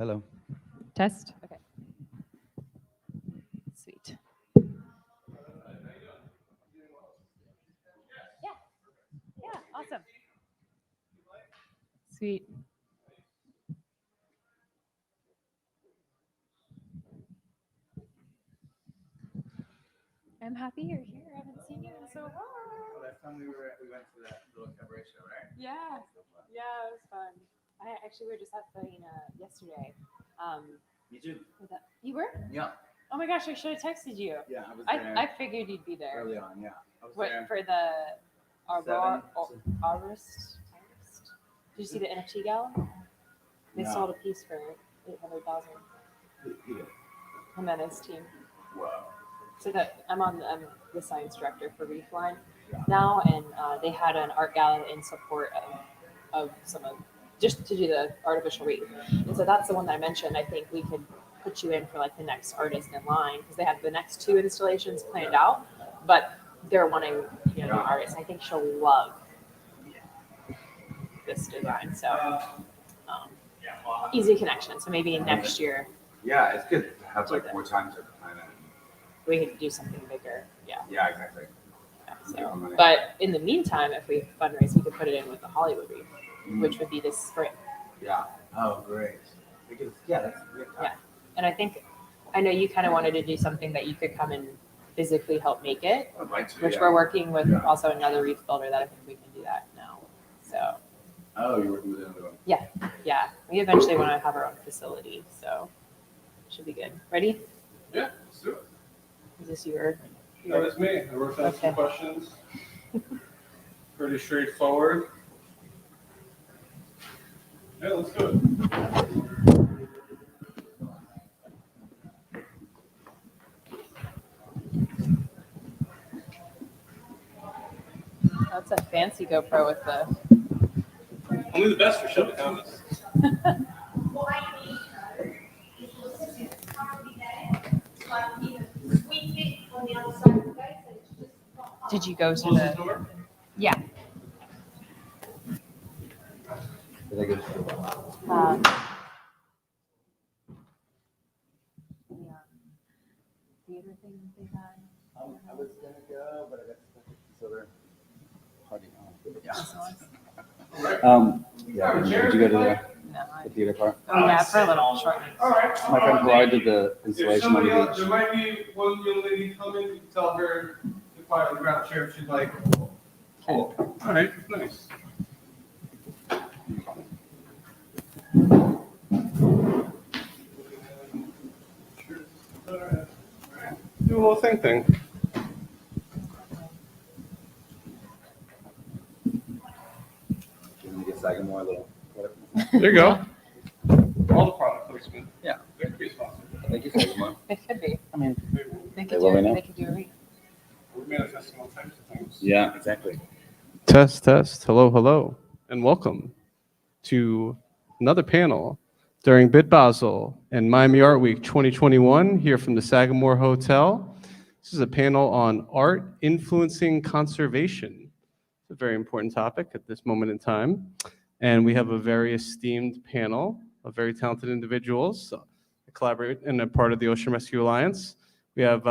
[SPEAKER 10] Hello.
[SPEAKER 5] Test. Okay. Sweet. Yeah, awesome. Sweet. I'm happy you're here. I haven't seen you in so long.
[SPEAKER 10] Last time we went to that little cabaret show, right?
[SPEAKER 5] Yeah, yeah, it was fun. I actually we were just at Faina yesterday.
[SPEAKER 10] Me too.
[SPEAKER 5] You were?
[SPEAKER 10] Yeah.
[SPEAKER 5] Oh my gosh, I should have texted you.
[SPEAKER 10] Yeah, I was there
[SPEAKER 5] I figured you'd be there.
[SPEAKER 10] early on. Yeah, I was
[SPEAKER 5] What
[SPEAKER 10] there.
[SPEAKER 5] for the
[SPEAKER 10] Seven.
[SPEAKER 5] arborist? Did you see the NFT gala? They
[SPEAKER 10] No.
[SPEAKER 5] sold a piece for 800,000. Him and his team.
[SPEAKER 10] Wow.
[SPEAKER 5] So that I'm the science director for Reef line now, and they had an art gala in support of some of just to do the artificial reef. And so that's the one that I mentioned. I think we could put you in for like the next artist in line because they have the next 2 installations planned out, but they're wanting new artists. I think she'll love this design. So easy connection. So maybe next year.
[SPEAKER 10] Yeah, it's good to have like more time to plan it.
[SPEAKER 5] We could do something bigger. Yeah.
[SPEAKER 10] Yeah, exactly.
[SPEAKER 5] Yeah, so, but in the meantime, if we fundraise, we could put it in with the Hollywood Reef, which would be this spring.
[SPEAKER 10] Yeah. Oh, great. Because that's a great time.
[SPEAKER 5] Yeah. And I know you kind of wanted to do something that you could come and physically help make it,
[SPEAKER 10] I'd like to,
[SPEAKER 5] which we're working with also another reef builder that I think we can do that now. So.
[SPEAKER 10] Oh, you're working with another one.
[SPEAKER 5] Yeah. Yeah. We eventually want to have our own facility, so should be good. Ready?
[SPEAKER 7] Yeah, let's do it.
[SPEAKER 5] Is this your?
[SPEAKER 7] That is me. I wrote down some questions. Pretty straightforward. Yeah, let's do it.
[SPEAKER 5] That's a fancy GoPro with the.
[SPEAKER 7] Only the best for Shelby Thomas.
[SPEAKER 5] Did you go to the? Yeah. Theater thing that they had.
[SPEAKER 10] I was gonna go, but I got stuck at this other party. Did you go to the theater part?
[SPEAKER 5] Oh yeah, for a little short.
[SPEAKER 7] All right.
[SPEAKER 10] My friend Priya did the
[SPEAKER 7] If
[SPEAKER 10] installation on
[SPEAKER 7] somebody
[SPEAKER 10] the
[SPEAKER 7] else,
[SPEAKER 10] beach.
[SPEAKER 7] there might be one young lady coming. You can tell her to quietly grab a chair if she'd like. Cool. All right. Nice. Do a little thing.
[SPEAKER 10] You're gonna get Sagamore a little.
[SPEAKER 7] There you go. All the product placement.
[SPEAKER 10] Yeah.
[SPEAKER 7] That could be sponsored.
[SPEAKER 10] Thank you, Sagamore.
[SPEAKER 5] It could be.
[SPEAKER 10] I mean,
[SPEAKER 5] They
[SPEAKER 10] They
[SPEAKER 5] could
[SPEAKER 10] will
[SPEAKER 5] do.
[SPEAKER 10] be now.
[SPEAKER 5] They could do a reef.
[SPEAKER 7] We're manifesting all types of things.
[SPEAKER 10] yeah, exactly.
[SPEAKER 7] Test. Hello, and welcome to another panel during Bitbasel and Miami Art Week 2021 here from the Sagamore Hotel. This is a panel on art influencing conservation. It's a very important topic at this moment in time. And we have a very esteemed panel of very talented individuals that collaborate and are part of the Ocean Rescue Alliance. We have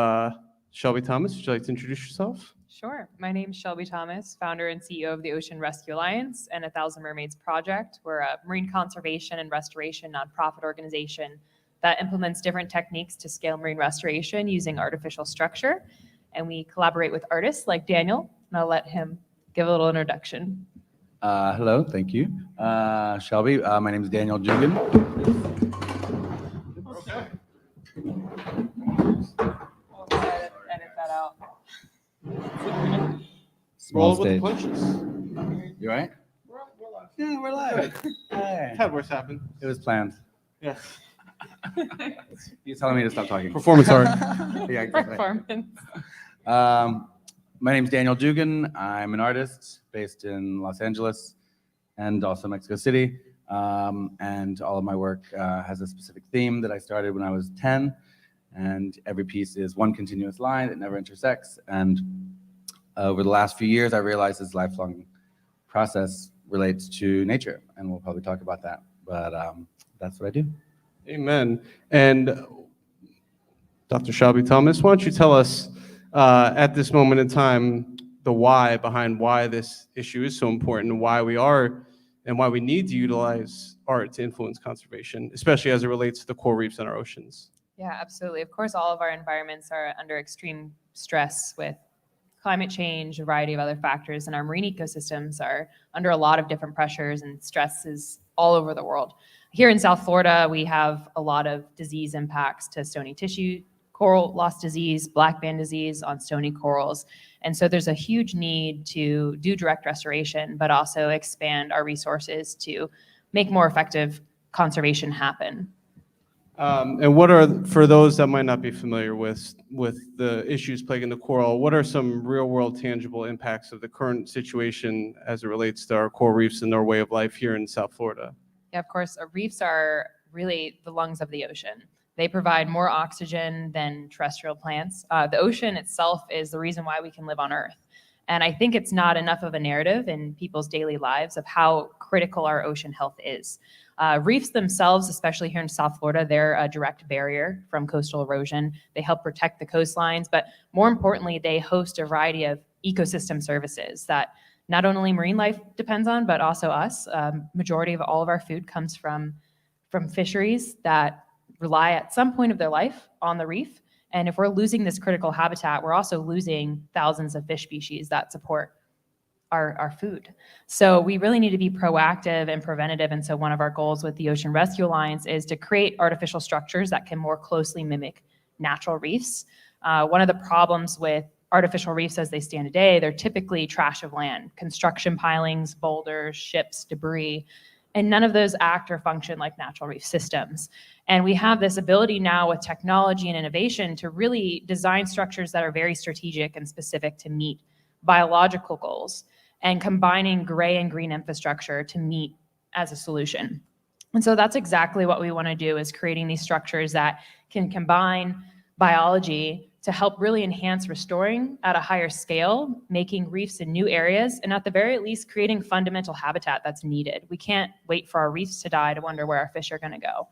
[SPEAKER 7] Shelby Thomas. Would you like to introduce yourself?
[SPEAKER 5] Sure. My name's Shelby Thomas, founder and CEO of the Ocean Rescue Alliance and 1,000 Mermaids Project. We're a marine conservation and restoration nonprofit organization that implements different techniques to scale marine restoration using artificial structure. And we collaborate with artists like Daniel, and I'll let him give a little introduction.
[SPEAKER 10] Hello, thank you. Shelby, my name is Daniel Dugan.
[SPEAKER 7] Okay.
[SPEAKER 5] Edit that out.
[SPEAKER 7] Roll
[SPEAKER 10] Small
[SPEAKER 7] with the
[SPEAKER 10] stage.
[SPEAKER 7] punches.
[SPEAKER 10] You all right?
[SPEAKER 7] We're live.
[SPEAKER 10] Yeah, we're live. Hey.
[SPEAKER 7] Had worse happen.
[SPEAKER 10] It was planned.
[SPEAKER 7] Yeah.
[SPEAKER 10] You're telling me to stop talking.
[SPEAKER 7] Performance art.
[SPEAKER 10] Yeah, exactly.
[SPEAKER 5] Performance.
[SPEAKER 10] My name is Daniel Dugan. I'm an artist based in Los Angeles and also Mexico City. And all of my work has a specific theme that I started when I was 10. And every piece is one continuous line that never intersects. And over the last few years, I realized this lifelong process relates to nature. And we'll probably talk about that. But that's what I do.
[SPEAKER 7] Amen. And Dr. Shelby Thomas, why don't you tell us at this moment in time the why behind why this issue is so important and why we are and why we need to utilize art to influence conservation, especially as it relates to the coral reefs in our oceans.
[SPEAKER 5] Yeah, absolutely. Of course, all of our environments are under extreme stress with climate change, a variety of other factors, and our marine ecosystems are under a lot of different pressures and stresses all over the world. Here in South Florida, we have a lot of disease impacts to stony tissue, coral loss disease, black band disease on stony corals. And so there's a huge need to do direct restoration, but also expand our resources to make more effective conservation happen.
[SPEAKER 7] And what are, for those that might not be familiar with the issues plaguing the coral, what are some real world tangible impacts of the current situation as it relates to our coral reefs and their way of life here in South Florida?
[SPEAKER 5] Yeah, of course, reefs are really the lungs of the ocean. They provide more oxygen than terrestrial plants. The ocean itself is the reason why we can live on Earth. And I think it's not enough of a narrative in people's daily lives of how critical our ocean health is. Reefs themselves, especially here in South Florida, they're a direct barrier from coastal erosion. They help protect the coastlines, but more importantly, they host a variety of ecosystem services that not only marine life depends on, but also us. Majority of all of our food comes from fisheries that rely at some point of their life on the reef. And if we're losing this critical habitat, we're also losing thousands of fish species that support our food. So we really need to be proactive and preventative. And so one of our goals with the Ocean Rescue Alliance is to create artificial structures that can more closely mimic natural reefs. One of the problems with artificial reefs as they stand today, they're typically trash of land, construction pilings, boulders, ships, debris, and none of those act or function like natural reef systems. And we have this ability now with technology and innovation to really design structures that are very strategic and specific to meet biological goals, and combining gray and green infrastructure to meet as a solution. And so that's exactly what we want to do, is creating these structures that can combine biology to help really enhance restoring at a higher scale, making reefs in new areas, and at the very least creating fundamental habitat that's needed. We can't wait for our reefs to die to wonder where our fish are going to go.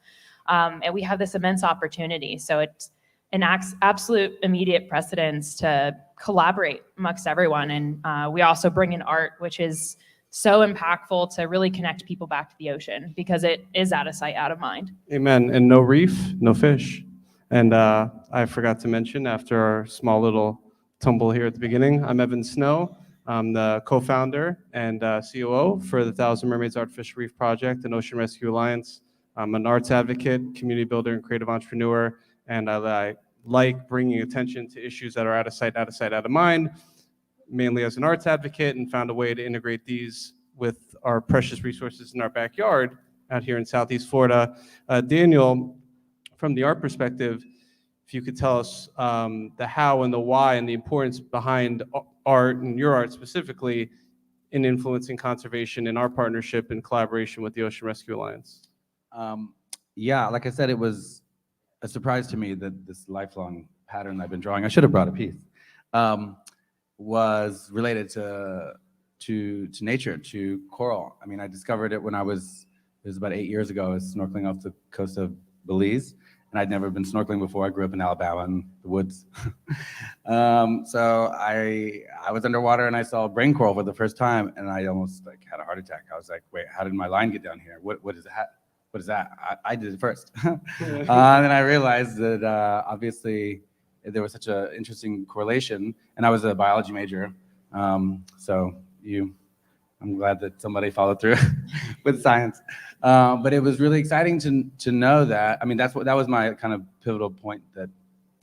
[SPEAKER 5] And we have this immense opportunity. So it's an absolute immediate precedence to collaborate amongst everyone. And we also bring in art, which is so impactful to really connect people back to the ocean, because it is out of sight, out of mind.
[SPEAKER 7] Amen. And no reef, no fish. And I forgot to mention, after our small little tumble here at the beginning, I'm Evan Snow. I'm the co-founder and COO for the Thousand Mermaids Artificial Reef Project and Ocean Rescue Alliance. I'm an arts advocate, community builder, and creative entrepreneur. And I like bringing attention to issues that are out of sight, out of mind, mainly as an arts advocate, and found a way to integrate these with our precious resources in our backyard out here in Southeast Florida. Daniel, from the art perspective, if you could tell us the how and the why and the importance behind art, and your art specifically, in influencing conservation in our partnership and collaboration with the Ocean Rescue Alliance.
[SPEAKER 10] Yeah, like I said, it was a surprise to me that this lifelong pattern I've been drawing, I should have brought a piece, was related to nature, to coral. I mean, I discovered it when it was about 8 years ago. I was snorkeling off the coast of Belize, and I'd never been snorkeling before. I grew up in Alabama in the woods. So I was underwater and I saw brain coral for the first time, and I almost had a heart attack. I was like, wait, how did my line get down here? What is that? What is that? I did it first. And then I realized that obviously there was such an interesting correlation, and I was a biology major. I'm glad that somebody followed through with science. But it was really exciting to know that. I mean, that was my kind of pivotal point that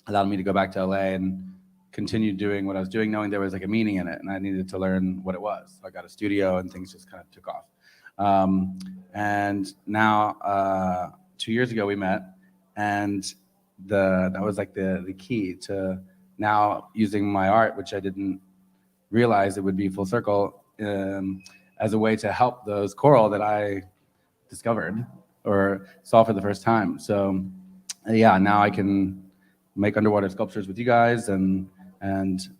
[SPEAKER 10] allowed me to go back to LA and continue doing what I was doing, knowing there was like a meaning in it, and I needed to learn what it was. So I got a studio, and things just kind of took off. And now 2 years ago we met, and that was like the key to now using my art, which I didn't realize it would be full circle, as a way to help those coral that I discovered or saw for the first time. So yeah, now I can make underwater sculptures with you guys, and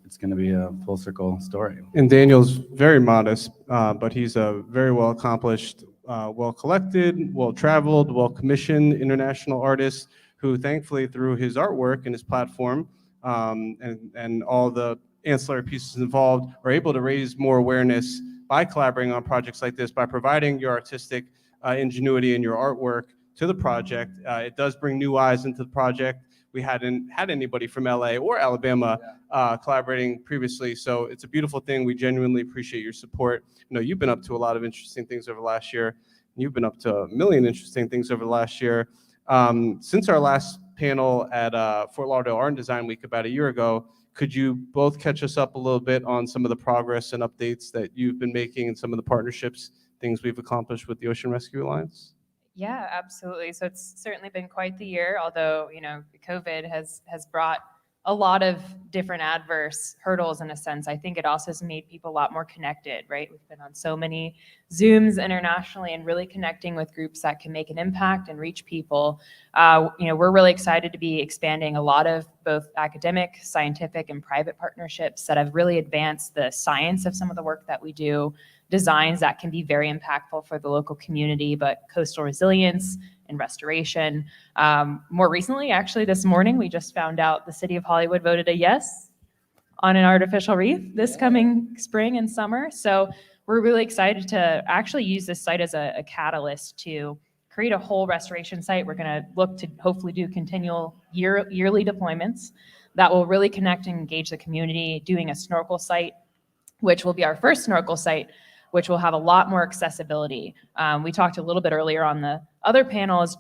[SPEAKER 10] it's going to be a full circle story.
[SPEAKER 7] And Daniel's very modest, but he's a very well accomplished well collected, well traveled, well commissioned international artist who thankfully through his artwork and his platform and all the ancillary pieces involved are able to raise more awareness by collaborating on projects like this, by providing your artistic ingenuity and your artwork to the project. It does bring new eyes into the project. We hadn't had anybody from LA or Alabama collaborating previously, so it's a beautiful thing. We genuinely appreciate your support. You know, you've been up to a lot of interesting things over the last year. You've been up to a million interesting things over the last year. Since our last panel at Fort Lauderdale Art and Design Week about a year ago, could you both catch us up a little bit on some of the progress and updates that you've been making and some of the partnerships, things we've accomplished with the Ocean Rescue Alliance?
[SPEAKER 5] Yeah, absolutely. So it's certainly been quite the year, although, you know, COVID has brought a lot of different adverse hurdles in a sense. I think it also has made people a lot more connected, right? We've been on so many Zooms internationally and really connecting with groups that can make an impact and reach people. You know, we're really excited to be expanding a lot of both academic, scientific, and private partnerships that have really advanced the science of some of the work that we do, designs that can be very impactful for the local community, but coastal resilience and restoration. More recently, actually this morning, we just found out the city of Hollywood voted a yes on an artificial reef this coming spring and summer. So we're really excited to actually use this site as a catalyst to create a whole restoration site. We're gonna look to hopefully do continual yearly deployments that will really connect and engage the community, doing a snorkel site, which will be our first snorkel site, which will have a lot more accessibility. We talked a little bit earlier on the other panels,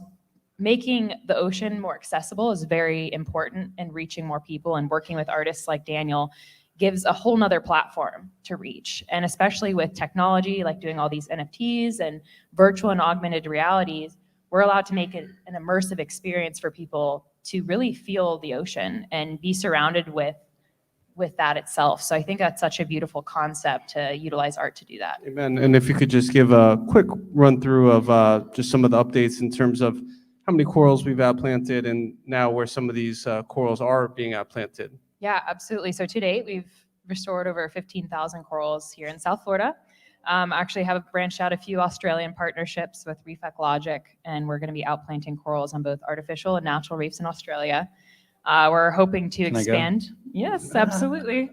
[SPEAKER 5] making the ocean more accessible is very important in reaching more people, and working with artists like Daniel gives a whole nother platform to reach. And especially with technology, like doing all these NFTs and virtual and augmented realities, we're allowed to make it an immersive experience for people to really feel the ocean and be surrounded with that itself. So I think that's such a beautiful concept to utilize art to do that.
[SPEAKER 7] Amen. And if you could just give a quick run through of just some of the updates in terms of how many corals we've outplanted and now where some of these corals are being outplanted.
[SPEAKER 5] Yeah, absolutely. So to date, we've restored over 15,000 corals here in South Florida. Actually have branched out a few Australian partnerships with Reef Ecologic, and we're going to be outplanting corals on both artificial and natural reefs in Australia. We're hoping to expand. Yes, absolutely.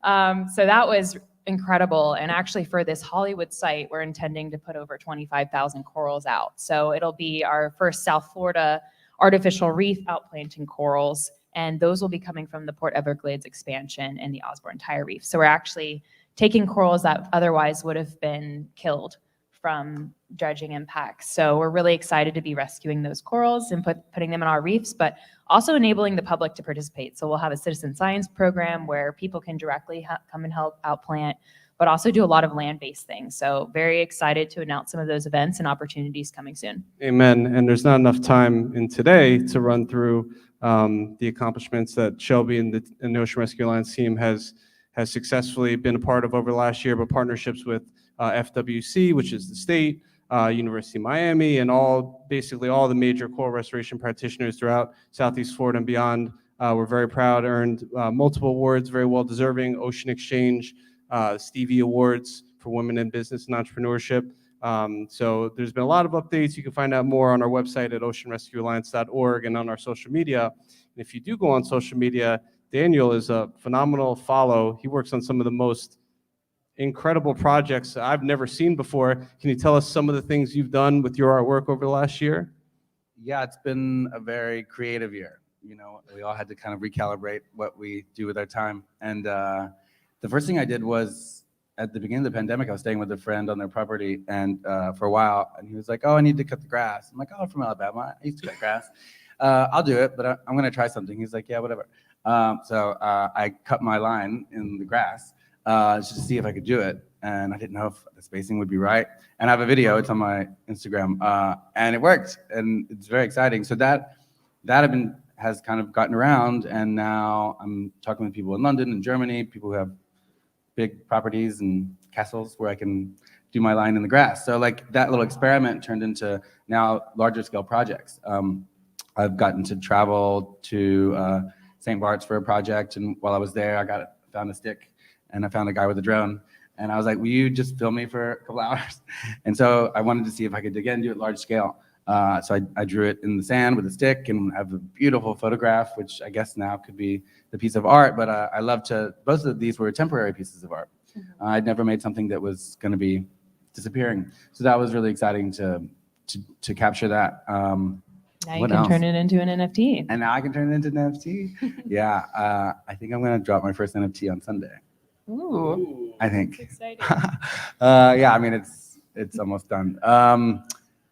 [SPEAKER 5] So that was incredible. And actually for this Hollywood site, we're intending to put over 25,000 corals out. So it'll be our first South Florida artificial reef outplanting corals. And those will be coming from the Port Everglades expansion and the Osborne Tire Reef. So we're actually taking corals that otherwise would have been killed from dredging impacts. So we're really excited to be rescuing those corals and putting them in our reefs, but also enabling the public to participate. So we'll have a citizen science program where people can directly come and help outplant, but also do a lot of land-based things. So very excited to announce some of those events and opportunities coming soon.
[SPEAKER 7] Amen. And there's not enough time in today to run through the accomplishments that Shelby and the Ocean Rescue Alliance team has successfully been a part of over the last year, but partnerships with FWC, which is the state, University of Miami, and basically all the major coral restoration practitioners throughout Southeast Florida and beyond. We're very proud, earned multiple awards, very well deserving, Ocean Exchange, Stevie Awards for Women in Business and Entrepreneurship. So there's been a lot of updates. You can find out more on our website at oceanrescuealliance.org and on our social media. And if you do go on social media, Daniel is a phenomenal follow. He works on some of the most incredible projects I've never seen before. Can you tell us some of the things you've done with your artwork over the last year?
[SPEAKER 10] Yeah, it's been a very creative year. You know, we all had to kind of recalibrate what we do with our time. And the first thing I did was, at the beginning of the pandemic, I was staying with a friend on their property and for a while, and he was like, "Oh, I need to cut the grass." I'm like, "Oh, I'm from Alabama. I used to cut grass. I'll do it, but I'm going to try something." He's like, "Yeah, whatever." So I cut my line in the grass just to see if I could do it. And I didn't know if the spacing would be right. And I have a video, it's on my Instagram, and it worked, and it's very exciting. So that has kind of gotten around, and now I'm talking with people in London and Germany, people who have big properties and castles where I can do my line in the grass. So like that little experiment turned into now larger scale projects. I've gotten to travel to St. Bart's for a project, and while I was there, I found a stick and I found a guy with a drone And I was like, will you just film me for a couple hours? And so I wanted to see if I could, again, do it large scale. So I drew it in the sand with a stick and have a beautiful photograph, which I guess now could be the piece of art. But I love to, both of these were temporary pieces of art. I'd never made something that was going to be disappearing. So that was really exciting to capture that.
[SPEAKER 5] Now you can turn it into an NFT.
[SPEAKER 10] And now I can turn it into an NFT? Yeah, I think I'm going to drop my first NFT on Sunday.
[SPEAKER 5] Ooh.
[SPEAKER 10] I think.
[SPEAKER 5] That's exciting.
[SPEAKER 10] Yeah, I mean, it's almost done.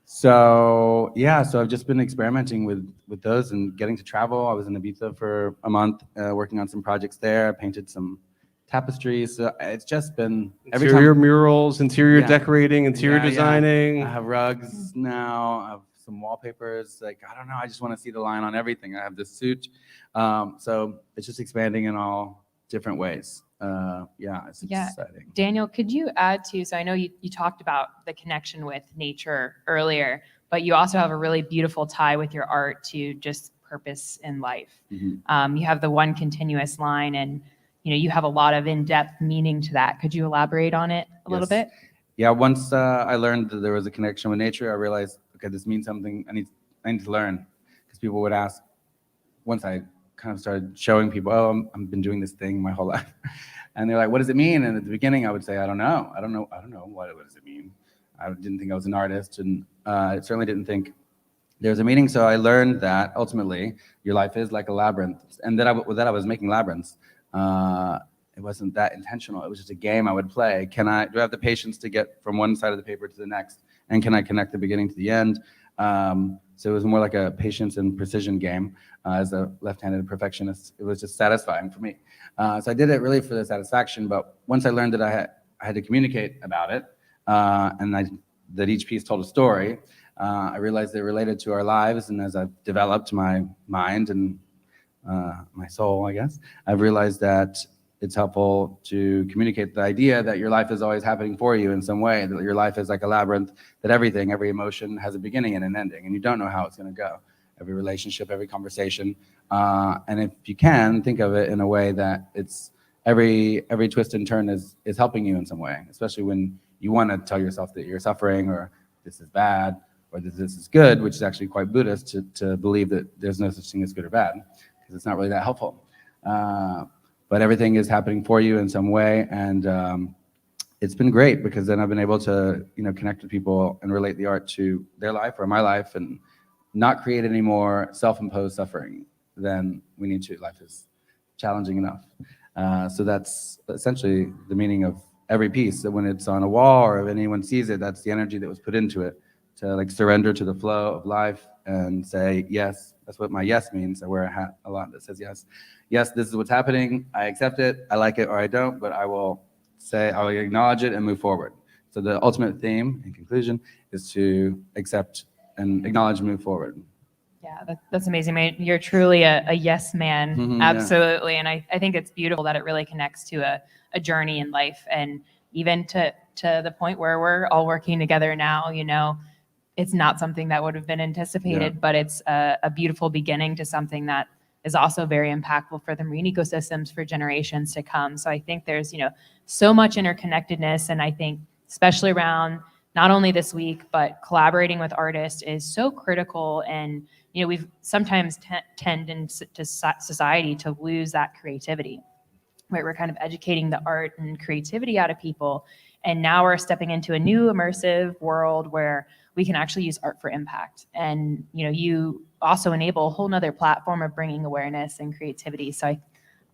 [SPEAKER 10] So I've just been experimenting with those and getting to travel. I was in Ibiza for a month, working on some projects there. I painted some tapestries. So it's just been
[SPEAKER 7] Interior murals, interior decorating, interior
[SPEAKER 10] Yeah.
[SPEAKER 7] designing.
[SPEAKER 10] I have rugs now. I have some wallpapers. Like, I don't know. I just want to see the line on everything. I have this suit. So it's just expanding in all different ways. It's exciting.
[SPEAKER 5] Daniel, could you add to, so I know you talked about the connection with nature earlier, but you also have a really beautiful tie with your art to just purpose in life.
[SPEAKER 10] Mm-hmm.
[SPEAKER 5] You have the one continuous line, and you have a lot of in-depth meaning to that. Could you elaborate on it a little bit?
[SPEAKER 10] Yeah, once I learned that there was a connection with nature, I realized, okay, this means something I need to learn. Because people would ask, once I kind of started showing people, I've been doing this thing my whole life. And they're like, what does it mean? And at the beginning, I would say, I don't know. What does it mean? I didn't think I was an artist, and I certainly didn't think there was a meaning. So I learned that ultimately your life is like a labyrinth. And that I was making labyrinths. It wasn't that intentional. It was just a game I would play. Do I have the patience to get from one side of the paper to the next? And can I connect the beginning to the end? So it was more like a patience and precision game. As a left-handed perfectionist, it was just satisfying for me. So I did it really for the satisfaction. But once I learned that I had to communicate about it, and that each piece told a story, I realized they related to our lives. And as I've developed my mind and my soul, I guess, I've realized that it's helpful to communicate the idea that your life is always happening for you in some way, that your life is like a labyrinth, that every emotion has a beginning and an ending, and you don't know how it's going to go. Every relationship, every conversation. And if you can, think of it in a way that it's every twist and turn is helping you in some way, especially when you want to tell yourself that you're suffering, or this is bad, or this is good, which is actually quite Buddhist to believe that there's no such thing as good or bad, because it's not really that helpful. But everything is happening for you in some way, and it's been great because then I've been able to, connect with people and relate the art to their life or my life, and not create any more self-imposed suffering than we need to. Life is challenging enough. So that's essentially the meaning of every piece. That when it's on a wall or if anyone sees it, that's the energy that was put into it, to surrender to the flow of life and say yes. That's what my yes means. I wear a hat a lot that says yes. Yes, this is what's happening. I accept it. I like it or I don't, but I will acknowledge it and move forward. So the ultimate theme, in conclusion, is to accept and acknowledge and move forward.
[SPEAKER 5] Yeah, that's amazing, man. You're truly a yes man.
[SPEAKER 10] Mm-hmm,
[SPEAKER 5] absolutely. Yeah. And I think it's beautiful that it really connects to a journey in life, and even to the point where we're all working together now. It's not something that would have been anticipated, but it's a beautiful beginning to something that is also very impactful for the marine ecosystems for generations to come. So I think there's, so much interconnectedness. And I think especially around not only this week, but collaborating with artists is so critical. And, we've sometimes tend in society to lose that creativity, right? We're kind of educating the art and creativity out of people. And now we're stepping into a new immersive world where we can actually use art for impact. And, you also enable a whole nother platform of bringing awareness and creativity. So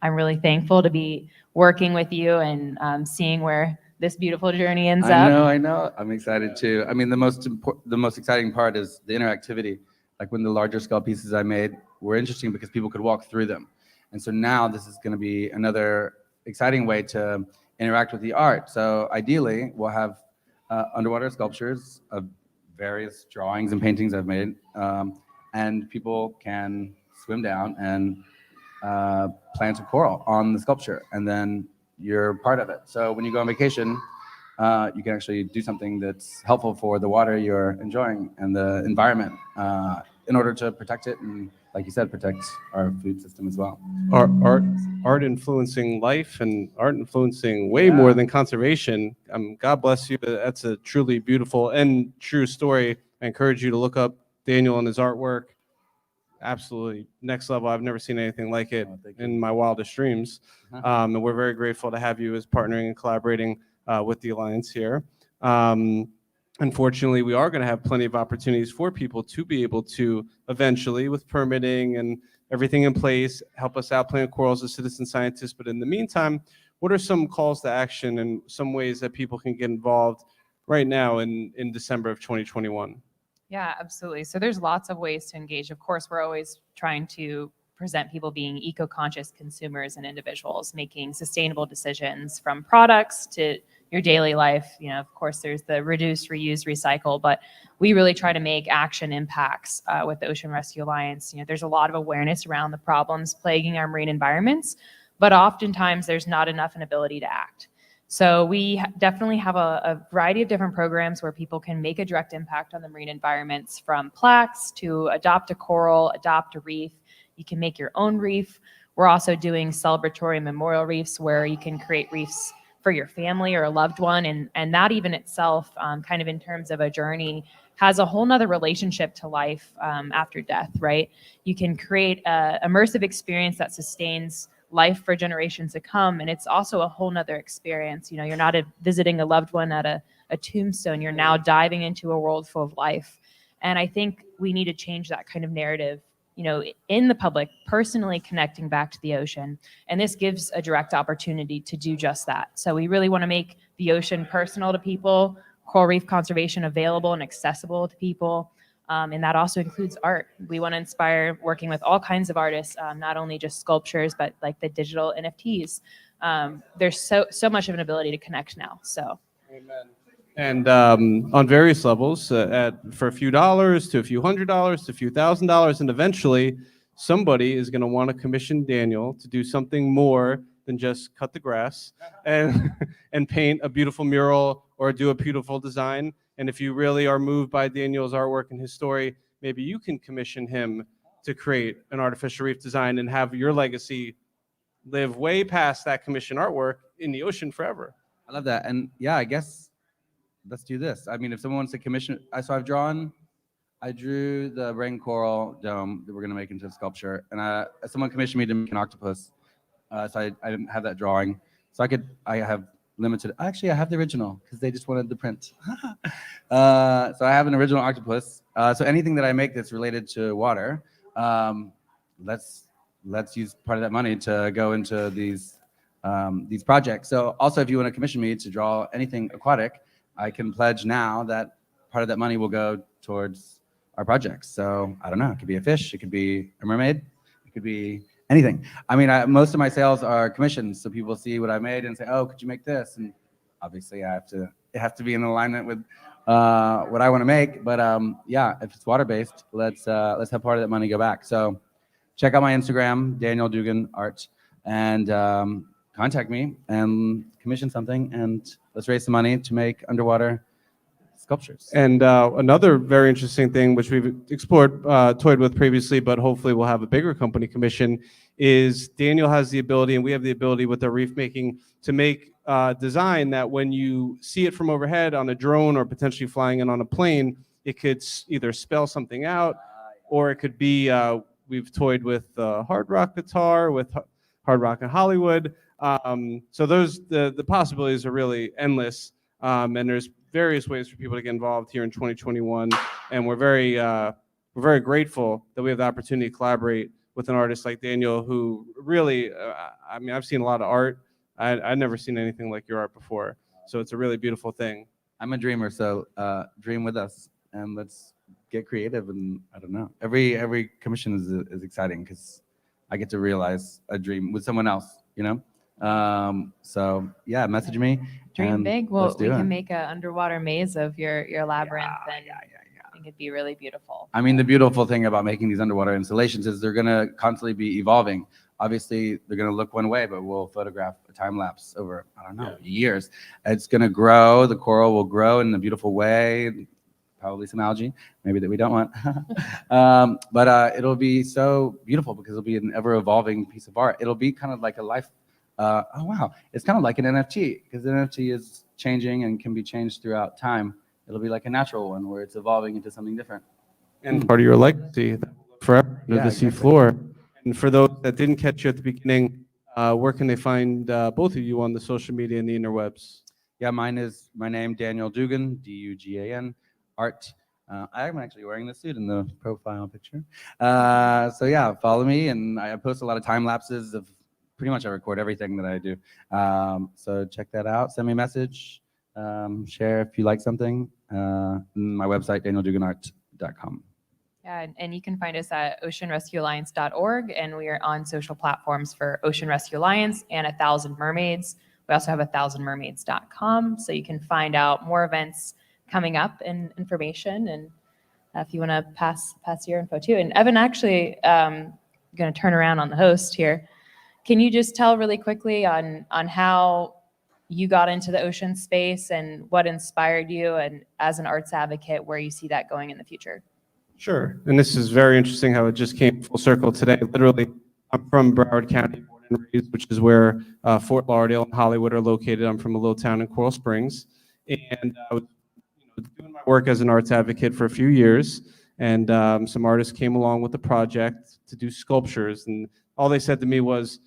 [SPEAKER 5] I'm really thankful to be working with you and seeing where this beautiful journey ends up.
[SPEAKER 10] I know. I'm excited too. I mean, the most exciting part is the interactivity. Like when the larger scale pieces I made were interesting because people could walk through them. And so now this is going to be another exciting way to interact with the art. So ideally, we'll have underwater sculptures of various drawings and paintings I've made, and people can swim down and plant a coral on the sculpture, and then you're part of it. So when you go on vacation, you can actually do something that's helpful for the water you're enjoying and the environment in order to protect it and like you said, protect our food system as well.
[SPEAKER 7] Art influencing life and art influencing way more than conservation. God bless you. That's a truly beautiful and true story. I encourage you to look up Daniel and his artwork. Absolutely next level. I've never seen anything like it in my wildest dreams. And we're very grateful to have you as partnering and collaborating with the Alliance here. Unfortunately, we are going to have plenty of opportunities for people to be able to eventually, with permitting and everything in place, help us out plant corals as citizen scientists. But in the meantime, what are some calls to action and some ways that people can get involved right now in December of 2021?
[SPEAKER 5] Yeah, absolutely. So there's lots of ways to engage. Of course, we're always trying to present people being eco-conscious consumers and individuals, making sustainable decisions from products to your daily life. You know, of course, there's the reduce, reuse, recycle, but we really try to make action impacts with the Ocean Rescue Alliance. You know, there's a lot of awareness around the problems plaguing our marine environments, but oftentimes there's not enough an ability to act. So we definitely have a variety of different programs where people can make a direct impact on the marine environments, from plaques to adopt a coral, adopt a reef. You can make your own reef. We're also doing celebratory memorial reefs where you can create reefs for your family or a loved one. And that even itself, kind of in terms of a journey, has a whole nother relationship to life after death, right? You can create an immersive experience that sustains life for generations to come. And it's also a whole nother experience. You know, you're not visiting a loved one at a tombstone. You're now diving into a world full of life. And I think we need to change that kind of narrative, you know, in the public, personally connecting back to the ocean. And this gives a direct opportunity to do just that. So we really want to make the ocean personal to people, coral reef conservation available and accessible to people. And that also includes art. We want to inspire working with all kinds of artists, not only just sculptures, but like the digital NFTs. There's so much of an ability to connect now. So.
[SPEAKER 7] Amen. And on various levels, for a few dollars to a few $100s to a few $1,000s, and eventually somebody is going to want to commission Daniel to do something more than just cut the grass and paint a beautiful mural or do a beautiful design. And if you really are moved by Daniel's artwork and his story, maybe you can commission him to create an artificial reef design and have your legacy live way past that commissioned artwork in the ocean forever.
[SPEAKER 10] I love that. And yeah, I guess let's do this. I mean, if someone wants to commission, so I drew the ring coral dome that we're going to make into a sculpture. And someone commissioned me to make an octopus. So I didn't have that drawing. So I have limited. Actually, I have the original because they just wanted the print. So I have an original octopus. So anything that I make that's related to water, let's use part of that money to go into these projects. So also, if you want to commission me to draw anything aquatic, I can pledge now that part of that money will go towards our projects. So I don't know. It could be a fish. It could be a mermaid. It could be anything. I mean, most of my sales are commissions, so people see what I made and say, "Oh, could you make this?" And obviously, it has to be in alignment with what I want to make. But yeah, if it's water-based, let's have part of that money go back. So check out my Instagram, Daniel Dugan Art, and contact me and commission something, and let's raise some money to make underwater sculptures.
[SPEAKER 7] And another very interesting thing, which we've explored, toyed with previously, but hopefully we'll have a bigger company commission, is Daniel has the ability, and we have the ability with our reef making, to make design that when you see it from overhead on a drone or potentially flying in on a plane, it could either spell something out, or it could be, we've toyed with Hard Rock guitar, with Hard Rock in Hollywood. So the possibilities are really endless. And there's various ways for people to get involved here in 2021, and we're very grateful that we have the opportunity to collaborate with an artist like Daniel, who really, I mean, I've seen a lot of art. I've never seen anything like your art before, so it's a really beautiful thing.
[SPEAKER 10] I'm a dreamer, so dream with us, and let's get creative. And I don't know, every commission is exciting because I get to realize a dream with someone else, you know. So yeah, message me.
[SPEAKER 5] Dream big. Well, we
[SPEAKER 10] can
[SPEAKER 5] make an underwater maze of your labyrinth, and I think it'd be really beautiful.
[SPEAKER 10] I mean, the beautiful thing about making these underwater installations is they're gonna constantly be evolving. Obviously, they're gonna look one way, but we'll photograph a time lapse over, I don't know, years. It's gonna grow. The coral will grow in a beautiful way, probably some algae, maybe that we don't want. But it'll be so beautiful because it'll be an ever-evolving piece of art. It'll be kind of like a life. Oh wow, it's kind of like an NFT because an NFT is changing and can be changed throughout time. It'll be like a natural one where it's evolving into something different.
[SPEAKER 7] And part of your legacy that will live forever under the sea floor. And for those that didn't catch you at the beginning, where can they find both of you on the social media and the interwebs?
[SPEAKER 10] Yeah, mine is my name, Daniel Dugan, Dugan, art. I'm actually wearing this suit in the profile picture. So yeah, follow me, and I post a lot of time lapses of pretty much I record everything that I do. So check that out. Send me a message. Share if you like something. My website, danielduganart.com.
[SPEAKER 5] Yeah, and you can find us at oceanrescuealliance.org, and we are on social platforms for Ocean Rescue Alliance and 1,000 Mermaids. We also have 1000mermaids.com, so you can find out more events coming up and information. And if you want to pass your info too. And Evan, actually, going to turn around on the host here. Can you just tell really quickly on how you got into the ocean space and what inspired you, and as an arts advocate, where you see that going in the future?
[SPEAKER 7] Sure. And this is very interesting how it just came full circle today. Literally, I'm from Broward County, born and raised, which is where Fort Lauderdale and Hollywood are located. I'm from a little town in Coral Springs. And I was doing my work as an arts advocate for a few years. And some artists came along with the project to do sculptures. And all they said to me was,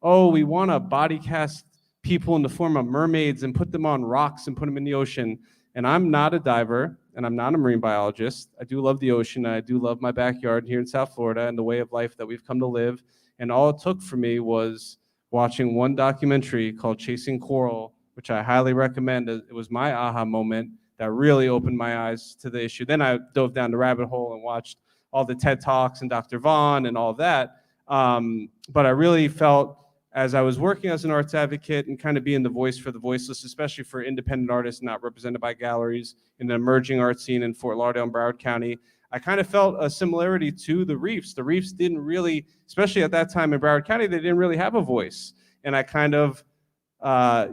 [SPEAKER 7] oh, we want to body cast people in the form of mermaids and put them on rocks and put them in the ocean. And I'm not a diver, and I'm not a marine biologist. I do love the ocean. I do love my backyard here in South Florida and the way of life that we've come to live. And all it took for me was watching one documentary called Chasing Coral, which I highly recommend. It was my aha moment that really opened my eyes to the issue. Then I dove down the rabbit hole and watched all the TED Talks and Dr. Vaughn and all that. But I really felt, as I was working as an arts advocate and kind of being the voice for the voiceless, especially for independent artists not represented by galleries in the emerging art scene in Fort Lauderdale and Broward County, I kind of felt a similarity to the Reefs. The Reefs didn't really, especially at that time in Broward County, they didn't really have a voice. And I kind of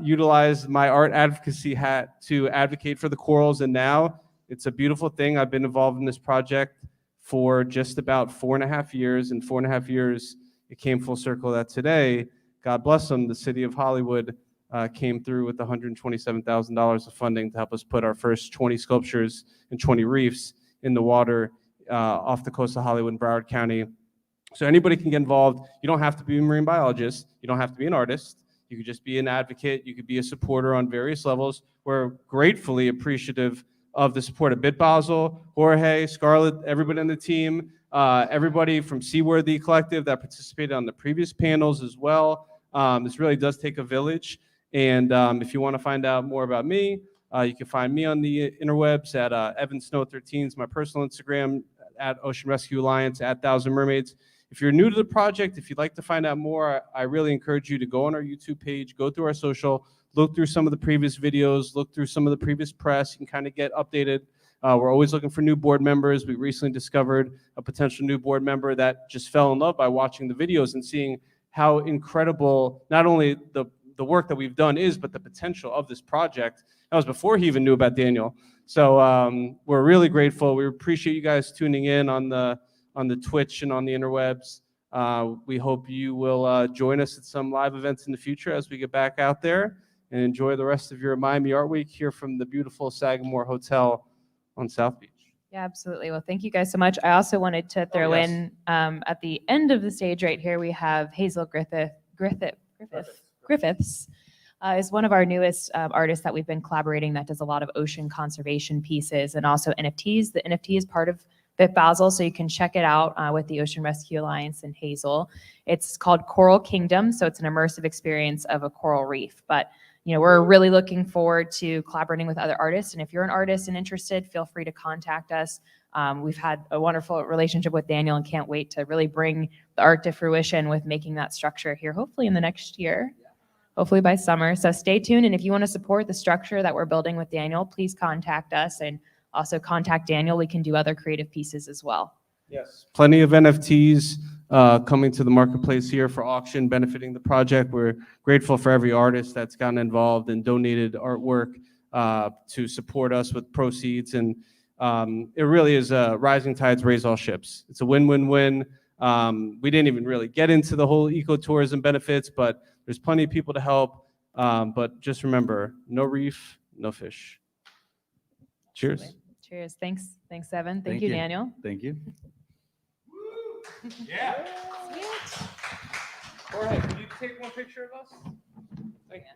[SPEAKER 7] utilized my art advocacy hat to advocate for the corals. And now it's a beautiful thing. I've been involved in this project for just about 4.5 years. In 4.5 years, it came full circle that today, God bless them, the city of Hollywood came through with $127,000 of funding to help us put our first 20 sculptures and 20 reefs in the water off the coast of Hollywood and Broward County. So anybody can get involved. You don't have to be a marine biologist. You don't have to be an artist. You could just be an advocate. You could be a supporter on various levels. We're gratefully appreciative of the support of Bitbasel, Jorge, Scarlett, everybody on the team, everybody from Seaworthy Collective that participated on the previous panels as well. This really does take a village. And if you want to find out more about me, you can find me on the interwebs at Evan Snow 13 is my personal Instagram, at Ocean Rescue Alliance, at 1,000 Mermaids. If you're new to the project, if you'd like to find out more, I really encourage you to go on our YouTube page, go through our social, look through some of the previous videos, look through some of the previous press. You can kind of get updated. We're always looking for new board members. We recently discovered a potential new board member that just fell in love by watching the videos and seeing how incredible not only the work that we've done is, but the potential of this project. That was before he even knew about Daniel. So we're really grateful. We appreciate you guys tuning in on the Twitch and on the interwebs. We hope you will join us at some live events in the future as we get back out there, and enjoy the rest of your Miami Art Week here from the beautiful Sagamore Hotel on South Beach.
[SPEAKER 5] Yeah, absolutely. Well, thank you guys so much. I also wanted to throw in at the end of the stage right here, we have Hazel Griffiths is one of our newest artists that we've been collaborating that does a lot of ocean conservation pieces and also NFTs. The NFT is part of Bitbasel, so you can check it out with the Ocean Rescue Alliance and Hazel. It's called Coral Kingdom, so it's an immersive experience of a coral reef. But we're really looking forward to collaborating with other artists. And if you're an artist and interested, feel free to contact us. We've had a wonderful relationship with Daniel and can't wait to really bring the art to fruition with making that structure here, hopefully in the next year, hopefully by summer. So stay tuned. And if you want to support the structure that we're building with Daniel, please contact us and also contact Daniel. We can do other creative pieces as well.
[SPEAKER 7] Yes, plenty of NFTs coming to the marketplace here for auction, benefiting the project. We're grateful for every artist that's gotten involved and donated artwork to support us with proceeds. And it really is rising tides raise all ships. It's a win-win-win. We didn't even really get into the whole ecotourism benefits, but there's plenty of people to help. But just remember, no reef, no fish. Cheers.
[SPEAKER 5] Cheers. Thanks, Evan. Thank
[SPEAKER 10] Thank
[SPEAKER 5] you,
[SPEAKER 10] you.
[SPEAKER 5] Daniel.
[SPEAKER 10] Thank you.
[SPEAKER 7] Yeah. Jorge, can you take one picture of us? Thank you.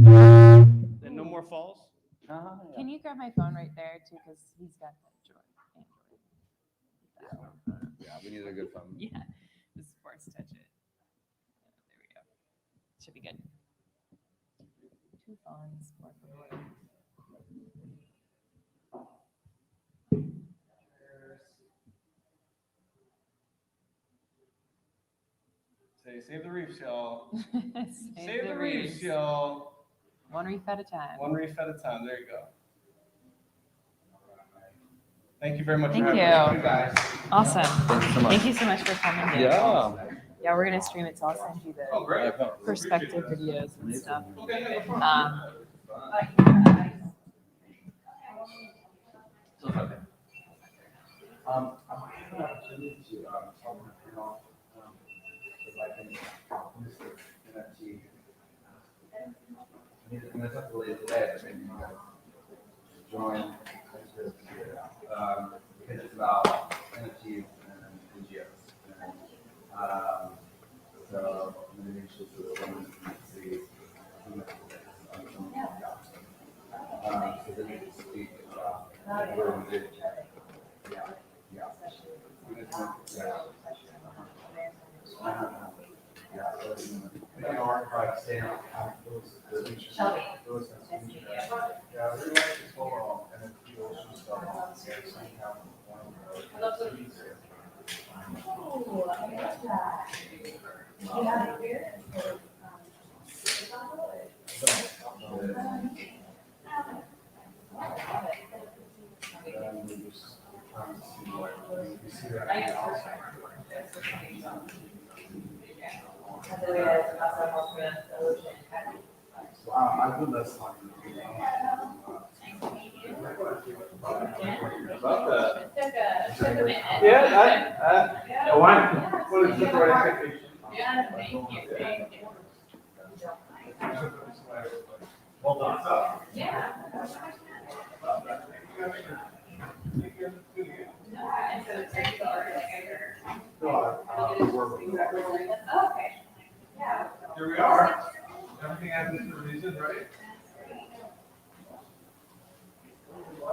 [SPEAKER 7] And no more falls?
[SPEAKER 5] Can you grab my phone right there too? Because he's got the Android.
[SPEAKER 10] Yeah, we need a good phone.
[SPEAKER 5] Yeah, the sports touch it. There we go. Should be good. 2 phones. More for me.
[SPEAKER 7] Say, save the reefs, y'all.
[SPEAKER 5] Save
[SPEAKER 7] the reefs, y'all.
[SPEAKER 5] One reef at a time.
[SPEAKER 7] One reef at a time. There you go. Thank you very much
[SPEAKER 5] Thank
[SPEAKER 7] for having
[SPEAKER 5] you.
[SPEAKER 7] us. You guys.
[SPEAKER 5] Awesome.
[SPEAKER 10] Thank you so much.
[SPEAKER 5] Thank you so much for coming. Daniel.
[SPEAKER 10] Yeah.
[SPEAKER 5] Yeah, we're gonna stream it, so I'll send you the
[SPEAKER 7] Great.
[SPEAKER 5] perspective videos and stuff.
[SPEAKER 10] I might have an opportunity to talk on a panel if I can use the NFT. I mean, it's up to later today, but maybe you guys join because it's about NFTs and NGOs. So maybe you should sort of see so then you can speak about where we did. Yeah. I would love talking to you about that.
[SPEAKER 7] Yeah, why? What is the right expectation? Hold on. Here we are. Everything has its reason, right? I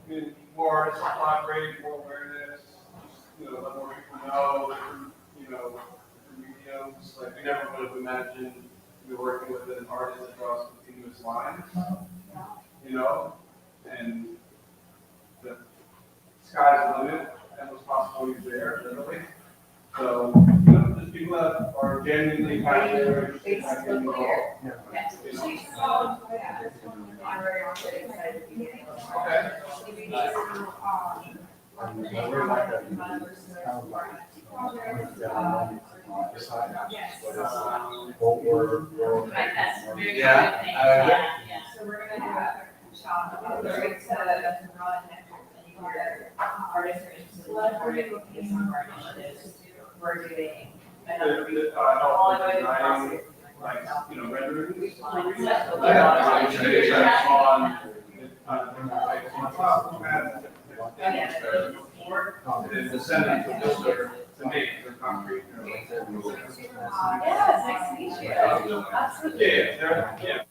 [SPEAKER 7] mean, more supply rate, more awareness, let more people know, different mediums. Like, we never would have imagined working with an artist across continuous lines, and the sky's the limit, and those possibilities there, literally. So, just people that are genuinely passionate and involved.
[SPEAKER 3] So we're gonna do a shop to run artists are interested in working some of our initiatives. We're doing another
[SPEAKER 7] Designing, renderings. And the sentence of builder to make the concrete.
[SPEAKER 3] Yeah, nice to meet you. Absolutely.
[SPEAKER 7] Yeah.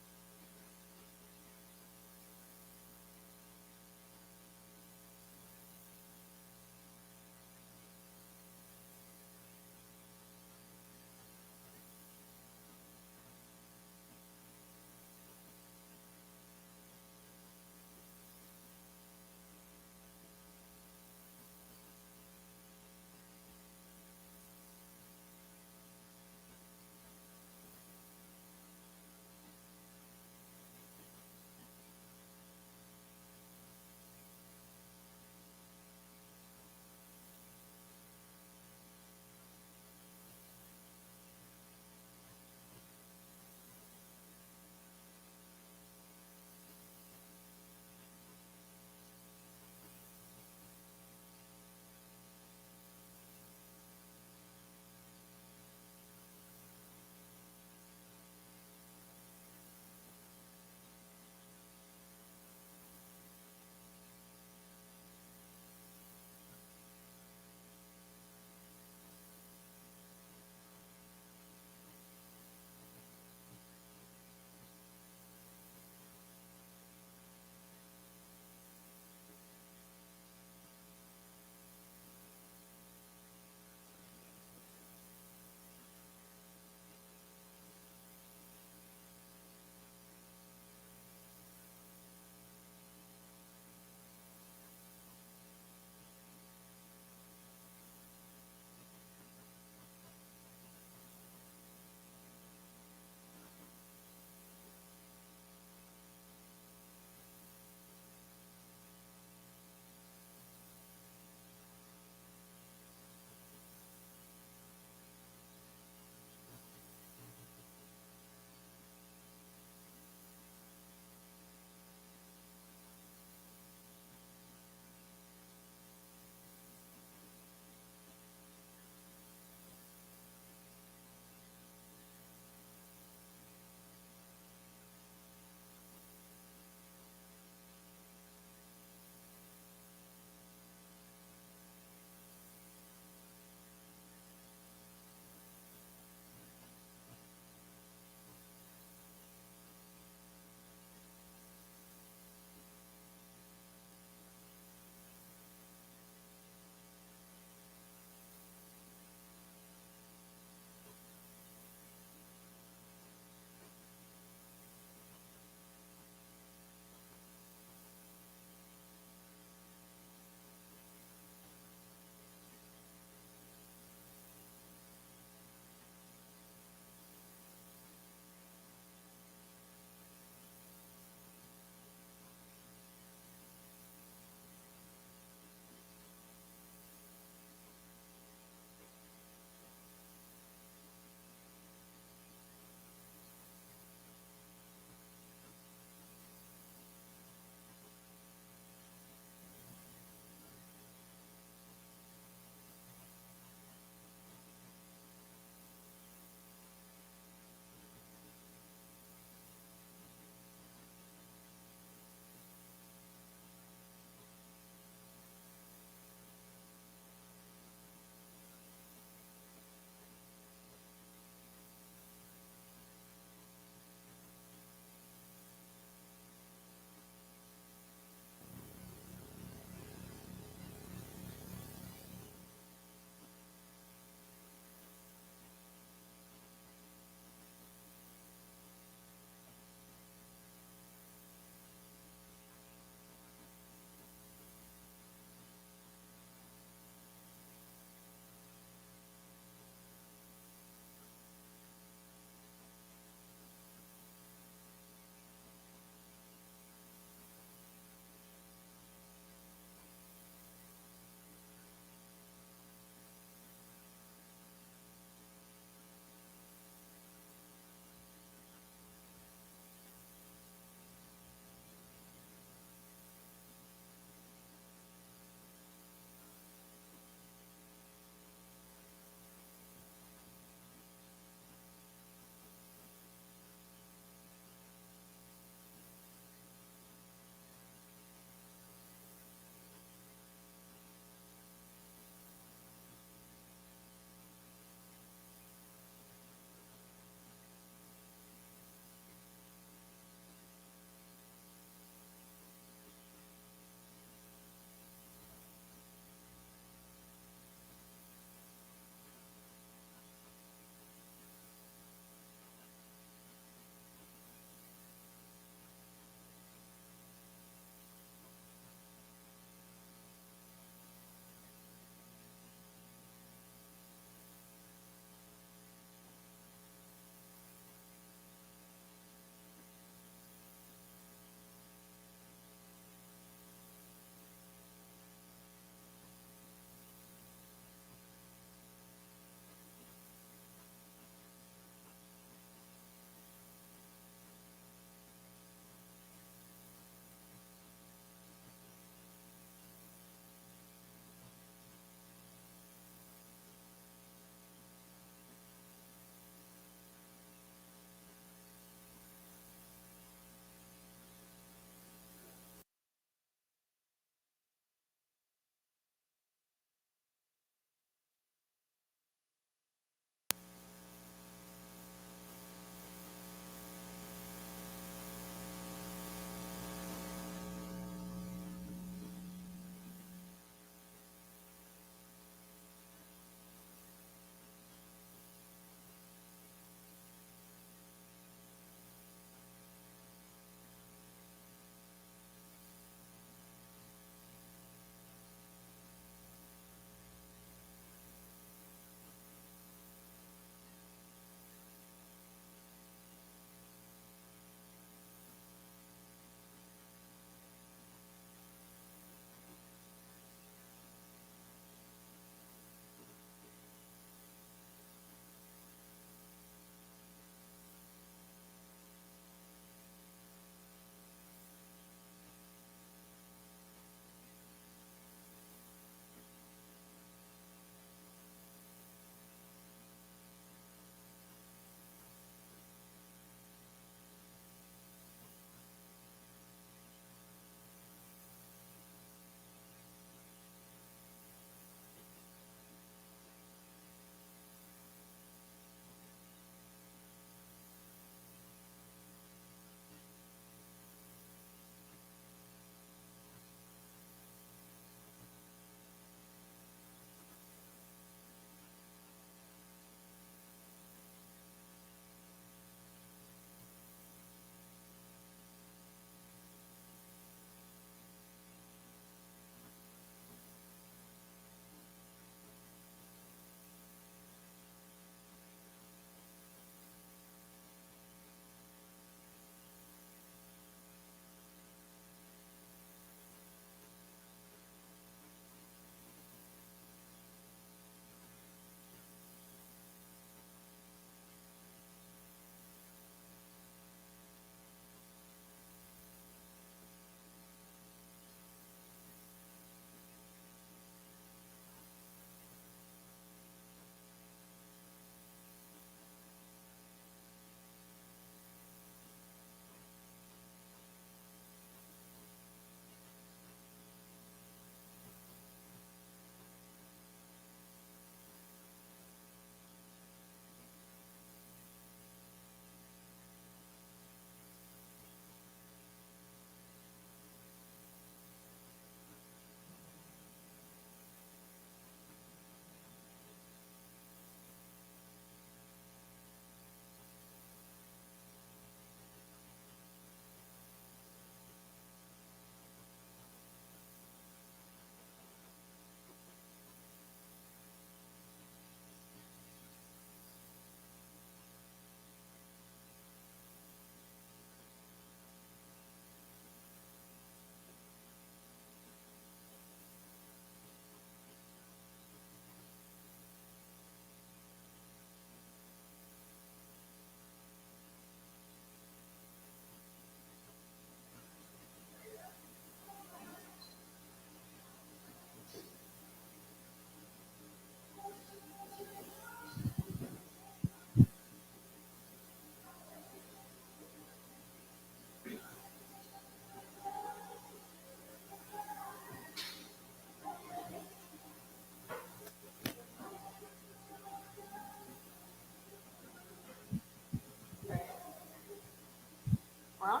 [SPEAKER 5] I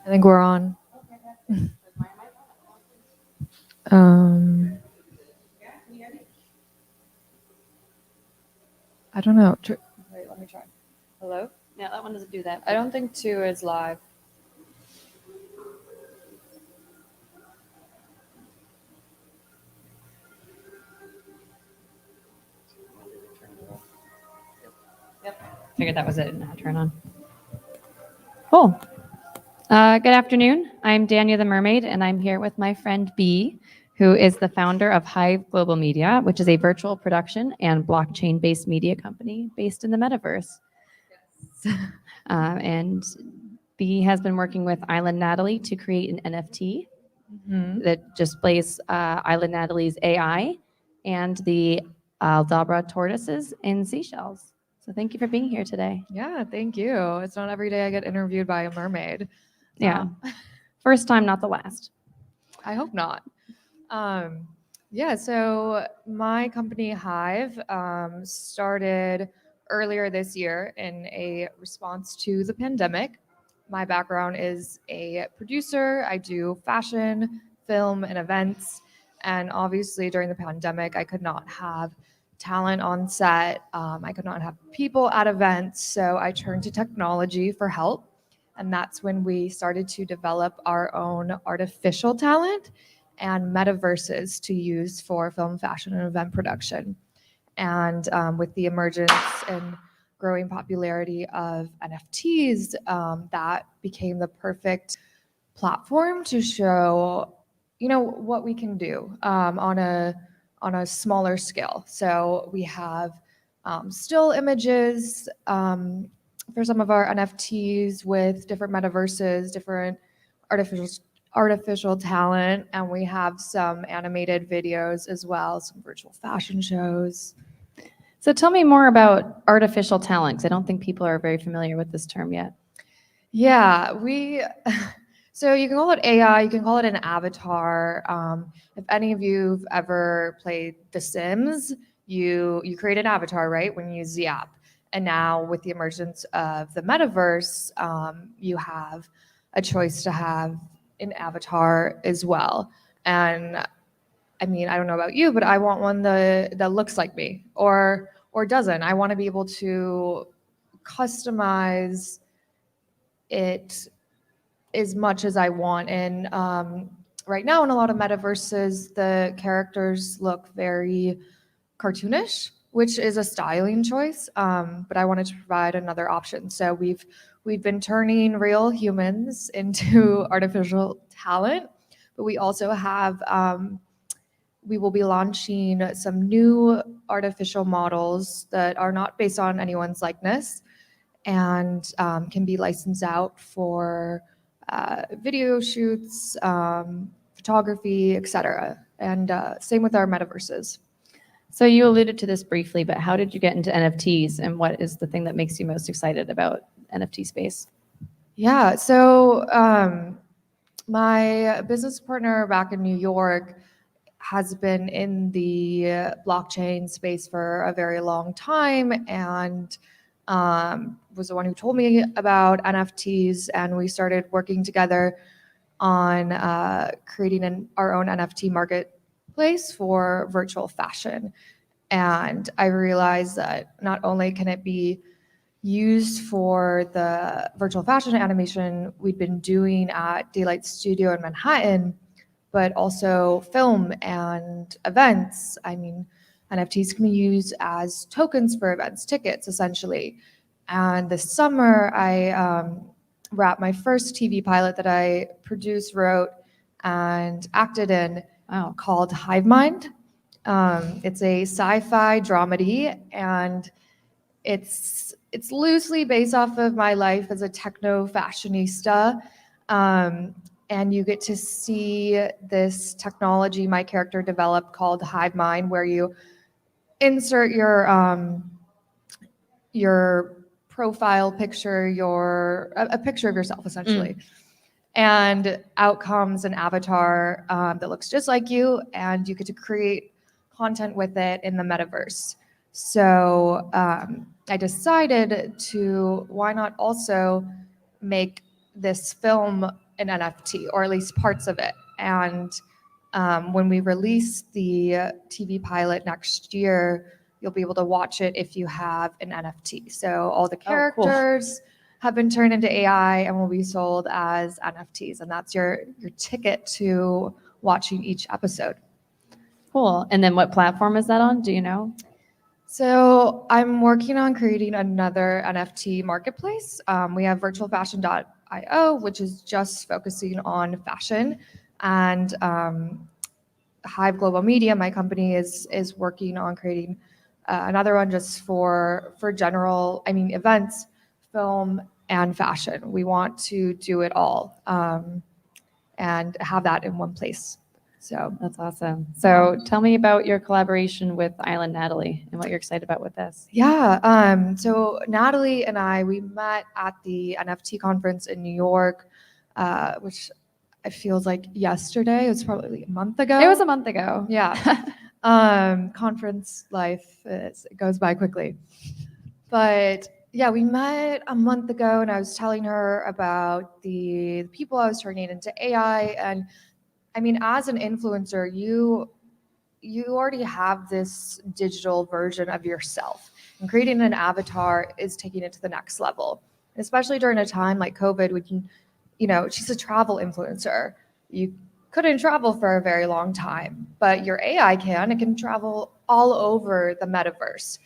[SPEAKER 5] think we're on. I don't know. Wait, let me try. Hello?
[SPEAKER 8] Yeah, that one doesn't do that.
[SPEAKER 5] I don't think 2 is live.
[SPEAKER 8] Figured that was it. Not turn on. Cool. Good afternoon. I'm Dania the Mermaid, and I'm here with my friend B, who is the founder of Hive Global Media, which is a virtual production and blockchain-based media company based in the metaverse. And B has been working with Island Natalie to create an NFT that displays Island Natalie's AI and the Aldabra tortoises in Seychelles. So thank you for being here today.
[SPEAKER 5] Yeah, thank you. It's not every day I get interviewed by a mermaid.
[SPEAKER 8] Yeah. First time, not the last.
[SPEAKER 5] I hope not. Yeah, so my company Hive started earlier this year in a response to the pandemic. My background is a producer. I do fashion, film, and events. And obviously during the pandemic, I could not have talent on set. I could not have people at events. So I turned to technology for help. And that's when we started to develop our own artificial talent and metaverses to use for film, fashion, and event production. And with the emergence and growing popularity of NFTs, that became the perfect platform to show, what we can do on a smaller scale. So we have still images for some of our NFTs with different metaverses, different artificial talent, and we have some animated videos as well, some virtual fashion shows.
[SPEAKER 8] So tell me more about artificial talent, 'cause I don't think people are very familiar with this term yet.
[SPEAKER 5] Yeah, so you can call it AI, you can call it an avatar. If any of you've ever played The Sims, you create an avatar, right, when you use the app. And now with the emergence of the metaverse, you have a choice to have an avatar as well. And I mean, I don't know about you, but I want one that looks like me or doesn't. I want to be able to customize it as much as I want. And right now in a lot of metaverses, the characters look very cartoonish, which is a styling choice. But I wanted to provide another option. So we've been turning real humans into artificial talent, but we also have, we will be launching some new artificial models that are not based on anyone's likeness and can be licensed out for video shoots, photography, etc. And same with our metaverses.
[SPEAKER 8] So you alluded to this briefly, but how did you get into NFTs, and what is the thing that makes you most excited about NFT space?
[SPEAKER 5] Yeah, so my business partner back in New York has been in the blockchain space for a very long time and was the one who told me about NFTs, and we started working together on creating our own NFT marketplace for virtual fashion. And I realized that not only can it be used for the virtual fashion animation we'd been doing at Daylight Studio in Manhattan, but also film and events. I mean, NFTs can be used as tokens for events, tickets, essentially. And this summer, I wrapped my first TV pilot that I produced, wrote, and acted in called Hive Mind. It's a sci-fi dramedy, and it's loosely based off of my life as a techno fashionista. And you get to see this technology my character developed called Hive Mind, where you insert your profile picture, a picture of yourself, essentially. And out comes an avatar that looks just like you, and you get to create content with it in the metaverse. So I decided to, why not also make
[SPEAKER 11] this film an NFT, or at least parts of it. And when we release the TV pilot next year, you'll be able to watch it if you have an NFT. So all the characters have been turned into AI and will be sold as NFTs, and that's your ticket to watching each episode.
[SPEAKER 8] Cool. And then what platform is that on? Do you know?
[SPEAKER 11] So I'm working on creating another NFT marketplace. We have virtualfashion.io, which is just focusing on fashion, and Hive Global Media, my company, is working on creating another one just for general, events, film, and fashion. We want to do it all and have that in one place. So
[SPEAKER 8] That's awesome. So tell me about your collaboration with Island Natalie and what you're excited about with this.
[SPEAKER 11] yeah, so Natalie and I, we met at the NFT conference in New York, which it feels like yesterday. It was probably a month ago.
[SPEAKER 8] It was a month ago.
[SPEAKER 11] Yeah. Conference life, it goes by quickly. But yeah, we met a month ago, and I was telling her about the people I was turning into AI. And as an influencer, you already have this digital version of yourself, and creating an avatar is taking it to the next level. Especially during a time like COVID, we can, she's a travel influencer. You couldn't travel for a very long time, but your AI can. It can travel all over the metaverse.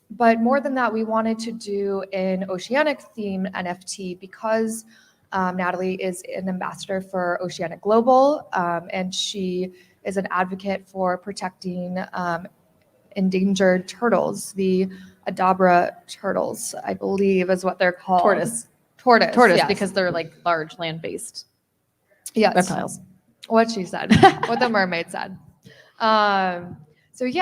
[SPEAKER 11] But more than that, we wanted to do an oceanic theme NFT because Natalie is an ambassador for Oceanic Global, and she is an advocate for protecting endangered turtles, the Adabra turtles, I believe is what they're called.
[SPEAKER 8] Tortoise,
[SPEAKER 11] yes.
[SPEAKER 8] because they're like large land-based
[SPEAKER 11] Yes.
[SPEAKER 8] reptiles.
[SPEAKER 11] What she said, what the mermaid said. So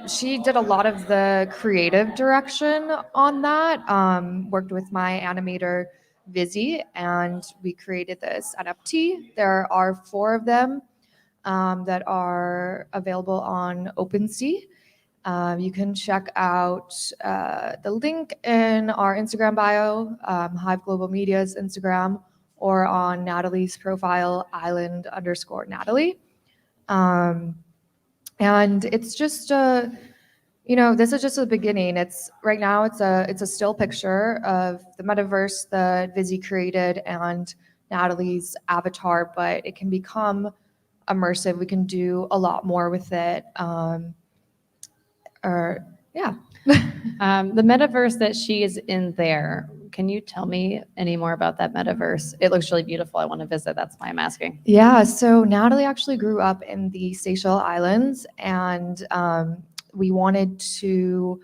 [SPEAKER 11] she did a lot of the creative direction on that. Worked with my animator Vizzy, and we created this NFT. There are 4 of them that are available on OpenSea. You can check out the link in our Instagram bio, Hive Global Media's Instagram, or on Natalie's profile, island_Natalie. And it's just this is just the beginning. Right now it's a still picture of the metaverse that Vizzy created and Natalie's avatar, but it can become immersive. We can do a lot more with it.
[SPEAKER 8] The metaverse that she is in there, can you tell me any more about that metaverse? It looks really beautiful. I want to visit. That's why I'm asking.
[SPEAKER 11] Yeah, so Natalie actually grew up in the Seychelles Islands, and we wanted to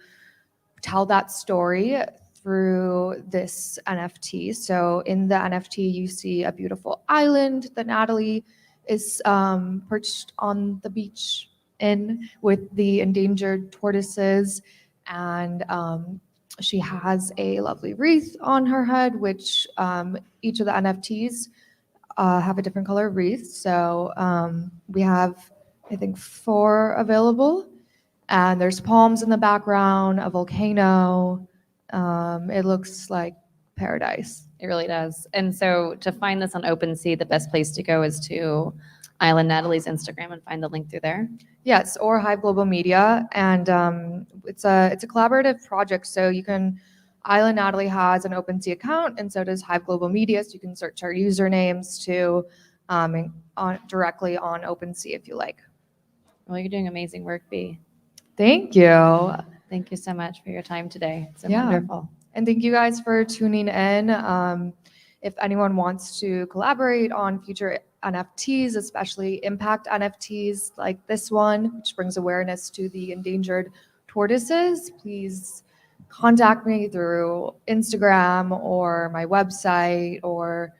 [SPEAKER 11] tell that story through this NFT. So in the NFT, you see a beautiful island that Natalie is perched on the beach in with the endangered tortoises, and she has a lovely wreath on her head, which each of the NFTs have a different color wreath. So we have, I think, 4 available, and there's palms in the background, a volcano. It looks like paradise.
[SPEAKER 8] It really does. And so to find this on OpenSea, the best place to go is to Island Natalie's Instagram and find the link through there.
[SPEAKER 11] Yes, or Hive Global Media, and it's a collaborative project. So you can, Island Natalie has an OpenSea account, and so does Hive Global Media. So you can search our usernames too, directly on OpenSea if you like.
[SPEAKER 8] Well, you're doing amazing work, B.
[SPEAKER 11] Thank you.
[SPEAKER 8] Thank you so much for your time today. It's
[SPEAKER 11] Yeah.
[SPEAKER 8] wonderful.
[SPEAKER 11] And thank you guys for tuning in. If anyone wants to collaborate on future NFTs, especially impact NFTs like this one, which brings awareness to the endangered tortoises, please contact me through Instagram or my website or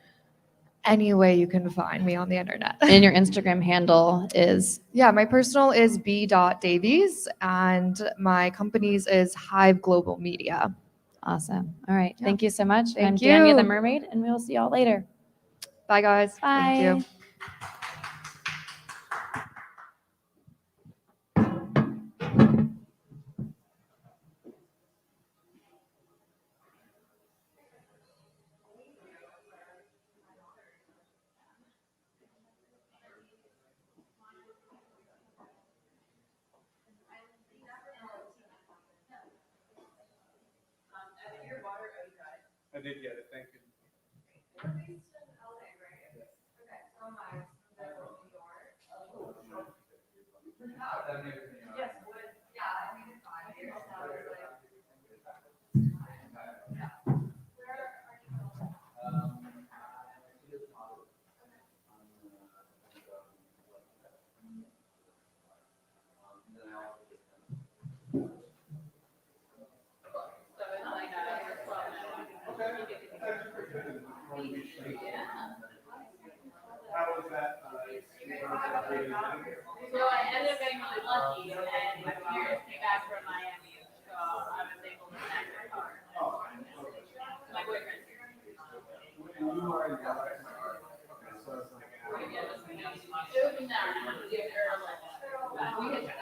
[SPEAKER 11] any way you can find me on the internet.
[SPEAKER 8] And your Instagram handle is?
[SPEAKER 11] Yeah, my personal is b.davies, and my company's is Hive Global Media.
[SPEAKER 8] Awesome. All right.
[SPEAKER 11] Yeah.
[SPEAKER 8] Thank you so much.
[SPEAKER 11] Thank
[SPEAKER 8] I'm
[SPEAKER 11] you.
[SPEAKER 8] Dania the Mermaid, and we'll see y'all later.
[SPEAKER 11] Bye, guys.
[SPEAKER 8] Bye.
[SPEAKER 11] Thank you.
[SPEAKER 7] I did get it, thank you. How was that?
[SPEAKER 12] So I ended up getting really lucky, and my parents came back from Miami, so I was able to snag my car. My boyfriend's here.
[SPEAKER 7] And you are in Dalhoff. Okay, so it's like an hour.
[SPEAKER 12] It was an hour and a half, we had,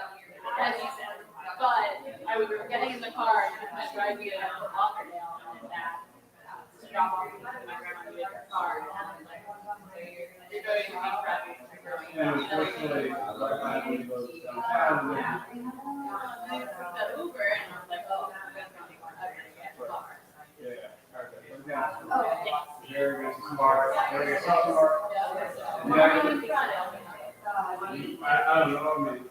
[SPEAKER 12] as you said, but I was getting in the car and it was gonna drive me to Lauderdale and back to drop off my grandma to get her car. And I was like, you're going to be driving.
[SPEAKER 7] And unfortunately, I believe those downtown.
[SPEAKER 12] Yeah. The Uber and I was like, oh, I'm gonna get a car.
[SPEAKER 7] Yeah, okay. Very good, smart, very good, smart. I don't know, maybe.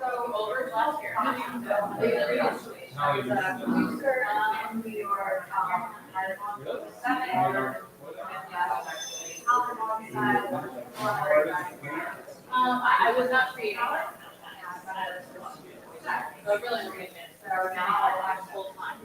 [SPEAKER 12] So over last year, I was not creating. So really creating. So now I have full time.